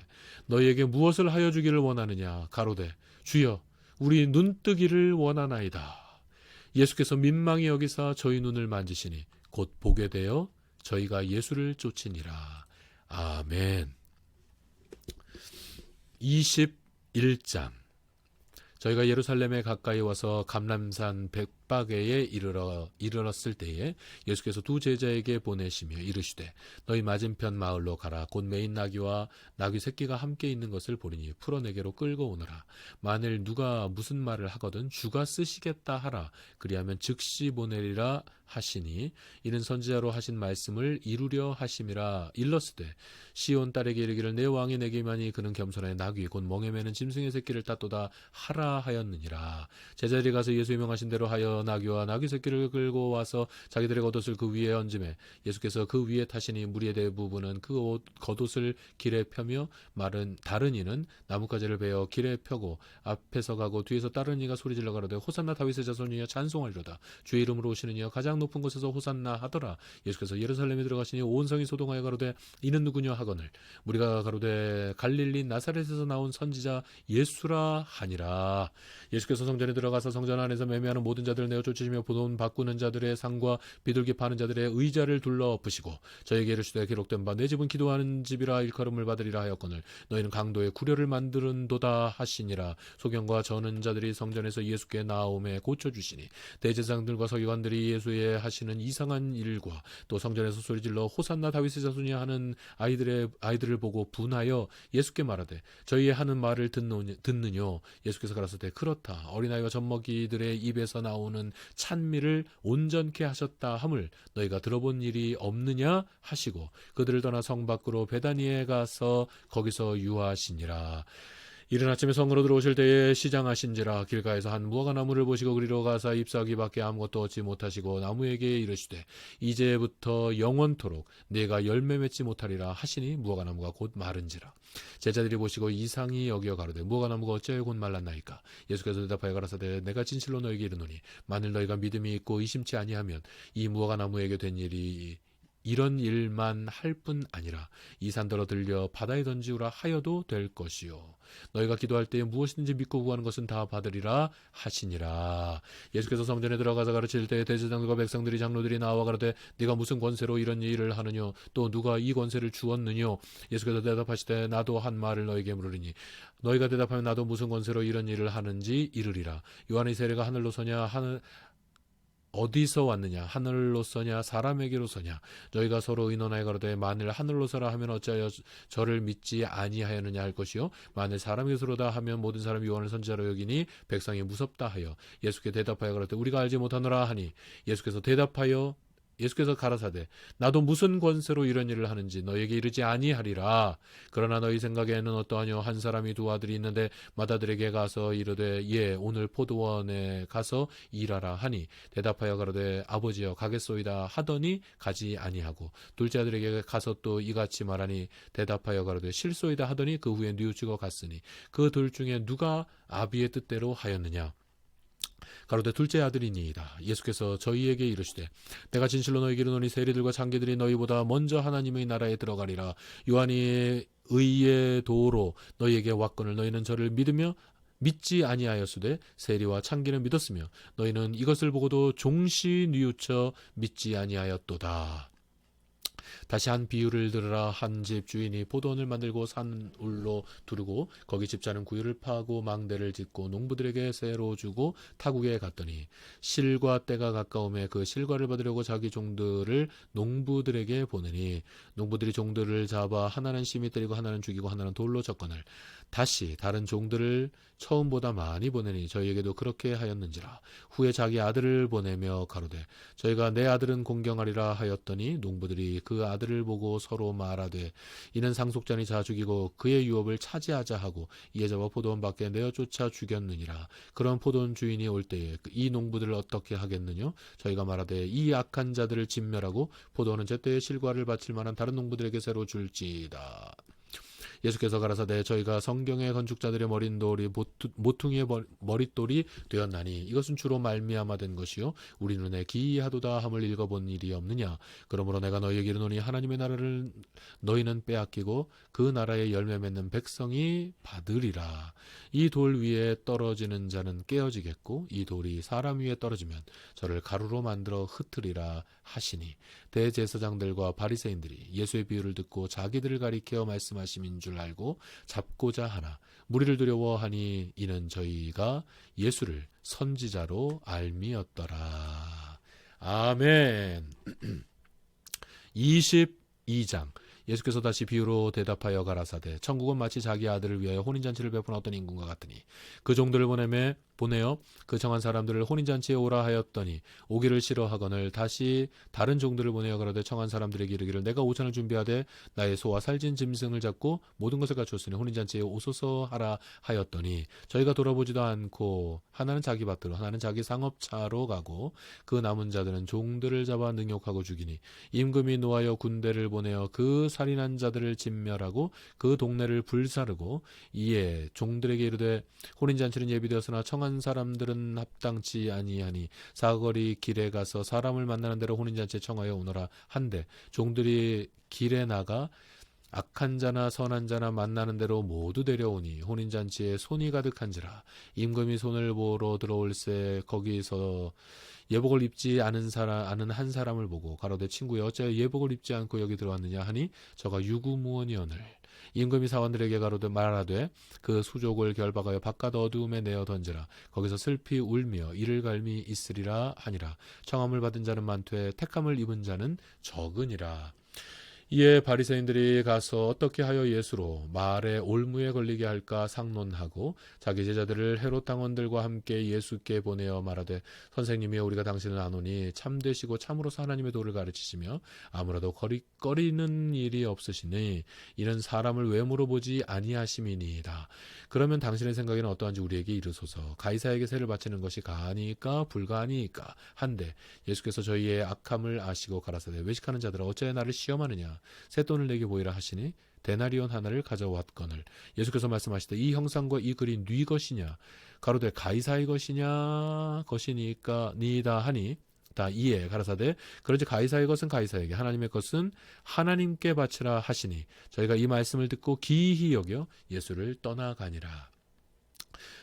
너희에게 무엇을 하여 주기를 원하느냐. 가로되 주여 우리 눈뜨기를 원하나이다. 예수께서 민망히 여기사 저희 눈을 만지시니 곧 보게 되어 저희가 예수를 쫓으니라. 아멘. 21장. 저희가 예루살렘에 가까이 와서 감람산 백박에에 이르렀을 때에 예수께서 두 제자에게 보내시며 이르시되 너희 맞은편 마을로 가라. 곧 매인 나귀와 나귀 새끼가 함께 있는 것을 보리니 풀어 내게로 끌고 오너라. 만일 누가 무슨 말을 하거든 주가 쓰시겠다 하라. 그리하면 즉시 보내리라 하시니 이는 선지자로 하신 말씀을 이루려 하심이라. 일렀으되 시온 딸에게 이르기를 내 왕이 내게 임하니 그는 겸손하여 나귀 곧 멍에 매는 짐승의 새끼를 따도다 하라 하였느니라. 제자들이 가서 예수의 명하신 대로 하여 나귀와 나귀 새끼를 끌고 와서 자기들의 겉옷을 그 위에 얹음에 예수께서 그 위에 타시니 무리의 대부분은 그 겉옷을 길에 펴며 다른 이는 나뭇가지를 베어 길에 펴고 앞에서 가고 뒤에서 다른 이가 소리질러 가로되 호산나 다윗의 자손이여 찬송하리로다. 주의 이름으로 오시는 이여 가장 높은 곳에서 호산나 하더라. 예수께서 예루살렘에 들어가시니 온 성이 소동하여 가로되 이는 누구냐 하거늘 무리가 가로되 갈릴리 나사렛에서 나온 선지자 예수라 하니라. 예수께서 성전에 들어가서 성전 안에서 매매하는 모든 자들을 내어 쫓으시며 돈 바꾸는 자들의 상과 비둘기 파는 자들의 의자를 둘러 엎으시고 저에게 이르시되 기록된 바 내 집은 기도하는 집이라 일컬음을 받으리라 하였거늘 너희는 강도의 구려를 만드는도다 하시니라. 소경과 저는 자들이 성전에서 예수께 나오매 고쳐주시니 대제사장들과 서기관들이 예수의 하시는 이상한 일과 또 성전에서 소리질러 호산나 다윗의 자손이야 하는 아이들을 보고 분하여 예수께 말하되 저희의 하는 말을 듣느뇨. 예수께서 가라사대 그렇다. 어린아이와 젖먹이들의 입에서 나오는 찬미를 온전케 하셨다 함을 너희가 들어본 일이 없느냐 하시고 그들을 떠나 성 밖으로 베다니에 가서 거기서 유하시니라. 이른 아침에 성으로 들어오실 때에 시장하신지라 길가에서 한 무화과 나무를 보시고 그리로 가사 잎사귀밖에 아무것도 얻지 못하시고 나무에게 이르시되 이제부터 영원토록 네가 열매 맺지 못하리라 하시니 무화과 나무가 곧 마른지라. 제자들이 보시고 이상히 여겨 가로되 무화과 나무가 어찌하여 곧 말랐나이까. 예수께서 대답하여 가라사대 내가 진실로 너에게 이르노니 만일 너희가 믿음이 있고 의심치 아니하면 이 무화과 나무에게 된 일이 이런 일만 할 뿐 아니라 이 산더러 들려 바다에 던지우라 하여도 될 것이요. 너희가 기도할 때에 무엇이든지 믿고 구하는 것은 다 받으리라 하시니라. 예수께서 성전에 들어가서 가르칠 때에 대제사장들과 백성들이 장로들이 나와 가로되 네가 무슨 권세로 이런 일을 하느뇨? 또 누가 이 권세를 주었느뇨? 예수께서 대답하시되 나도 한 말을 너에게 물으리니 너희가 대답하면 나도 무슨 권세로 이런 일을 하는지 이르리라. 요한의 세례가 하늘로서냐 어디서 왔느냐 하늘로서냐 사람에게로서냐 너희가 서로 의논하여 가로되 만일 하늘로서라 하면 어찌하여 저를 믿지 아니하였느냐 할 것이요 만일 사람에게서로다 하면 모든 사람이 요한을 선지자로 여기니 백성이 무섭다 하여 예수께 대답하여 가로되 우리가 알지 못하노라 하니 예수께서 가라사대 나도 무슨 권세로 이런 일을 하는지 너희에게 이르지 아니하리라. 그러나 너희 생각에는 어떠하뇨? 한 사람이 두 아들이 있는데 맏아들에게 가서 이르되 예 오늘 포도원에 가서 일하라 하니 대답하여 가로되 아버지여 가겠소이다 하더니 가지 아니하고 둘째 아들에게 가서 또 이같이 말하니 대답하여 가로되 실소이다 하더니 그 후에 뉘우치고 갔으니 그 둘 중에 누가 아비의 뜻대로 하였느냐? 가로되 둘째 아들이니이다. 예수께서 저희에게 이르시되 내가 진실로 너희에게 이르노니 세리들과 장기들이 너희보다 먼저 하나님의 나라에 들어가리라. 요한이 의의 도로 너희에게 왔거늘 너희는 저를 믿지 아니하였으되 세리와 창기는 믿었으며 너희는 이것을 보고도 종시 뉘우쳐 믿지 아니하였도다. 다시 한 비유를 들으라. 한 집 주인이 포도원을 만들고 산울로 두르고 거기 집자는 구유를 파고 망대를 짓고 농부들에게 새로 주고 타국에 갔더니 실과 때가 가까움에 그 실과를 받으려고 자기 종들을 농부들에게 보내니 농부들이 종들을 잡아 하나는 심히 때리고 하나는 죽이고 하나는 돌로 쳤거늘 다시 다른 종들을 처음보다 많이 보내니 저희에게도 그렇게 하였는지라. 후에 자기 아들을 보내며 가로되 저희가 내 아들은 공경하리라 하였더니 농부들이 그 아들을 보고 서로 말하되 이는 상속자니 자 죽이고 그의 유업을 차지하자 하고 이에 잡아 포도원 밖에 내어 쫓아 죽였느니라. 그런 포도원 주인이 올 때에 이 농부들을 어떻게 하겠느냐? 저희가 말하되 이 악한 자들을 진멸하고 포도원은 제때에 실과를 바칠 만한 다른 농부들에게 새로 줄지이다. 예수께서 가라사대 저희가 성경의 건축자들의 머릿돌이 모퉁이의 머릿돌이 되었나니 이것은 주로 말미암아 된 것이요 우리 눈에 기이하도다 함을 읽어본 일이 없느냐. 그러므로 내가 너희에게 이르노니 하나님의 나라를 너희는 빼앗기고 그 나라의 열매 맺는 백성이 받으리라. 이 돌 위에 떨어지는 자는 깨어지겠고 이 돌이 사람 위에 떨어지면 저를 가루로 만들어 흩으리라 하시니 대제사장들과 바리새인들이 예수의 비유를 듣고 자기들을 가리켜 말씀하심인 줄 알고 잡고자 하나 무리를 두려워하니 이는 저희가 예수를 선지자로 알미었더라. 아멘. 22장 예수께서 다시 비유로 대답하여 가라사대 천국은 마치 자기 아들을 위하여 혼인잔치를 베푼 어떤 인군과 같으니 그 종들을 보내어 그 정한 사람들을 혼인잔치에 오라 하였더니 오기를 싫어하거늘 다시 다른 종들을 보내어 가로되 청한 사람들에게 이르기를 내가 오찬을 준비하되 나의 소와 살진 짐승을 잡고 모든 것을 갖추었으니 혼인잔치에 오소서 하라 하였더니 저희가 돌아보지도 않고 하나는 자기 밭으로 하나는 자기 상업차로 가고 그 남은 자들은 종들을 잡아 능욕하고 죽이니 임금이 노하여 군대를 보내어 그 살인한 자들을 진멸하고 그 동네를 불사르고 이에 종들에게 이르되 혼인잔치는 예비되었으나 청한 사람들은 합당치 아니하니 사거리 길에 가서 사람을 만나는 대로 혼인잔치에 청하여 오너라 한데 종들이 길에 나가 악한 자나 선한 자나 만나는 대로 모두 데려오니 혼인잔치에 손이 가득한지라. 임금이 손을 보러 들어올새 거기서 예복을 입지 않은 한 사람을 보고 가로되 친구여 어찌하여 예복을 입지 않고 여기 들어왔느냐 하니 저가 유구무원이오늘. 임금이 사원들에게 가로되 말하되 그 수족을 결박하여 바깥 어두움에 내어 던지라. 거기서 슬피 울며 이를 갈미 있으리라 하니라. 청함을 받은 자는 많되 택함을 입은 자는 적으니라. 이에 바리새인들이 가서 어떻게 하여 예수로 말에 올무에 걸리게 할까 상론하고 자기 제자들을 헤롯 당원들과 함께 예수께 보내어 말하되 선생님이여 우리가 당신을 아노니 참되시고 참으로서 하나님의 도를 가르치시며 아무라도 꺼리는 일이 없으시니 이는 사람을 외모로 보지 아니하심이니이다. 그러면 당신의 생각에는 어떠한지 우리에게 이르소서. 가이사에게 세를 바치는 것이 가하니까 불가하니까 한데 예수께서 저희의 악함을 아시고 가라사대 외식하는 자들아 어찌하여 나를 시험하느냐 새 돈을 내게 보이라 하시니 데나리온 하나를 가져왔거늘 예수께서 말씀하시되 이 형상과 이 글이 네 것이냐 가로되 가이사의 것이니까 니다 하니 다 이에 가라사대 그런지 가이사의 것은 가이사에게 하나님의 것은 하나님께 바치라 하시니 저희가 이 말씀을 듣고 기이히 여겨 예수를 떠나가니라.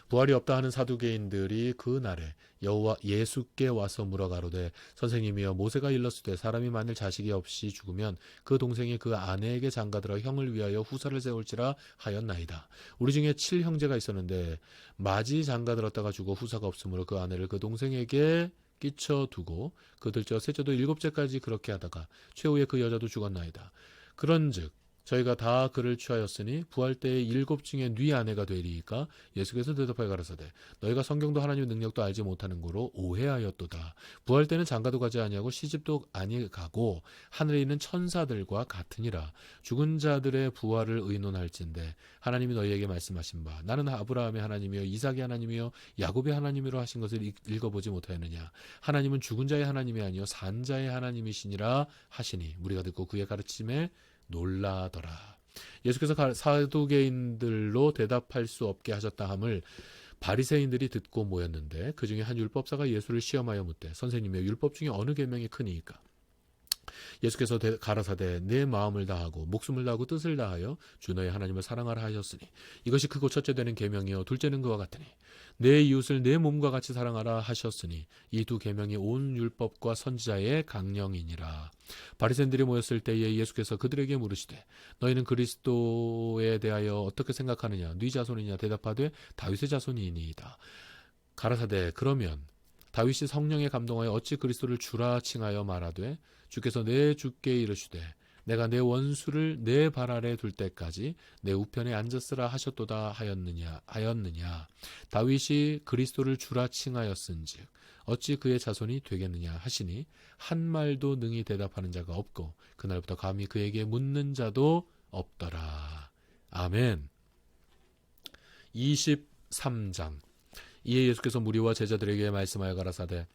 부활이 없다 하는 사두개인들이 그 날에 여호와 예수께 와서 물어가로되 선생님이여 모세가 일렀으되 사람이 만일 자식이 없이 죽으면 그 동생이 그 아내에게 장가들어 형을 위하여 후사를 세울지라 하였나이다. 우리 중에 7형제가 있었는데 마지 장가들었다가 죽어 후사가 없으므로 그 아내를 그 동생에게 끼쳐두고 그들저 셋째도 7째까지 그렇게 하다가 최후에 그 여자도 죽었나이다. 그런즉 저희가 다 그를 취하였으니 부활 때에 7 중에 네 아내가 되리이까 예수께서 대답하여 가라사대 너희가 성경도 하나님의 능력도 알지 못하는 거로 오해하였도다. 부활 때는 장가도 가지 아니하고 시집도 아니 가고 하늘에 있는 천사들과 같으니라. 죽은 자들의 부활을 의논할진대 하나님이 너희에게 말씀하신 바 나는 아브라함의 하나님이여 이삭의 하나님이여 야곱의 하나님이로 하신 것을 읽어보지 못하였느냐. 하나님은 죽은 자의 하나님이 아니요 산 자의 하나님이시니라 하시니 우리가 듣고 그의 가르침에 놀라더라. 예수께서 사두개인들로 대답할 수 없게 하셨다 함을 바리새인들이 듣고 모였는데 그 중에 한 율법사가 예수를 시험하여 묻되 선생님이여 율법 중에 어느 계명이 크니이까 예수께서 가라사대 내 마음을 다하고 목숨을 다하고 뜻을 다하여 주 너의 하나님을 사랑하라 하셨으니 이것이 크고 첫째 되는 계명이요 둘째는 그와 같으니 내 이웃을 내 몸과 같이 사랑하라 하셨으니 이 두 계명이 온 율법과 선지자의 강령이니라. 바리새인들이 모였을 때에 예수께서 그들에게 물으시되 너희는 그리스도에 대하여 어떻게 생각하느냐 네 자손이냐 대답하되 다윗의 자손이니이다. 가라사대 그러면 다윗이 성령에 감동하여 어찌 그리스도를 주라 칭하여 말하되 주께서 내 주께 이르시되 내가 내 원수를 내 발 아래 둘 때까지 내 우편에 앉았으라 하셨도다 하였느냐. 다윗이 그리스도를 주라 칭하였은즉 어찌 그의 자손이 되겠느냐 하시니 한 말도 능히 대답하는 자가 없고 그날부터 감히 그에게 묻는 자도 없더라. 아멘. 23장 이에 예수께서 무리와 제자들에게 말씀하여 가라사대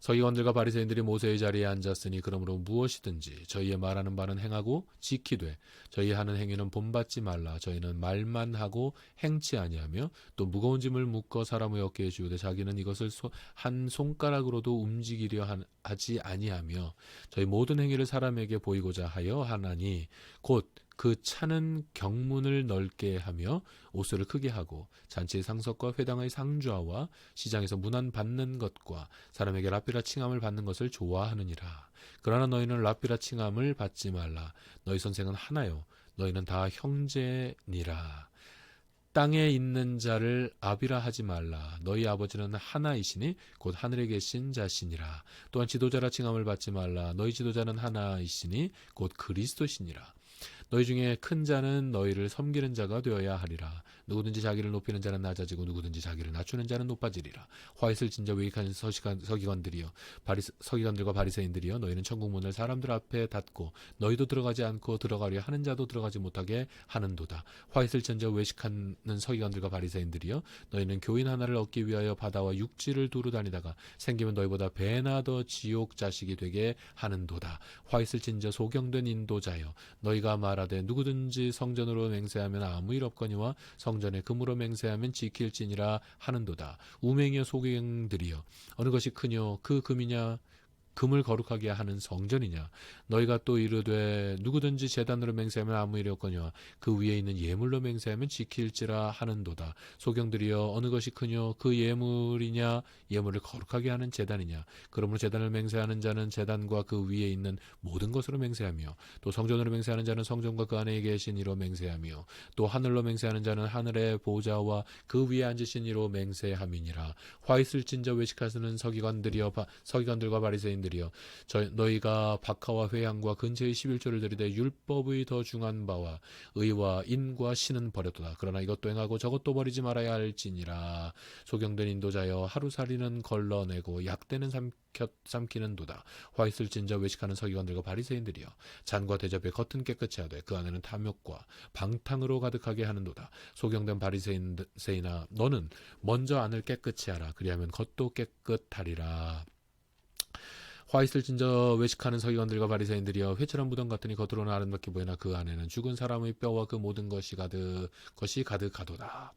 서기관들과 바리새인들이 모세의 자리에 앉았으니 그러므로 무엇이든지 저희의 말하는 바는 행하고 지키되 저희 하는 행위는 본받지 말라. 저희는 말만 하고 행치 아니하며 또 무거운 짐을 묶어 사람의 어깨에 지우되 자기는 이것을 한 손가락으로도 움직이려 하지 아니하며 저희 모든 행위를 사람에게 보이고자 하여 하나니 곧 그 차는 경문을 넓게 하며 옷을 크게 하고 잔치의 상석과 회당의 상좌와 시장에서 문안 받는 것과 사람에게 랍비라 칭함을 받는 것을 좋아하느니라. 그러나 너희는 랍비라 칭함을 받지 말라. 너희 선생은 하나요 너희는 다 형제니라. 땅에 있는 자를 아비라 하지 말라. 너희 아버지는 하나이시니 곧 하늘에 계신 자시니라. 또한 지도자라 칭함을 받지 말라. 너희 지도자는 하나이시니 곧 그리스도시니라. 너희 중에 큰 자는 너희를 섬기는 자가 되어야 하리라. 누구든지 자기를 높이는 자는 낮아지고 누구든지 자기를 낮추는 자는 높아지리라. 화 있을 진저 외익한 서기관들이여 서기관들과 바리새인들이여 너희는 천국문을 사람들 앞에 닫고 너희도 들어가지 않고 들어가려 하는 자도 들어가지 못하게 하는도다. 화 있을 진저 외식하는 서기관들과 바리새인들이여 너희는 교인 하나를 얻기 위하여 바다와 육지를 두루 다니다가 생기면 너희보다 배나 더 지옥 자식이 되게 하는도다. 화 있을 진저 소경된 인도자여 너희가 말하되 누구든지 성전으로 맹세하면 아무 일 없거니와 성전에 금으로 맹세하면 지킬지니라 하는도다. 우맹이여 소경들이여 어느 것이 크뇨 그 금이냐 금을 거룩하게 하는 성전이냐. 너희가 또 이르되 누구든지 제단으로 맹세하면 아무 일이 없거니와 그 위에 있는 예물로 맹세하면 지킬지라 하는도다. 소경들이여 어느 것이 크뇨 그 예물이냐 예물을 거룩하게 하는 제단이냐. 그러므로 제단을 맹세하는 자는 제단과 그 위에 있는 모든 것으로 맹세하며 또 성전으로 맹세하는 자는 성전과 그 안에 계신 이로 맹세하며 또 하늘로 맹세하는 자는 하늘의 보좌와 그 위에 앉으신 이로 맹세함이니라. 화 있을진저 외식하시는 서기관들과 바리새인들이여 바리새인들이여 너희가 박하와 회향과 근처의 11조를 들이되 율법의 더 중한 바와 의와 인과 신은 버렸도다. 그러나 이것도 행하고 저것도 버리지 말아야 할지니라. 소경된 인도자여 하루살이는 걸러내고 약대는 삼키는 도다. 화 있을진저 외식하는 서기관들과 바리새인들이여 잔과 대접의 겉은 깨끗이 하되 그 안에는 탐욕과 방탕으로 가득하게 하는도다. 소경된 바리새인아 너는 먼저 안을 깨끗이 하라. 그리하면 겉도 깨끗하리라. 화 있을진저 외식하는 서기관들과 바리새인들이여 회칠한 무덤 같으니 겉으로는 아름답게 보이나 그 안에는 죽은 사람의 뼈와 그 모든 것이 가득하도다.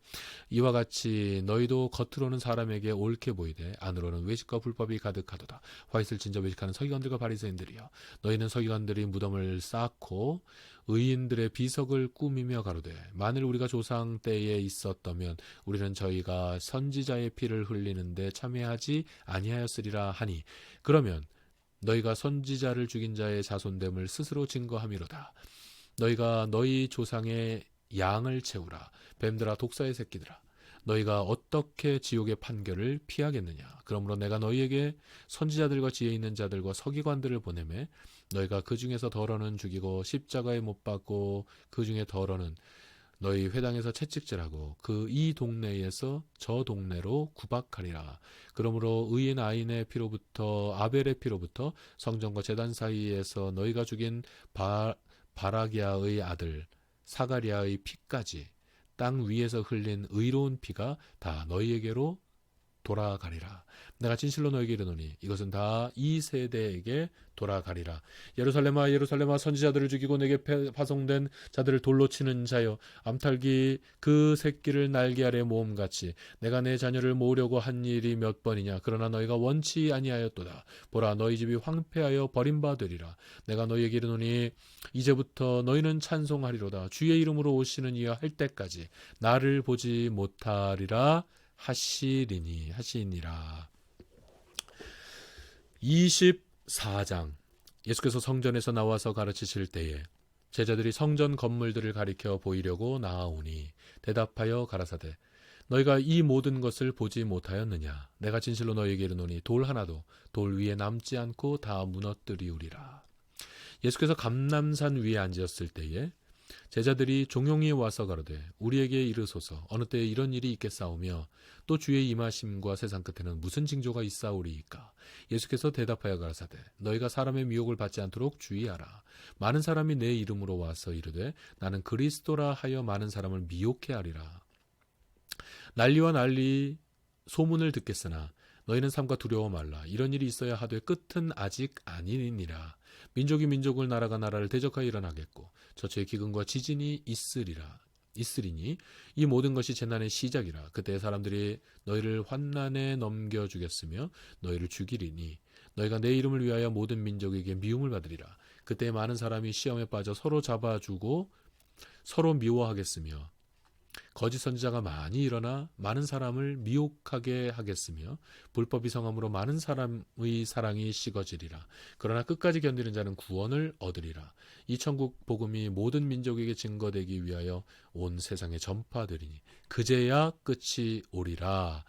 이와 같이 너희도 겉으로는 사람에게 옳게 보이되 안으로는 외식과 불법이 가득하도다. 화 있을진저 외식하는 서기관들과 바리새인들이여 너희는 서기관들이 무덤을 쌓고 의인들의 비석을 꾸미며 가로되 만일 우리가 조상 때에 있었다면 우리는 저희가 선지자의 피를 흘리는데 참여하지 아니하였으리라 하니 그러면 너희가 선지자를 죽인 자의 자손됨을 스스로 증거함이로다. 너희가 너희 조상의 양을 채우라. 뱀들아 독사의 새끼들아 너희가 어떻게 지옥의 판결을 피하겠느냐. 그러므로 내가 너희에게 선지자들과 지혜 있는 자들과 서기관들을 보내매 너희가 그 중에서 덜어는 죽이고 십자가에 못 박고 그 중에 덜어는 너희 회당에서 채찍질하고 그 이 동네에서 저 동네로 구박하리라. 그러므로 의인 아인의 피로부터 아벨의 피로부터 성전과 제단 사이에서 너희가 죽인 바라기아의 아들 사가리아의 피까지 땅 위에서 흘린 의로운 피가 다 너희에게로 돌아가리라. 내가 진실로 너에게 이르노니 이것은 다 이 세대에게 돌아가리라. 예루살렘아 예루살렘아 선지자들을 죽이고 내게 파송된 자들을 돌로 치는 자여 암탉이 그 새끼를 날개 아래 모음같이 내가 내 자녀를 모으려고 한 일이 몇 번이냐. 그러나 너희가 원치 아니하였도다. 보라 너희 집이 황폐하여 버림받으리라. 내가 너희에게 이르노니 이제부터 너희는 찬송하리로다. 주의 이름으로 오시는 이여 할 때까지 나를 보지 못하리라 하시니라. 24장 예수께서 성전에서 나와서 가르치실 때에 제자들이 성전 건물들을 가리켜 보이려고 나아오니 대답하여 가라사대 너희가 이 모든 것을 보지 못하였느냐. 내가 진실로 너희에게 이르노니 돌 하나도 돌 위에 남지 않고 다 무너뜨리우리라. 예수께서 감람산 위에 앉으셨을 때에 제자들이 종용이 와서 가로되 우리에게 이르소서 어느 때에 이런 일이 있겠사오며 또 주의 임하심과 세상 끝에는 무슨 징조가 있사오리이까. 예수께서 대답하여 가라사대 너희가 사람의 미혹을 받지 않도록 주의하라. 많은 사람이 내 이름으로 와서 이르되 나는 그리스도라 하여 많은 사람을 미혹해 하리라. 난리와 난리 소문을 듣겠으나 너희는 삼가 두려워 말라. 이런 일이 있어야 하되 끝은 아직 아니니라. 민족이 민족을 나라가 나라를 대적하여 일어나겠고 저처의 기근과 지진이 있으리니 이 모든 것이 재난의 시작이라. 그때 사람들이 너희를 환난에 넘겨주겠으며 너희를 죽이리니 너희가 내 이름을 위하여 모든 민족에게 미움을 받으리라. 그때 많은 사람이 시험에 빠져 서로 잡아주고 서로 미워하겠으며 거짓 선지자가 많이 일어나 많은 사람을 미혹하게 하겠으며 불법이 성함으로 많은 사람의 사랑이 식어지리라. 그러나 끝까지 견디는 자는 구원을 얻으리라. 이 천국 복음이 모든 민족에게 증거되기 위하여 온 세상에 전파되리니 그제야 끝이 오리라.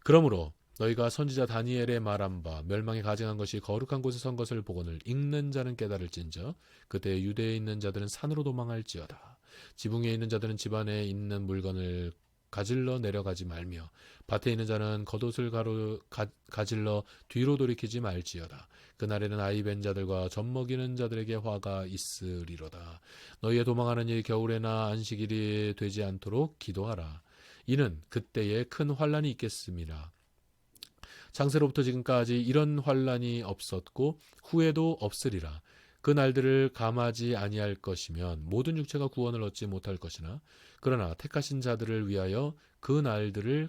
그러므로 너희가 선지자 다니엘의 말한 바 멸망에 가증한 것이 거룩한 곳에 선 것을 보거늘 읽는 자는 깨달을진저 그때 유대에 있는 자들은 산으로 도망할지어다. 지붕 위에 있는 자들은 집 안에 있는 물건을 가질러 내려가지 말며 밭에 있는 자는 겉옷을 가질러 뒤로 돌이키지 말지어다. 그날에는 아이 벤 자들과 젖 먹이는 자들에게 화가 있으리로다. 너희의 도망하는 일 겨울에나 안식일이 되지 않도록 기도하라. 이는 그때에 큰 환란이 있겠음이라. 창세로부터 지금까지 이런 환란이 없었고 후에도 없으리라. 그 날들을 감하지 아니할 것이면 모든 육체가 구원을 얻지 못할 것이나 그러나 택하신 자들을 위하여 그 날들을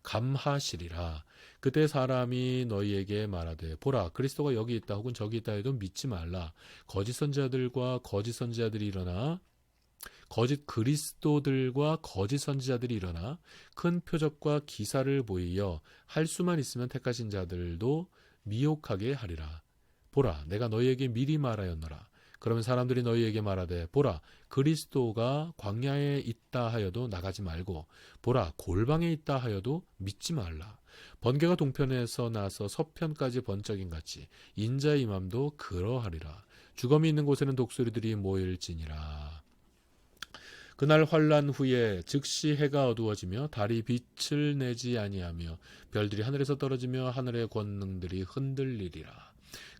감하시리라. 그때 사람이 너희에게 말하되 보라 그리스도가 여기 있다 혹은 저기 있다 해도 믿지 말라. 거짓 선지자들과 거짓 선지자들이 일어나 거짓 그리스도들과 거짓 선지자들이 일어나 큰 표적과 기사를 보이어 할 수만 있으면 택하신 자들도 미혹하게 하리라. 보라 내가 너희에게 미리 말하였노라. 그러면 사람들이 너희에게 말하되 보라 그리스도가 광야에 있다 하여도 나가지 말고 보라 골방에 있다 하여도 믿지 말라. 번개가 동편에서 나서 서편까지 번쩍인 같이 인자의 임함도 그러하리라. 주검이 있는 곳에는 독수리들이 모일지니라. 그날 환란 후에 즉시 해가 어두워지며 달이 빛을 내지 아니하며 별들이 하늘에서 떨어지며 하늘의 권능들이 흔들리리라.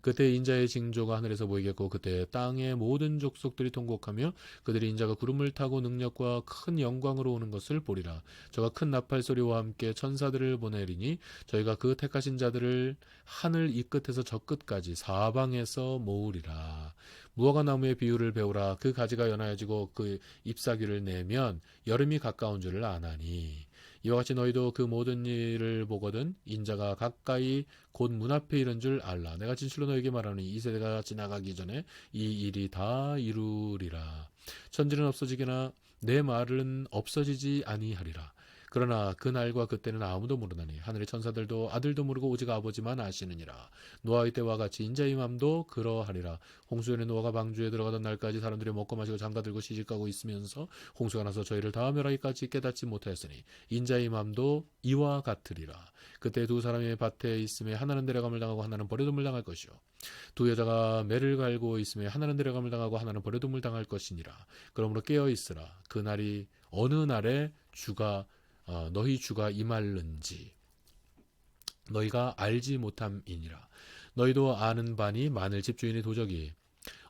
그때 인자의 징조가 하늘에서 보이겠고 그때 땅의 모든 족속들이 통곡하며 그들이 인자가 구름을 타고 능력과 큰 영광으로 오는 것을 보리라. 저가 큰 나팔 소리와 함께 천사들을 보내리니 저희가 그 택하신 자들을 하늘 이 끝에서 저 끝까지 사방에서 모으리라. 무화과 나무의 비유를 배우라. 그 가지가 연하여지고 그 잎사귀를 내면 여름이 가까운 줄을 아나니 이와 같이 너희도 그 모든 일을 보거든 인자가 가까이 곧 문 앞에 이른 줄 알라. 내가 진실로 너에게 말하노니 이 세대가 지나가기 전에 이 일이 다 이루리라. 천지는 없어지거나 내 말은 없어지지 아니하리라. 그러나 그 날과 그때는 아무도 모르나니 하늘의 천사들도 아들도 모르고 오직 아버지만 아시느니라. 노아의 때와 같이 인자의 맘도 그러하리라. 홍수에는 노아가 방주에 들어가던 날까지 사람들이 먹고 마시고 장가들고 시집가고 있으면서 홍수가 나서 저희를 다 멸하기까지 깨닫지 못하였으니 인자의 맘도 이와 같으리라. 그때 두 사람이 밭에 있음에 하나는 데려감을 당하고 하나는 버려둠을 당할 것이요 두 여자가 매를 갈고 있음에 하나는 데려감을 당하고 하나는 버려둠을 당할 것이니라. 그러므로 깨어 있으라. 그 날이 어느 날에 너희 주가 임할는지 너희가 알지 못함이니라. 너희도 아는 바니 만일 집주인이 도적이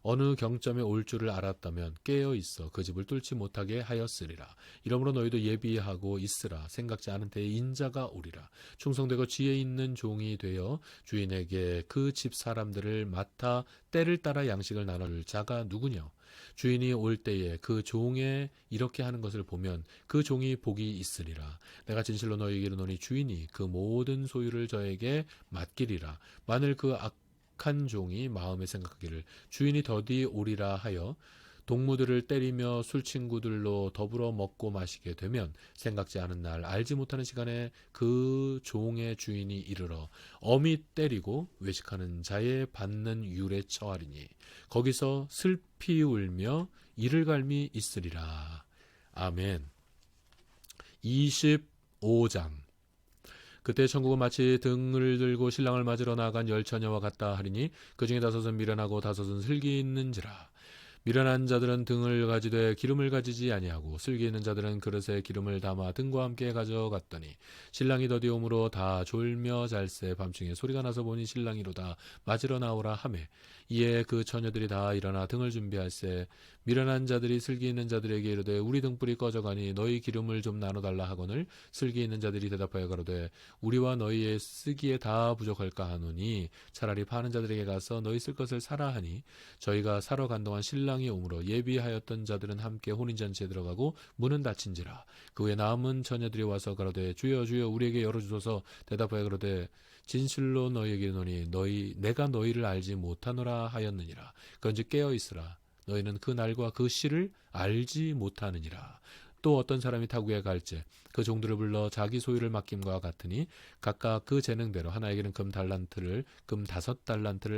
어느 경점에 올 줄을 알았다면 깨어 있어 그 집을 뚫지 못하게 하였으리라. 이러므로 너희도 예비하고 있으라. 생각지 않은 때에 인자가 오리라. 충성되고 지혜 있는 종이 되어 주인에게 그 집 사람들을 맡아 때를 따라 양식을 나눠줄 자가 누구냐. 주인이 올 때에 그 종에 이렇게 하는 것을 보면 그 종이 복이 있으리라. 내가 진실로 너희에게 이르노니 주인이 그 모든 소유를 저에게 맡기리라. 만일 그 악한 종이 마음에 생각하기를 주인이 더디 오리라 하여 동무들을 때리며 술친구들로 더불어 먹고 마시게 되면 생각지 않은 날 알지 못하는 시간에 그 종의 주인이 이르러 엄히 때리고 외식하는 자의 받는 율에 처하리니 거기서 슬피 울며 이를 갈미 있으리라. 아멘. 25장. 그때 천국은 마치 등을 들고 신랑을 맞으러 나간 열 처녀와 같다 하리니 그 중에 다섯은 미련하고 다섯은 슬기 있는지라. 미련한 자들은 등을 가지되 기름을 가지지 아니하고 슬기 있는 자들은 그릇에 기름을 담아 등과 함께 가져갔더니 신랑이 더디 오므로 다 졸며 잘새 밤중에 소리가 나서 보니 신랑이로다 맞으러 나오라 하매 이에 그 처녀들이 다 일어나 등을 준비할세 미련한 자들이 슬기 있는 자들에게 이르되 우리 등불이 꺼져가니 너희 기름을 좀 나눠달라 하거늘 슬기 있는 자들이 대답하여 가로되 우리와 너희의 쓰기에 다 부족할까 하노니 차라리 파는 자들에게 가서 너희 쓸 것을 사라 하니 저희가 사러 간 동안 신랑이 오므로 예비하였던 자들은 함께 혼인잔치에 들어가고 문은 닫힌지라. 그 후에 남은 처녀들이 와서 가로되 주여 주여 우리에게 열어주소서. 대답하여 가로되 진실로 너희에게 이르노니 내가 너희를 알지 못하노라 하였느니라. 그런즉 깨어 있으라. 너희는 그 날과 그 시를 알지 못하느니라. 또 어떤 사람이 타국에 갈지 그 종들을 불러 자기 소유를 맡김과 같으니 각각 그 재능대로 하나에게는 금 5달란트를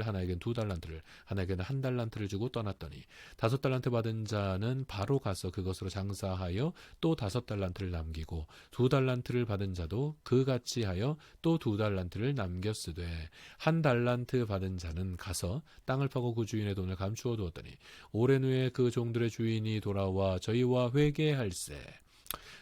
하나에게는 2달란트를 하나에게는 1달란트를 주고 떠났더니 5달란트 받은 자는 바로 가서 그것으로 장사하여 또 5달란트를 남기고 2달란트를 받은 자도 그같이 하여 또 2달란트를 남겼으되 1달란트 받은 자는 가서 땅을 파고 그 주인의 돈을 감추어 두었더니 오랜 후에 그 종들의 주인이 돌아와 저희와 회개할세.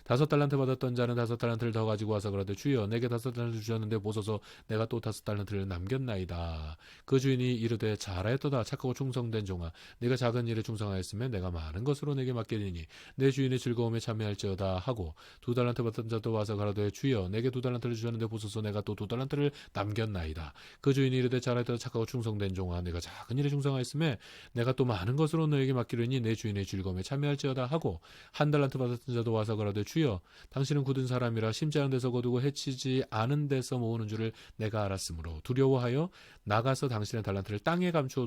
5달란트 받았던 자는 5달란트를 더 가지고 와서 그러되 주여 내게 5달란트 주셨는데 보소서 내가 또 5달란트를 남겼나이다. 그 주인이 이르되 잘하였도다 착하고 충성된 종아 네가 작은 일에 충성하였으면 내가 많은 것으로 내게 맡기리니 내 주인의 즐거움에 참여할지어다 하고 2달란트 받은 자도 와서 가로되 주여 내게 2달란트를 주셨는데 보소서 내가 또 2달란트를 남겼나이다. 그 주인이 이르되 잘하였도다 착하고 충성된 종아 네가 작은 일에 충성하였으면 내가 또 많은 것으로 너에게 맡기리니 내 주인의 즐거움에 참여할지어다 하고 1달란트 받았던 자도 와서 가로되 주여 당신은 굳은 사람이라 심지 않은 데서 거두고 해치지 않은 데서 모으는 줄을 내가 알았으므로 두려워하여 나가서 당신의 달란트를 땅에 감추어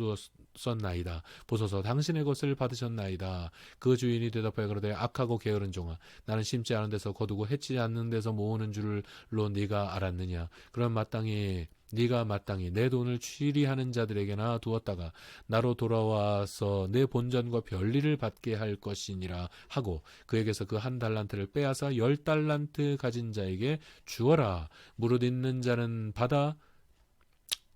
두었었나이다. 보소서 당신의 것을 받으셨나이다. 그 주인이 대답하여 그러되 악하고 게으른 종아 나는 심지 않은 데서 거두고 해치지 않는 데서 모으는 줄로 네가 알았느냐. 그럼 마땅히 네가 마땅히 내 돈을 취리하는 자들에게나 두었다가 나로 돌아와서 내 본전과 별리를 받게 할 것이니라 하고 그에게서 그 한 달란트를 빼앗아 10달란트 가진 자에게 주어라. 무릇 있는 자는 받아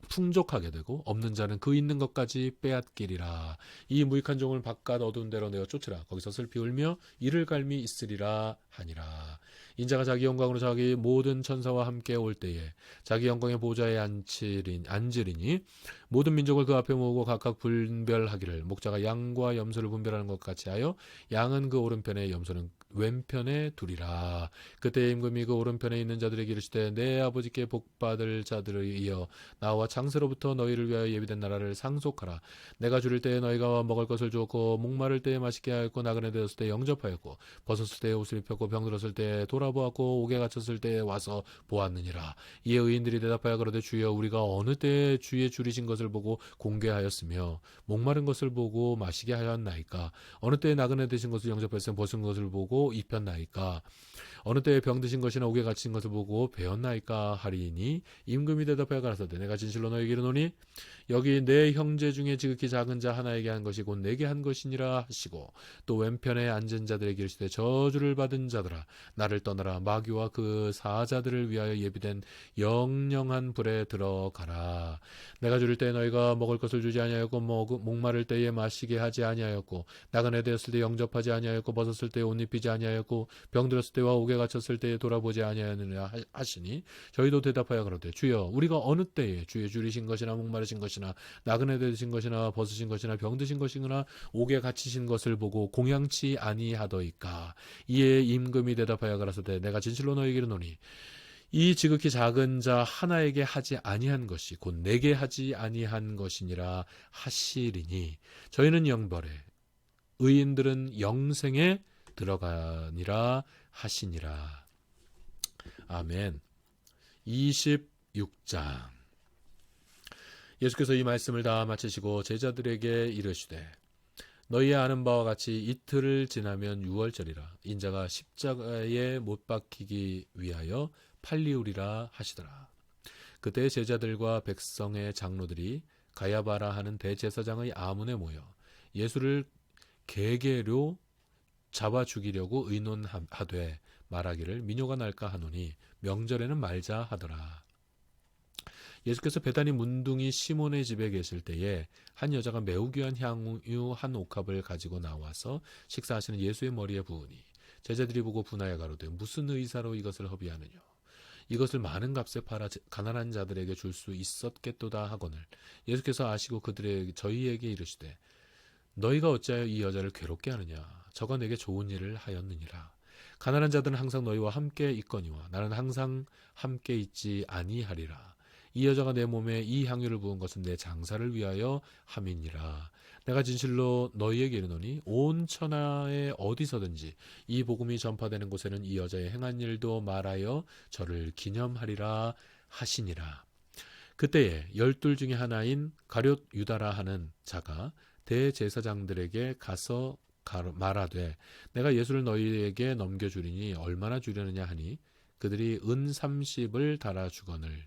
풍족하게 되고 없는 자는 그 있는 것까지 빼앗기리라. 이 무익한 종을 바깥 어두운 데로 내어 쫓으라. 거기서 슬피 울며 이를 갈미 있으리라 하니라. 인자가 자기 영광으로 자기 모든 천사와 함께 올 때에 자기 영광의 보좌에 앉으리니 모든 민족을 그 앞에 모으고 각각 분별하기를 목자가 양과 염소를 분별하는 것 같이 하여 양은 그 오른편에 염소는 왼편에 두리라. 그때 임금이 그 오른편에 있는 자들에게 이르시되 내 아버지께 복받을 자들을 이어 나와 창세로부터 너희를 위하여 예비된 나라를 상속하라. 내가 줄일 때에 너희가 먹을 것을 주었고 목마를 때에 맛있게 하였고 나그네 되었을 때 영접하였고 벗었을 때에 옷을 입혔고 병들었을 때에 돌아보았고 옥에 갇혔을 때에 와서 보았느니라. 이에 의인들이 대답하여 그러되 주여 우리가 어느 때에 주의 줄이신 것을 보고 공개하였으며 목마른 것을 보고 마시게 하였나이까. 어느 때에 나그네 되신 것을 영접하였으며 벗은 것을 보고 입혔나이까. 어느 때에 병드신 것이나 옥에 갇힌 것을 보고 배웠나이까 하리니 임금이 대답하여 가라사대 내가 진실로 너희에게 이르노니 여기 내 형제 중에 지극히 작은 자 하나에게 한 것이 곧 내게 한 것이니라 하시고 또 왼편에 앉은 자들에게 이르시되 저주를 받은 자들아 나를 떠나라. 마귀와 그 사자들을 위하여 예비된 영영한 불에 들어가라. 내가 줄일 때에 너희가 먹을 것을 주지 아니하였고 목마를 때에 마시게 하지 아니하였고 나그네 되었을 때 영접하지 아니하였고 벗었을 때 옷 입히지 아니하였고 병들었을 때와 옥에 갇혔을 때에 돌아보지 아니하였느냐 하시니 저희도 대답하여 가로되 주여 우리가 어느 때에 주의 줄이신 것이나 목마르신 것이나 나그네 되신 것이나 벗으신 것이나 병드신 것이나 옥에 갇히신 것을 보고 공양치 아니하더이까. 이에 임금이 대답하여 가라사대 내가 진실로 너희에게 이르노니 이 지극히 작은 자 하나에게 하지 아니한 것이 곧 내게 하지 아니한 것이니라 하시리니 저희는 영벌에 의인들은 영생에 들어가니라 하시니라. 아멘. 26장. 예수께서 이 말씀을 다 마치시고 제자들에게 이르시되 너희의 아는 바와 같이 이틀을 지나면 유월절이라. 인자가 십자가에 못 박히기 위하여 팔리우리라 하시더라. 그때 제자들과 백성의 장로들이 가야바라 하는 대제사장의 아문에 모여 예수를 계계로 잡아 죽이려고 의논하되 말하기를 미뇨가 날까 하노니 명절에는 말자 하더라. 예수께서 베다니 문둥이 시몬의 집에 계실 때에 한 여자가 매우 귀한 향유 한 옥합을 가지고 나와서 식사하시는 예수의 머리에 부으니 제자들이 보고 분하여 가로되 무슨 의사로 이것을 허비하느냐. 이것을 많은 값에 팔아 가난한 자들에게 줄 수 있었겠도다 하거늘 예수께서 아시고 저희에게 이르시되 너희가 어찌하여 이 여자를 괴롭게 하느냐. 저가 내게 좋은 일을 하였느니라. 가난한 자들은 항상 너희와 함께 있거니와 나는 항상 함께 있지 아니하리라. 이 여자가 내 몸에 이 향유를 부은 것은 내 장사를 위하여 함이니라. 내가 진실로 너희에게 이르노니 온 천하에 어디서든지 이 복음이 전파되는 곳에는 이 여자의 행한 일도 말하여 저를 기념하리라 하시니라. 그때에 12 중에 하나인 가룟 유다라 하는 자가 대제사장들에게 가서 말하되 내가 예수를 너희에게 넘겨주리니 얼마나 주려느냐 하니 그들이 은 30을 달아주거늘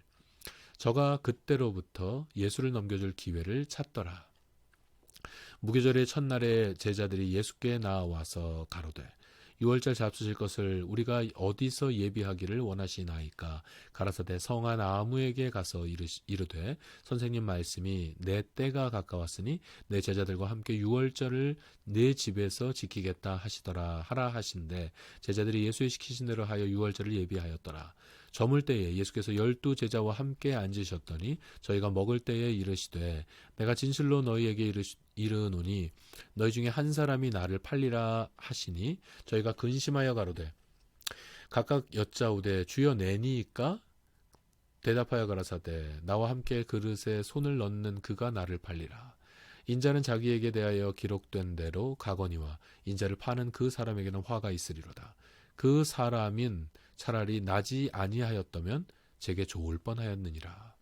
저가 그때로부터 예수를 넘겨줄 기회를 찾더라. 무교절의 첫날에 제자들이 예수께 나와서 가로되 유월절 잡수실 것을 우리가 어디서 예비하기를 원하시나이까. 가라사대 성한 아무에게 가서 이르되 선생님 말씀이 내 때가 가까웠으니 내 제자들과 함께 유월절을 내 집에서 지키겠다 하라 하신대 제자들이 예수의 시키신 대로 하여 유월절을 예비하였더라. 저물 때에 예수께서 12 제자와 함께 앉으셨더니 저희가 먹을 때에 이르시되 내가 진실로 너희에게 이르노니 너희 중에 한 사람이 나를 팔리라 하시니 저희가 근심하여 가로되 각각 여짜오되 주여 내니이까. 대답하여 가라사대 나와 함께 그릇에 손을 넣는 그가 나를 팔리라. 인자는 자기에게 대하여 기록된 대로 가거니와 인자를 파는 그 사람에게는 화가 있으리로다. 그 사람인 차라리 나지 아니하였다면 제게 좋을 뻔하였느니라.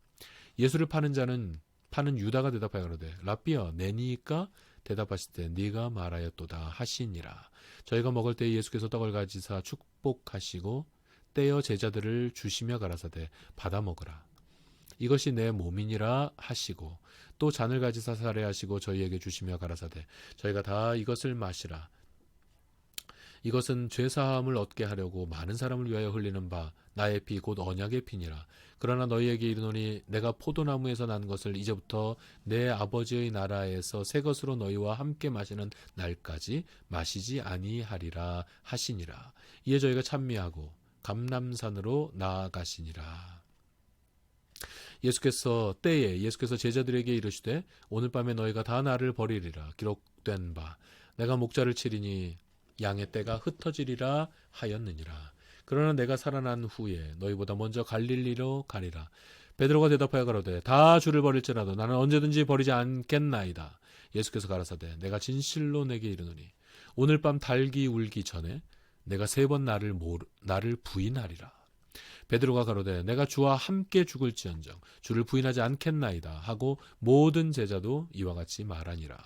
예수를 파는 유다가 대답하여 그러되 랍비여 내니이까. 대답하실 때 네가 말하였도다 하시니라. 저희가 먹을 때 예수께서 떡을 가지사 축복하시고 떼어 제자들을 주시며 가라사대 받아 먹으라. 이것이 내 몸이니라 하시고 또 잔을 가지사 살해하시고 저희에게 주시며 가라사대 저희가 다 이것을 마시라. 이것은 죄사함을 얻게 하려고 많은 사람을 위하여 흘리는 바 나의 피 곧 언약의 피니라. 그러나 너희에게 이르노니 내가 포도나무에서 난 것을 이제부터 내 아버지의 나라에서 새 것으로 너희와 함께 마시는 날까지 마시지 아니하리라 하시니라. 이에 저희가 찬미하고 감람산으로 나아가시니라. 예수께서 제자들에게 이르시되 오늘 밤에 너희가 다 나를 버리리라. 기록된 바 내가 목자를 치리니 양의 떼가 흩어지리라 하였느니라. 그러나 내가 살아난 후에 너희보다 먼저 갈릴리로 가리라. 베드로가 대답하여 가로되 다 주를 버릴지라도 나는 언제든지 버리지 않겠나이다. 예수께서 가라사대 내가 진실로 내게 이르노니 오늘 밤 닭이 울기 전에 내가 3번 나를 부인하리라. 베드로가 가로되 내가 주와 함께 죽을지언정 주를 부인하지 않겠나이다 하고 모든 제자도 이와 같이 말하니라.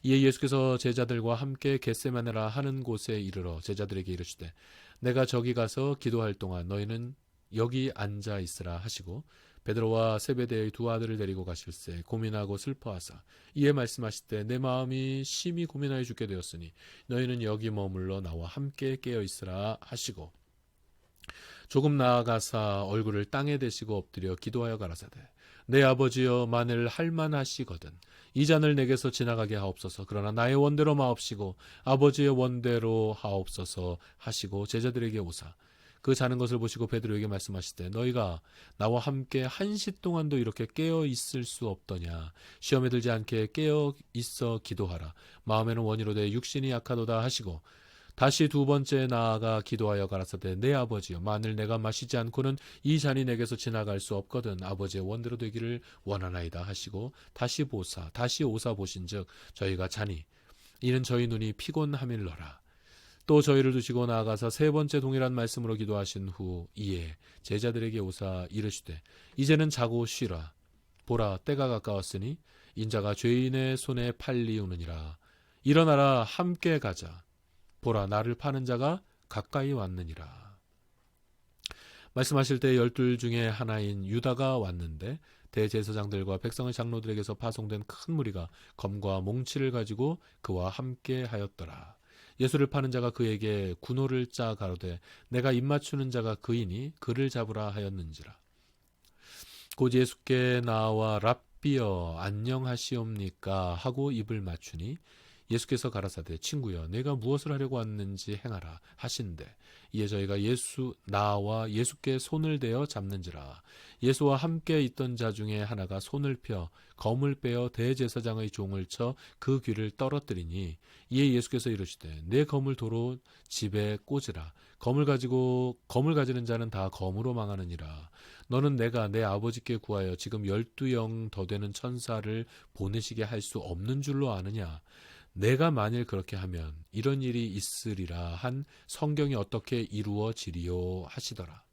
이에 예수께서 제자들과 함께 겟세마네라 하는 곳에 이르러 제자들에게 이르시되 내가 저기 가서 기도할 동안 너희는 여기 앉아 있으라 하시고 베드로와 세베대의 2 아들을 데리고 가실새 고민하고 슬퍼하사 이에 말씀하시되 내 마음이 심히 고민하여 죽게 되었으니 너희는 여기 머물러 나와 함께 깨어 있으라 하시고 조금 나아가사 얼굴을 땅에 대시고 엎드려 기도하여 가라사대 내 아버지여 만일 할만하시거든 이 잔을 내게서 지나가게 하옵소서. 그러나 나의 원대로 마옵시고 아버지의 원대로 하옵소서 하시고 제자들에게 오사 그 자는 것을 보시고 베드로에게 말씀하시되 너희가 나와 함께 1시 동안도 이렇게 깨어 있을 수 없더냐. 시험에 들지 않게 깨어 있어 기도하라. 마음에는 원이로되 육신이 약하도다 하시고 다시 2번째 나아가 기도하여 가라사대 내 아버지여 만일 내가 마시지 않고는 이 잔이 내게서 지나갈 수 없거든 아버지의 원대로 되기를 원하나이다 하시고 다시 오사 보신즉 저희가 자니 이는 저희 눈이 피곤함일러라. 또 저희를 두시고 나아가사 3번째 동일한 말씀으로 기도하신 후 이에 제자들에게 오사 이르시되 이제는 자고 쉬라. 보라 때가 가까웠으니 인자가 죄인의 손에 팔리우느니라. 일어나라 함께 가자. 보라 나를 파는 자가 가까이 왔느니라. 말씀하실 때 12 중에 하나인 유다가 왔는데 대제사장들과 백성의 장로들에게서 파송된 큰 무리가 검과 몽치를 가지고 그와 함께 하였더라. 예수를 파는 자가 그에게 군호를 짜 가로되 내가 입맞추는 자가 그이니 그를 잡으라 하였는지라. 곧 예수께 나와 랍비여 안녕하시옵니까 하고 입을 맞추니 예수께서 가라사대 친구여 내가 무엇을 하려고 왔는지 행하라 하신대 이에 저희가 나와 예수께 손을 대어 잡는지라. 예수와 함께 있던 자 중에 하나가 손을 펴 검을 빼어 대제사장의 종을 쳐 그 귀를 떨어뜨리니 이에 예수께서 이르시되 내 검을 도로 집에 꽂으라. 검을 가지는 자는 다 검으로 망하느니라. 너는 내가 내 아버지께 구하여 지금 12영 더 되는 천사를 보내시게 할 수 없는 줄로 아느냐. 내가 만일 그렇게 하면 이런 일이 있으리라 한 성경이 어떻게 이루어지리요 하시더라.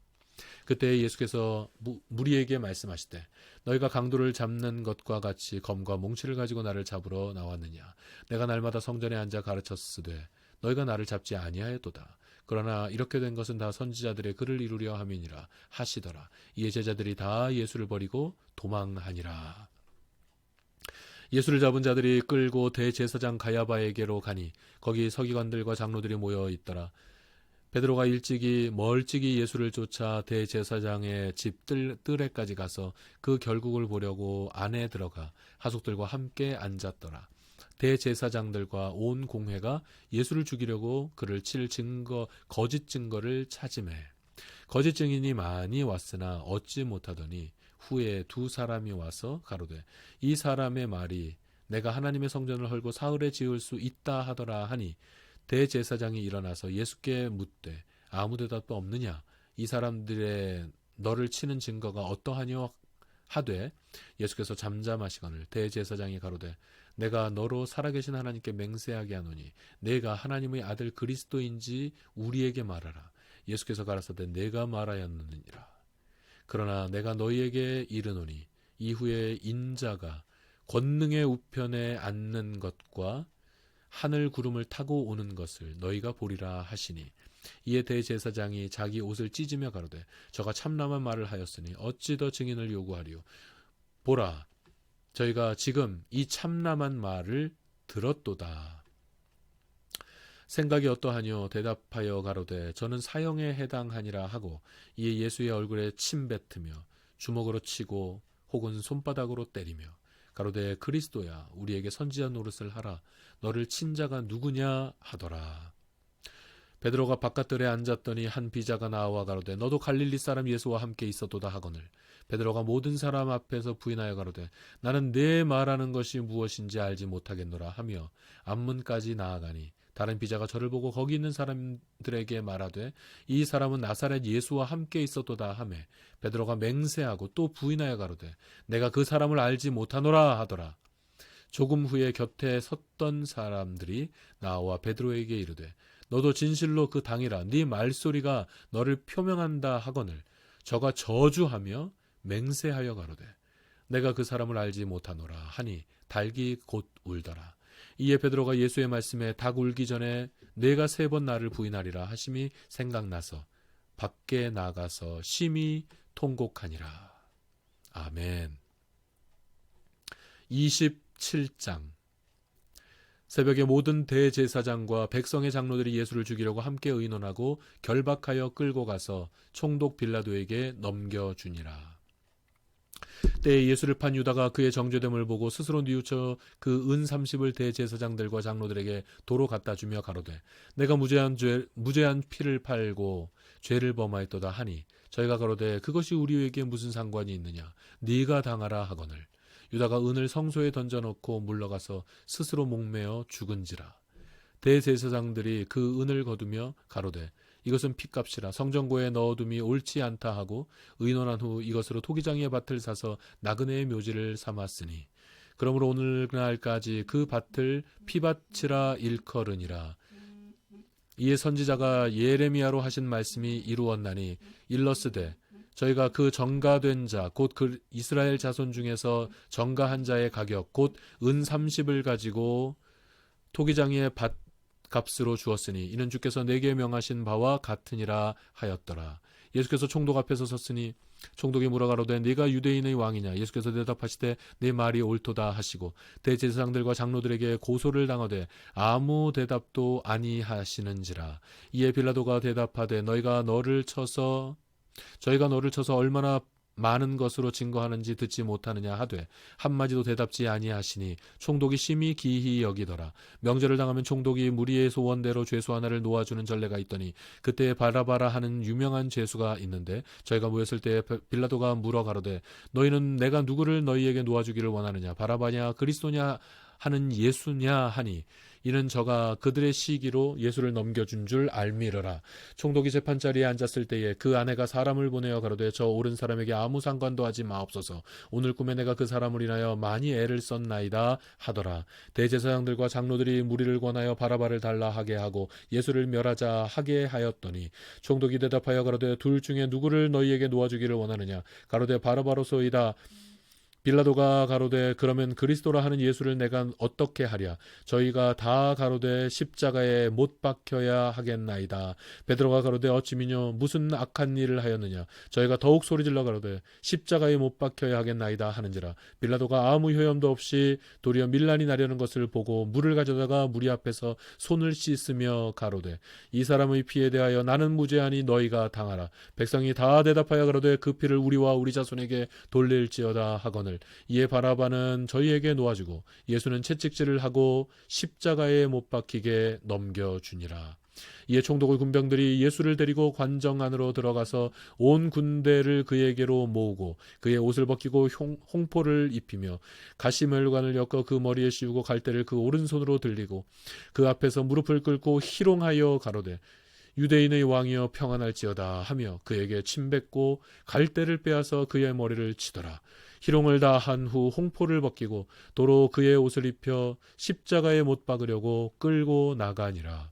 그때 예수께서 무리에게 말씀하시되 너희가 강도를 잡는 것과 같이 검과 몽치를 가지고 나를 잡으러 나왔느냐. 내가 날마다 성전에 앉아 가르쳤으되 너희가 나를 잡지 아니하였도다. 그러나 이렇게 된 것은 다 선지자들의 글을 이루려 함이니라 하시더라. 이에 제자들이 다 예수를 버리고 도망하니라. 예수를 잡은 자들이 끌고 대제사장 가야바에게로 가니 거기 서기관들과 장로들이 모여 있더라. 베드로가 멀찍이 예수를 쫓아 대제사장의 집 뜰에까지 가서 그 결국을 보려고 안에 들어가 하숙들과 함께 앉았더라. 대제사장들과 온 공회가 예수를 죽이려고 그를 칠 거짓 증거를 찾으매 거짓 증인이 많이 왔으나 얻지 못하더니 후에 2 사람이 와서 가로되 이 사람의 말이 내가 하나님의 성전을 헐고 사흘에 지을 수 있다 하더라 하니 대제사장이 일어나서 예수께 묻되 아무 대답도 없느냐. 이 사람들의 너를 치는 증거가 어떠하뇨 하되 예수께서 잠잠하시거늘 대제사장이 가로되 내가 너로 살아계신 하나님께 맹세하게 하노니 내가 하나님의 아들 그리스도인지 우리에게 말하라. 예수께서 가라사대 내가 말하였느니라. 그러나 내가 너희에게 이르노니 이후에 인자가 권능의 우편에 앉는 것과 하늘 구름을 타고 오는 것을 너희가 보리라 하시니 이에 대제사장이 자기 옷을 찢으며 가로되 저가 참남한 말을 하였으니 어찌 더 증인을 요구하리요. 보라, 저희가 지금 이 참남한 말을 들었도다. 생각이 어떠하뇨? 대답하여 가로되 저는 사형에 해당하니라 하고 이에 예수의 얼굴에 침 뱉으며 주먹으로 치고 혹은 손바닥으로 때리며 가로되 그리스도야 우리에게 선지자 노릇을 하라. 너를 친 자가 누구냐 하더라. 베드로가 바깥들에 앉았더니 한 비자가 나와 가로되 너도 갈릴리 사람 예수와 함께 있었도다 하거늘 베드로가 모든 사람 앞에서 부인하여 가로되 나는 네 말하는 것이 무엇인지 알지 못하겠노라 하며 앞문까지 나아가니 다른 비자가 저를 보고 거기 있는 사람들에게 말하되 이 사람은 나사렛 예수와 함께 있었도다 하매 베드로가 맹세하고 또 부인하여 가로되 내가 그 사람을 알지 못하노라 하더라. 조금 후에 곁에 섰던 사람들이 나와 베드로에게 이르되 너도 진실로 그 당이라 네 말소리가 너를 표명한다 하거늘 저가 저주하며 맹세하여 가로되 내가 그 사람을 알지 못하노라 하니 닭이 곧 울더라. 이에 베드로가 예수의 말씀에 닭 울기 전에 내가 3번 나를 부인하리라 하심이 생각나서 밖에 나가서 심히 통곡하니라. 아멘. 27장. 새벽에 모든 대제사장과 백성의 장로들이 예수를 죽이려고 함께 의논하고 결박하여 끌고 가서 총독 빌라도에게 넘겨주니라. 때에 예수를 판 유다가 그의 정죄됨을 보고 스스로 뉘우쳐 그 은 30을 대제사장들과 장로들에게 도로 갖다 주며 가로되 내가 무죄한 피를 팔고 죄를 범하였도다 하니 저희가 가로되 그것이 우리에게 무슨 상관이 있느냐 네가 당하라 하거늘 유다가 은을 성소에 던져놓고 물러가서 스스로 목매어 죽은지라. 대제사장들이 그 은을 거두며 가로되 이것은 핏값이라 성전고에 넣어둠이 옳지 않다 하고 의논한 후 이것으로 토기장의 밭을 사서 나그네의 묘지를 삼았으니 그러므로 오늘날까지 그 밭을 피밭이라 일컬으니라. 이에 선지자가 예레미야로 하신 말씀이 이루었나니 일러스되 저희가 그 정가된 자 곧 그 이스라엘 자손 중에서 정가한 자의 가격 곧 은 30을 가지고 토기장의 밭 값으로 주었으니 이는 주께서 내게 명하신 바와 같으니라 하였더라. 예수께서 총독 앞에서 섰으니 총독이 물어가로되 네가 유대인의 왕이냐 예수께서 대답하시되 네 말이 옳도다 하시고 대제사장들과 장로들에게 고소를 당하되 아무 대답도 아니하시는지라. 이에 빌라도가 대답하되 저희가 너를 쳐서 얼마나 많은 것으로 증거하는지 듣지 못하느냐 하되 한마디도 대답지 아니하시니 총독이 심히 기히 여기더라. 명절을 당하면 총독이 무리의 소원대로 죄수 하나를 놓아주는 전례가 있더니 그때에 바라바라 하는 유명한 죄수가 있는데 저희가 모였을 때에 빌라도가 물어 가로되 너희는 내가 누구를 너희에게 놓아주기를 원하느냐 바라바냐 그리스도냐 하는 예수냐 하니 이는 저가 그들의 시기로 예수를 넘겨준 줄 알미르라. 총독이 재판자리에 앉았을 때에 그 아내가 사람을 보내어 가로되 저 옳은 사람에게 아무 상관도 하지 마옵소서. 오늘 꿈에 내가 그 사람을 인하여 많이 애를 썼나이다 하더라. 대제사장들과 장로들이 무리를 권하여 바라바를 달라 하게 하고 예수를 멸하자 하게 하였더니 총독이 대답하여 가로되 둘 중에 누구를 너희에게 놓아주기를 원하느냐 가로되 바라바로소이다. 빌라도가 가로되 그러면 그리스도라 하는 예수를 내가 어떻게 하랴. 저희가 다 가로되 십자가에 못 박혀야 하겠나이다. 베드로가 가로되 어찌 미뇨 무슨 악한 일을 하였느냐. 저희가 더욱 소리질러 가로되 십자가에 못 박혀야 하겠나이다 하는지라. 빌라도가 아무 효염도 없이 도리어 밀란이 나려는 것을 보고 물을 가져다가 무리 앞에서 손을 씻으며 가로되 이 사람의 피에 대하여 나는 무죄하니 너희가 당하라. 백성이 다 대답하여 가로되 그 피를 우리와 우리 자손에게 돌릴지어다 하거늘 이에 바라바는 저희에게 놓아주고 예수는 채찍질을 하고 십자가에 못 박히게 넘겨주니라. 이에 총독의 군병들이 예수를 데리고 관정 안으로 들어가서 온 군대를 그에게로 모으고 그의 옷을 벗기고 홍포를 입히며 가시멜관을 엮어 그 머리에 씌우고 갈대를 그 오른손으로 들리고 그 앞에서 무릎을 꿇고 희롱하여 가로되 유대인의 왕이여 평안할지어다 하며 그에게 침 뱉고 갈대를 빼앗아 그의 머리를 치더라. 희롱을 다 한 후 홍포를 벗기고 도로 그의 옷을 입혀 십자가에 못 박으려고 끌고 나가니라.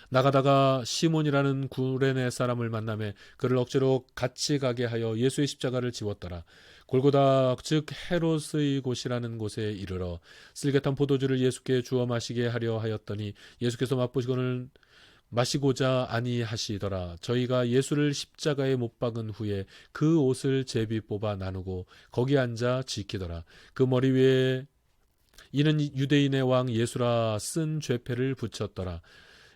나가다가 시몬이라는 구레네 사람을 만나매 그를 억지로 같이 가게 하여 예수의 십자가를 지웠더라. 골고다 즉 헤롯의 곳이라는 곳에 이르러 쓸개탄 포도주를 예수께 주어 마시게 하려 하였더니 예수께서 맛보시고는 마시고자 아니하시더라. 저희가 예수를 십자가에 못 박은 후에 그 옷을 제비 뽑아 나누고 거기 앉아 지키더라. 그 머리 위에 이는 유대인의 왕 예수라 쓴 죄패를 붙였더라.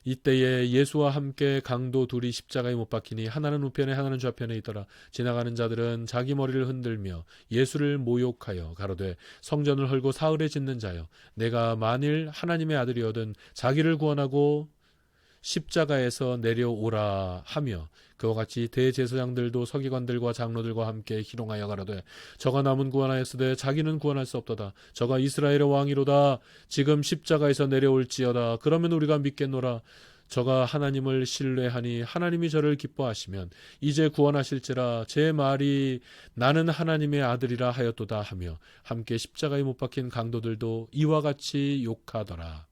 이때에 예수와 함께 강도 둘이 십자가에 못 박히니 하나는 우편에 하나는 좌편에 있더라. 지나가는 자들은 자기 머리를 흔들며 예수를 모욕하여 가로되 성전을 헐고 사흘에 짓는 자여 내가 만일 하나님의 아들이거든 자기를 구원하고 십자가에서 내려오라 하며 그와 같이 대제사장들도 서기관들과 장로들과 함께 희롱하여 가로되 저가 남은 구원하였으되 자기는 구원할 수 없도다. 저가 이스라엘의 왕이로다. 지금 십자가에서 내려올지어다. 그러면 우리가 믿겠노라. 저가 하나님을 신뢰하니 하나님이 저를 기뻐하시면 이제 구원하실지라. 제 말이 나는 하나님의 아들이라 하였도다 하며 함께 십자가에 못 박힌 강도들도 이와 같이 욕하더라.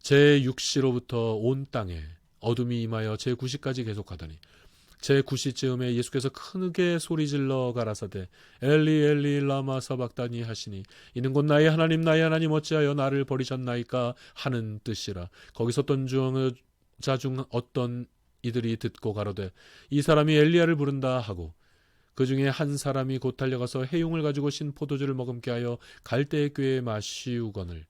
제6시로부터 온 땅에 어둠이 임하여 제9시까지 계속하더니 제9시쯤에 예수께서 크게 소리질러 가라사대 엘리 엘리 라마 사박다니 하시니 이는 곧 나의 하나님 어찌하여 나를 버리셨나이까 하는 뜻이라. 거기서 어떤 자 중 어떤 이들이 듣고 가로되 이 사람이 엘리야를 부른다 하고 그 중에 한 사람이 곧 달려가서 해용을 가지고 신 포도주를 머금게 하여 갈대의 꾀에 마시우거늘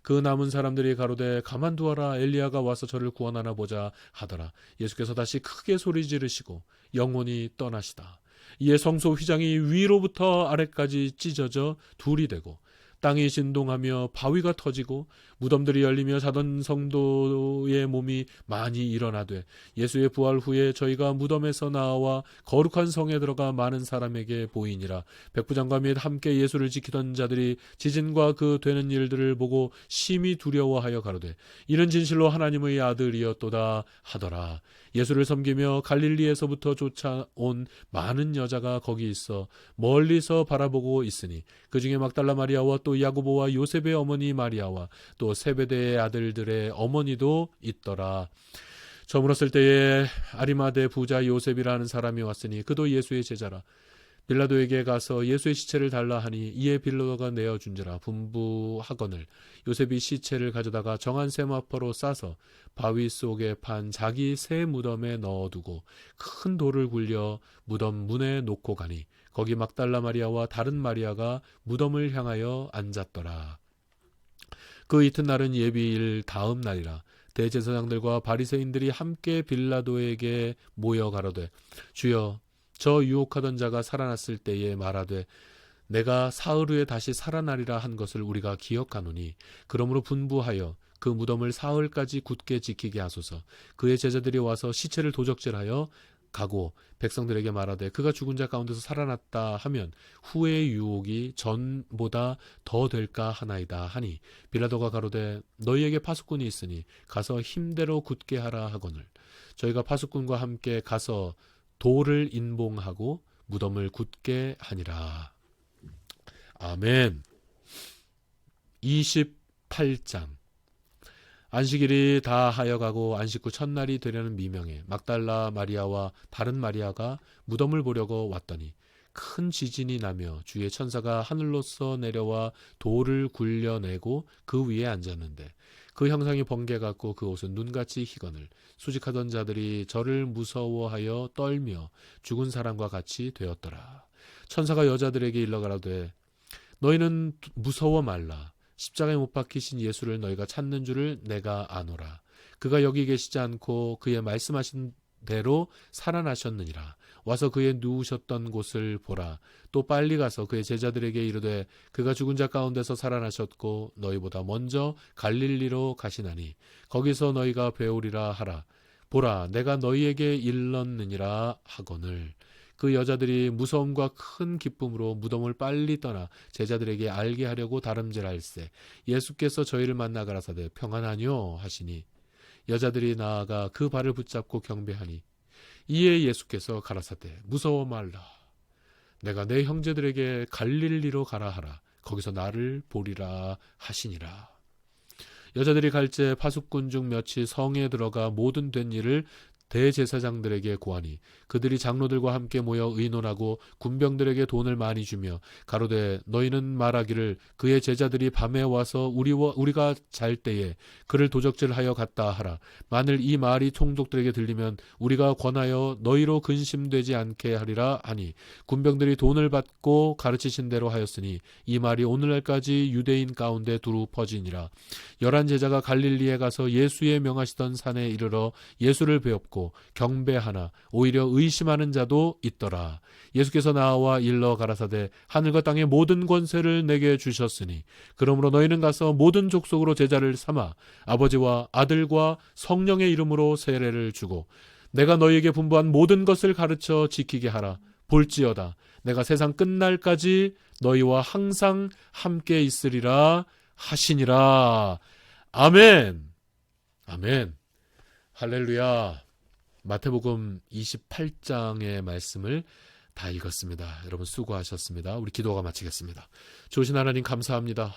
그 남은 사람들이 가로되 가만두어라. 엘리야가 와서 저를 구원하나 보자 하더라. 예수께서 다시 크게 소리 지르시고 영혼이 떠나시다. 이에 성소 휘장이 위로부터 아래까지 찢어져 둘이 되고 땅이 진동하며 바위가 터지고 무덤들이 열리며 자던 성도의 몸이 많이 일어나되 예수의 부활 후에 저희가 무덤에서 나와 거룩한 성에 들어가 많은 사람에게 보이니라. 백부장과 및 함께 예수를 지키던 자들이 지진과 그 되는 일들을 보고 심히 두려워하여 가로되 이는 진실로 하나님의 아들이었도다 하더라. 예수를 섬기며 갈릴리에서부터 쫓아온 많은 여자가 거기 있어 멀리서 바라보고 있으니 그 중에 막달라 마리아와 또 야고보와 요셉의 어머니 마리아와 또 세베대의 아들들의 어머니도 있더라. 저물었을 때에 아리마대 부자 요셉이라는 사람이 왔으니 그도 예수의 제자라. 빌라도에게 가서 예수의 시체를 달라 하니 이에 빌라도가 내어준지라. 분부하거늘 요셉이 시체를 가져다가 정한 세마포로 싸서 바위 속에 판 자기 새 무덤에 넣어두고 큰 돌을 굴려 무덤 문에 놓고 가니 거기 막달라 마리아와 다른 마리아가 무덤을 향하여 앉았더라. 그 이튿날은 예비일 다음 날이라. 대제사장들과 바리새인들이 함께 빌라도에게 모여 가로되 주여 저 유혹하던 자가 살아났을 때에 말하되 내가 사흘 후에 다시 살아나리라 한 것을 우리가 기억하노니 그러므로 분부하여 그 무덤을 사흘까지 굳게 지키게 하소서. 그의 제자들이 와서 시체를 도적질하여 가고 백성들에게 말하되 그가 죽은 자 가운데서 살아났다 하면 후의 유혹이 전보다 더 될까 하나이다 하니 빌라도가 가로되 너희에게 파수꾼이 있으니 가서 힘대로 굳게 하라 하거늘 저희가 파수꾼과 함께 가서 돌을 인봉하고 무덤을 굳게 하니라. 아멘. 28장 안식일이 다 하여가고 안식 후 첫날이 되려는 미명에 막달라 마리아와 다른 마리아가 무덤을 보려고 왔더니 큰 지진이 나며 주의 천사가 하늘로서 내려와 돌을 굴려내고 그 위에 앉았는데 그 형상이 번개 같고 그 옷은 눈같이 희거늘 수직하던 자들이 저를 무서워하여 떨며 죽은 사람과 같이 되었더라. 천사가 여자들에게 일러 가라되 너희는 무서워 말라. 십자가에 못 박히신 예수를 너희가 찾는 줄을 내가 아노라. 그가 여기 계시지 않고 그의 말씀하신 대로 살아나셨느니라. 와서 그의 누우셨던 곳을 보라. 또 빨리 가서 그의 제자들에게 이르되 그가 죽은 자 가운데서 살아나셨고 너희보다 먼저 갈릴리로 가시나니 거기서 너희가 배우리라 하라. 보라 내가 너희에게 일렀느니라 하거늘 그 여자들이 무서움과 큰 기쁨으로 무덤을 빨리 떠나 제자들에게 알게 하려고 다름질할세 예수께서 저희를 만나 가라사대 평안하뇨 하시니 여자들이 나아가 그 발을 붙잡고 경배하니 이에 예수께서 가라사대 무서워 말라. 내가 내 형제들에게 갈릴리로 가라 하라. 거기서 나를 보리라 하시니라. 여자들이 갈새 파수꾼 중 몇이 성에 들어가 모든 된 일을 대제사장들에게 고하니 그들이 장로들과 함께 모여 의논하고 군병들에게 돈을 많이 주며 가로되 너희는 말하기를 그의 제자들이 밤에 와서 우리가 잘 때에 그를 도적질하여 갔다 하라. 만일 이 말이 총독들에게 들리면 우리가 권하여 너희로 근심되지 않게 하리라 하니 군병들이 돈을 받고 가르치신 대로 하였으니 이 말이 오늘날까지 유대인 가운데 두루 퍼지니라. 11 제자가 갈릴리에 가서 예수의 명하시던 산에 이르러 예수를 배웠고 경배하나 오히려 의심하는 자도 있더라. 예수께서 나와 일러 가라사대 하늘과 땅의 모든 권세를 내게 주셨으니 그러므로 너희는 가서 모든 족속으로 제자를 삼아 아버지와 아들과 성령의 이름으로 세례를 주고 내가 너희에게 분부한 모든 것을 가르쳐 지키게 하라. 볼지어다 내가 세상 끝날까지 너희와 항상 함께 있으리라 하시니라. 아멘. 아멘. 할렐루야. 마태복음 28장의 말씀을 다 읽었습니다. 여러분 수고하셨습니다. 우리 기도가 마치겠습니다. 좋으신 하나님 감사합니다.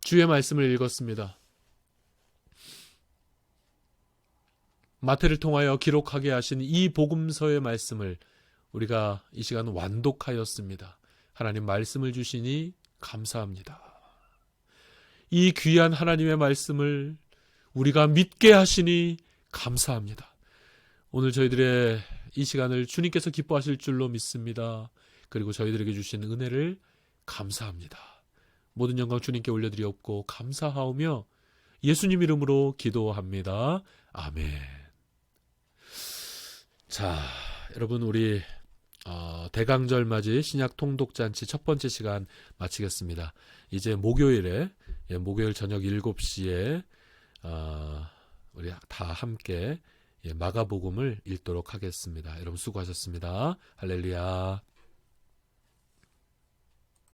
주의 말씀을 읽었습니다. 마태를 통하여 기록하게 하신 이 복음서의 말씀을 우리가 이 시간 완독하였습니다. 하나님 말씀을 주시니 감사합니다. 이 귀한 하나님의 말씀을 우리가 믿게 하시니 감사합니다. 오늘 저희들의 이 시간을 주님께서 기뻐하실 줄로 믿습니다. 그리고 저희들에게 주신 은혜를 감사합니다. 모든 영광 주님께 올려드리옵고 감사하오며 예수님 이름으로 기도합니다. 아멘. 자, 여러분 우리 대강절 맞이 신약 통독잔치 첫 번째 시간 마치겠습니다. 이제 목요일 저녁 7시에 우리 다 함께 마가복음을 읽도록 하겠습니다. 여러분 수고하셨습니다. 할렐루야.